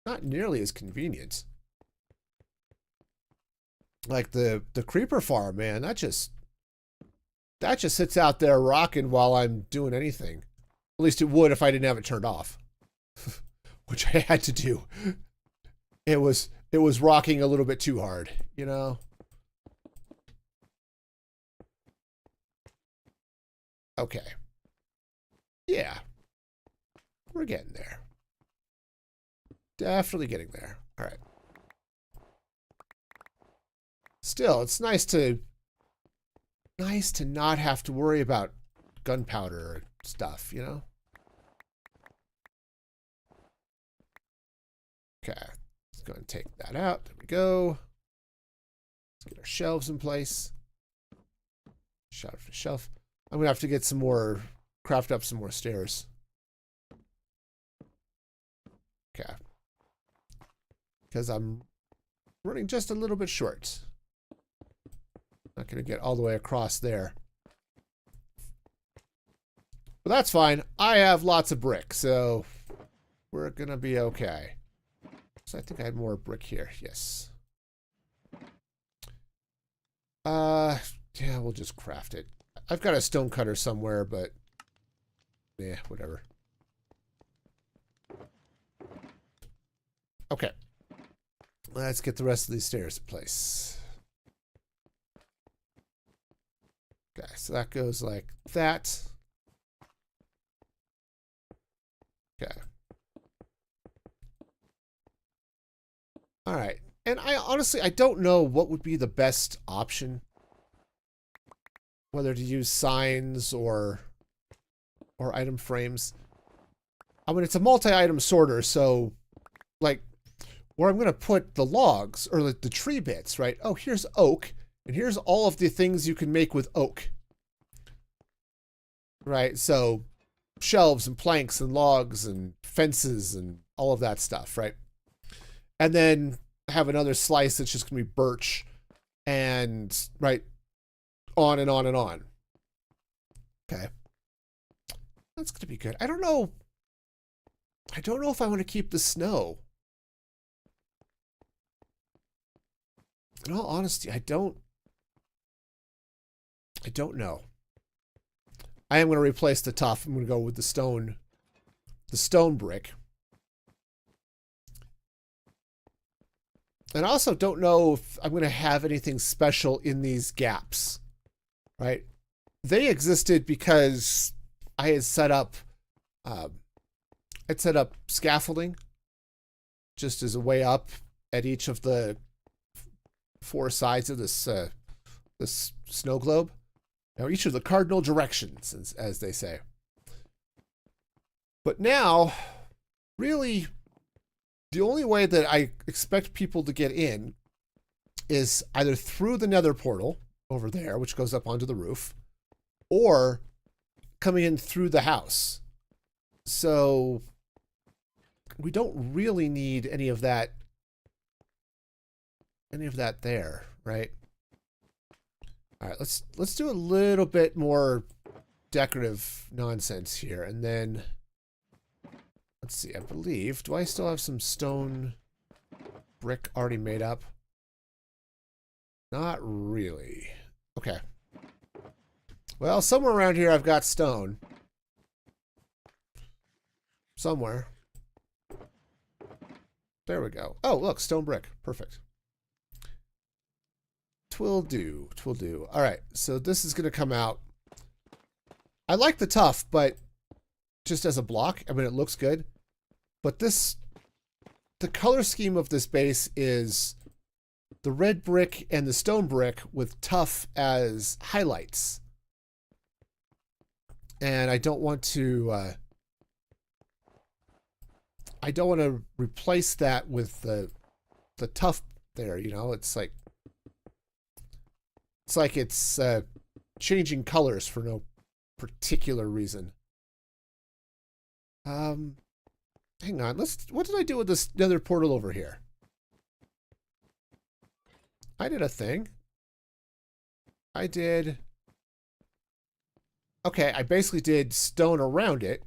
not nearly as convenient. Like the creeper farm, man, that just sits out there rocking while I'm doing anything. At least it would if I didn't have it turned off, which I had to do. It was rocking a little bit too hard, you know. Okay. Yeah. We're getting there. Definitely getting there. All right. Still, it's nice to not have to worry about gunpowder stuff, you know? Okay. Let's go and take that out. There we go. Let's get our shelves in place. Shelf to shelf. I'm gonna have to get some more, craft up some more stairs. Okay. Because I'm running just a little bit short. Not gonna get all the way across there. But that's fine. I have lots of brick, so we're gonna be okay. So I think I had more brick here. Yes. Yeah, we'll just craft it. I've got a stone cutter somewhere, but yeah, whatever. Okay. Let's get the rest of these stairs in place. Okay, so that goes like that. Okay. All right. And I honestly, I don't know what would be the best option, whether to use signs or item frames. I mean, it's a multi-item sorter, so like where I'm going to put the logs or like the tree bits, right? Oh, here's oak, and here's all of the things you can make with oak, right? So shelves and planks and logs and fences and all of that stuff, right? And then have another slice that's just going to be birch and, right, on and on and on. Okay. That's going to be good. I don't know if I want to keep the snow. In all honesty, I don't know. I am going to replace the tuff. I'm going to go with the stone brick. And I also don't know if I'm going to have anything special in these gaps, right? They existed because I had set up scaffolding just as a way up at each of the four sides of this snow globe, or each of the cardinal directions, as they say. But now, really, the only way that I expect people to get in is either through the nether portal over there, which goes up onto the roof, or coming in through the house. So we don't really need any of that there, right? All right, let's do a little bit more decorative nonsense here, and then let's see. I believe, do I still have some stone brick already made up? Not really. Okay. Well, somewhere around here I've got stone. Somewhere. There we go. Oh, look, stone brick. Perfect. Twill do. All right, so this is going to come out. I like the tuff, but just as a block, I mean, it looks good. But the color scheme of this base is the red brick and the stone brick with tuff as highlights. And I don't want to replace that with the tuff there, you know? It's like it's changing colors for no particular reason. Hang on. What did I do with this nether portal over here? I did a thing. Okay, I basically did stone around it.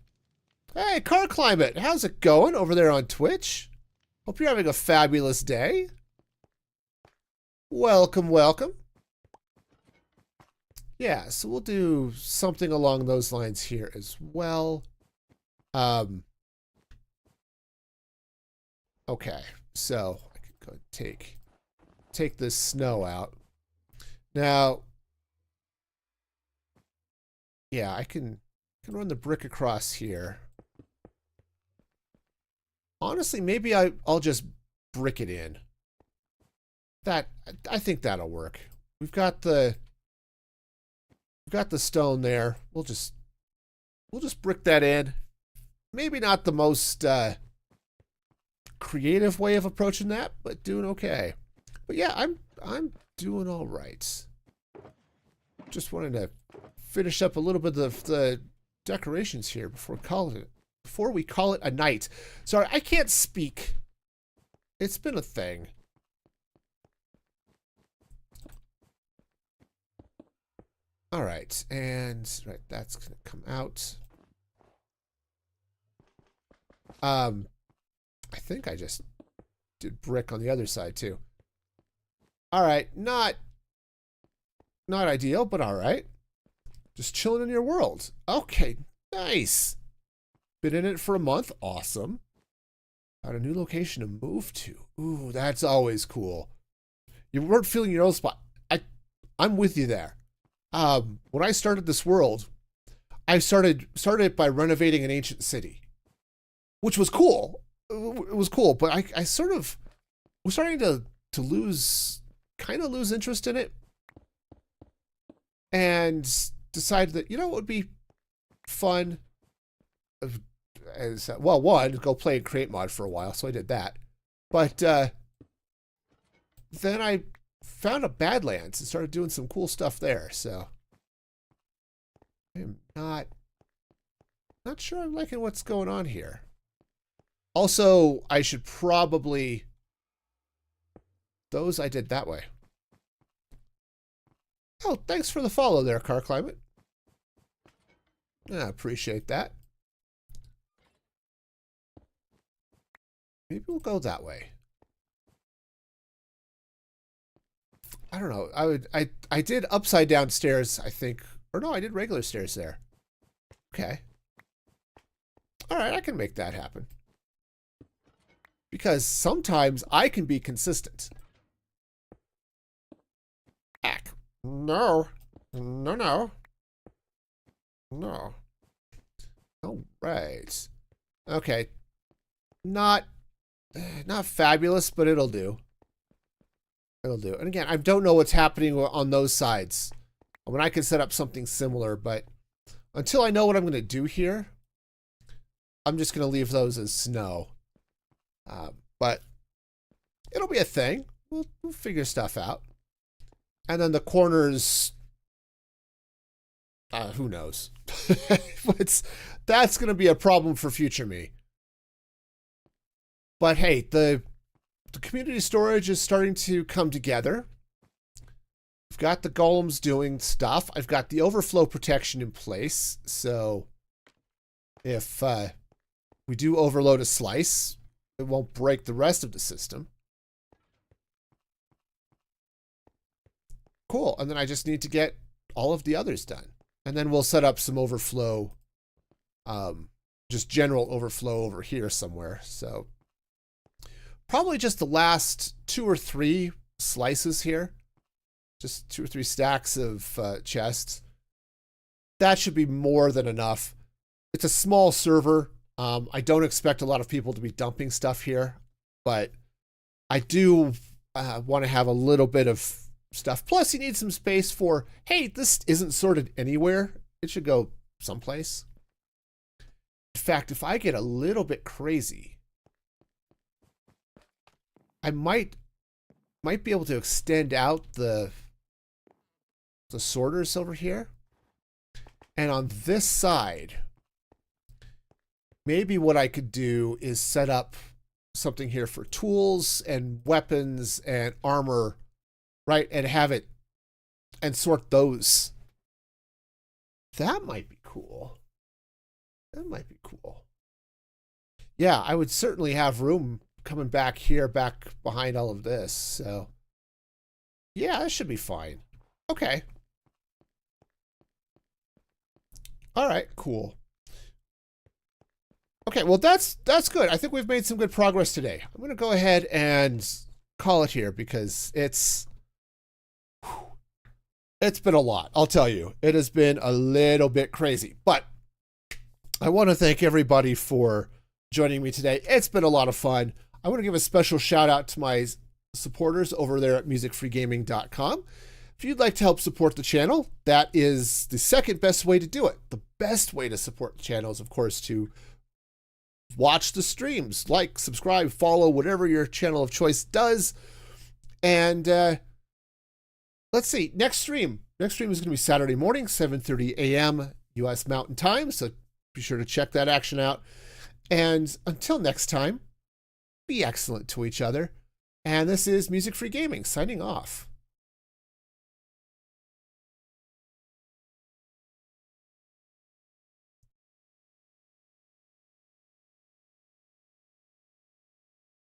Hey, Car Climate, how's it going over there on Twitch? Hope you're having a fabulous day. Welcome. Yeah, so we'll do something along those lines here as well. Okay, so I can go take this snow out. Now, yeah, I can run the brick across here. Honestly, maybe I'll just brick it in. I think that'll work. We've got the stone there. We'll just brick that in. Maybe not the most creative way of approaching that, but doing okay. But yeah, I'm doing all right. Just wanted to finish up a little bit of the decorations here before we call it a night. Sorry, I can't speak. It's been a thing. All right, and right, that's gonna come out. I think I just did brick on the other side too. All right, not ideal, but all right. Just chilling in your world. Okay, nice. Been in it for a month. Awesome. Got a new location to move to. Ooh, that's always cool. You weren't feeling your old spot. I'm with you there. when I started this world, I started it by renovating an ancient city, which was cool. It was cool, but I sort of was starting to lose interest in it, and decided that, it would be fun as well, one, go play and create mod for a while, so I did that. But then I found a Badlands and started doing some cool stuff there. So I'm not sure I'm liking what's going on here. Also, I should probably, those I did that way. Oh, thanks for the follow there, Car Climate. I appreciate that. Maybe we'll go that way. I don't know. I did upside down stairs, I think. Or no, I did regular stairs there. Okay. All right, I can make that happen. Because sometimes I can be consistent. Ack. No. No, no. No. All right. Okay. Not fabulous, but it'll do. It'll do. And again, I don't know what's happening on those sides. I mean, I can set up something similar, but until I know what I'm going to do here, I'm just going to leave those as snow. But it'll be a thing. We'll figure stuff out. And then the corners, who knows? That's going to be a problem for future me. But hey, the community storage is starting to come together. I've got the golems doing stuff. I've got the overflow protection in place. So if we do overload a slice, it won't break the rest of the system. Cool. And then I just need to get all of the others done. And then we'll set up some overflow, just general overflow over here somewhere. So probably just the last 2 or 3 slices here. Just 2 or 3 stacks of chests. That should be more than enough. It's a small server. I don't expect a lot of people to be dumping stuff here, but I do want to have a little bit of stuff. Plus, you need some space for, hey, this isn't sorted anywhere. It should go someplace. In fact, if I get a little bit crazy, I might be able to extend out the sorters over here. And on this side, maybe what I could do is set up something here for tools and weapons and armor, right? And have it and sort those. That might be cool. That might be cool. Yeah, I would certainly have room coming back here, back behind all of this. So yeah, that should be fine. Okay. All right, cool. Okay, well, that's good. I think we've made some good progress today. I'm going to go ahead and call it here because it's been a lot. I'll tell you, it has been a little bit crazy, but I want to thank everybody for joining me today. It's been a lot of fun. I want to give a special shout out to my supporters over there at musicfreegaming.com. If you'd like to help support the channel, that is the second best way to do it. The best way to support the channel is, of course, to watch the streams, like, subscribe, follow, whatever your channel of choice does. And let's see, next stream is going to be Saturday morning, 7:30 a.m. U.S. Mountain Time. So be sure to check that action out. And until next time, be excellent to each other. And this is Music Free Gaming signing off.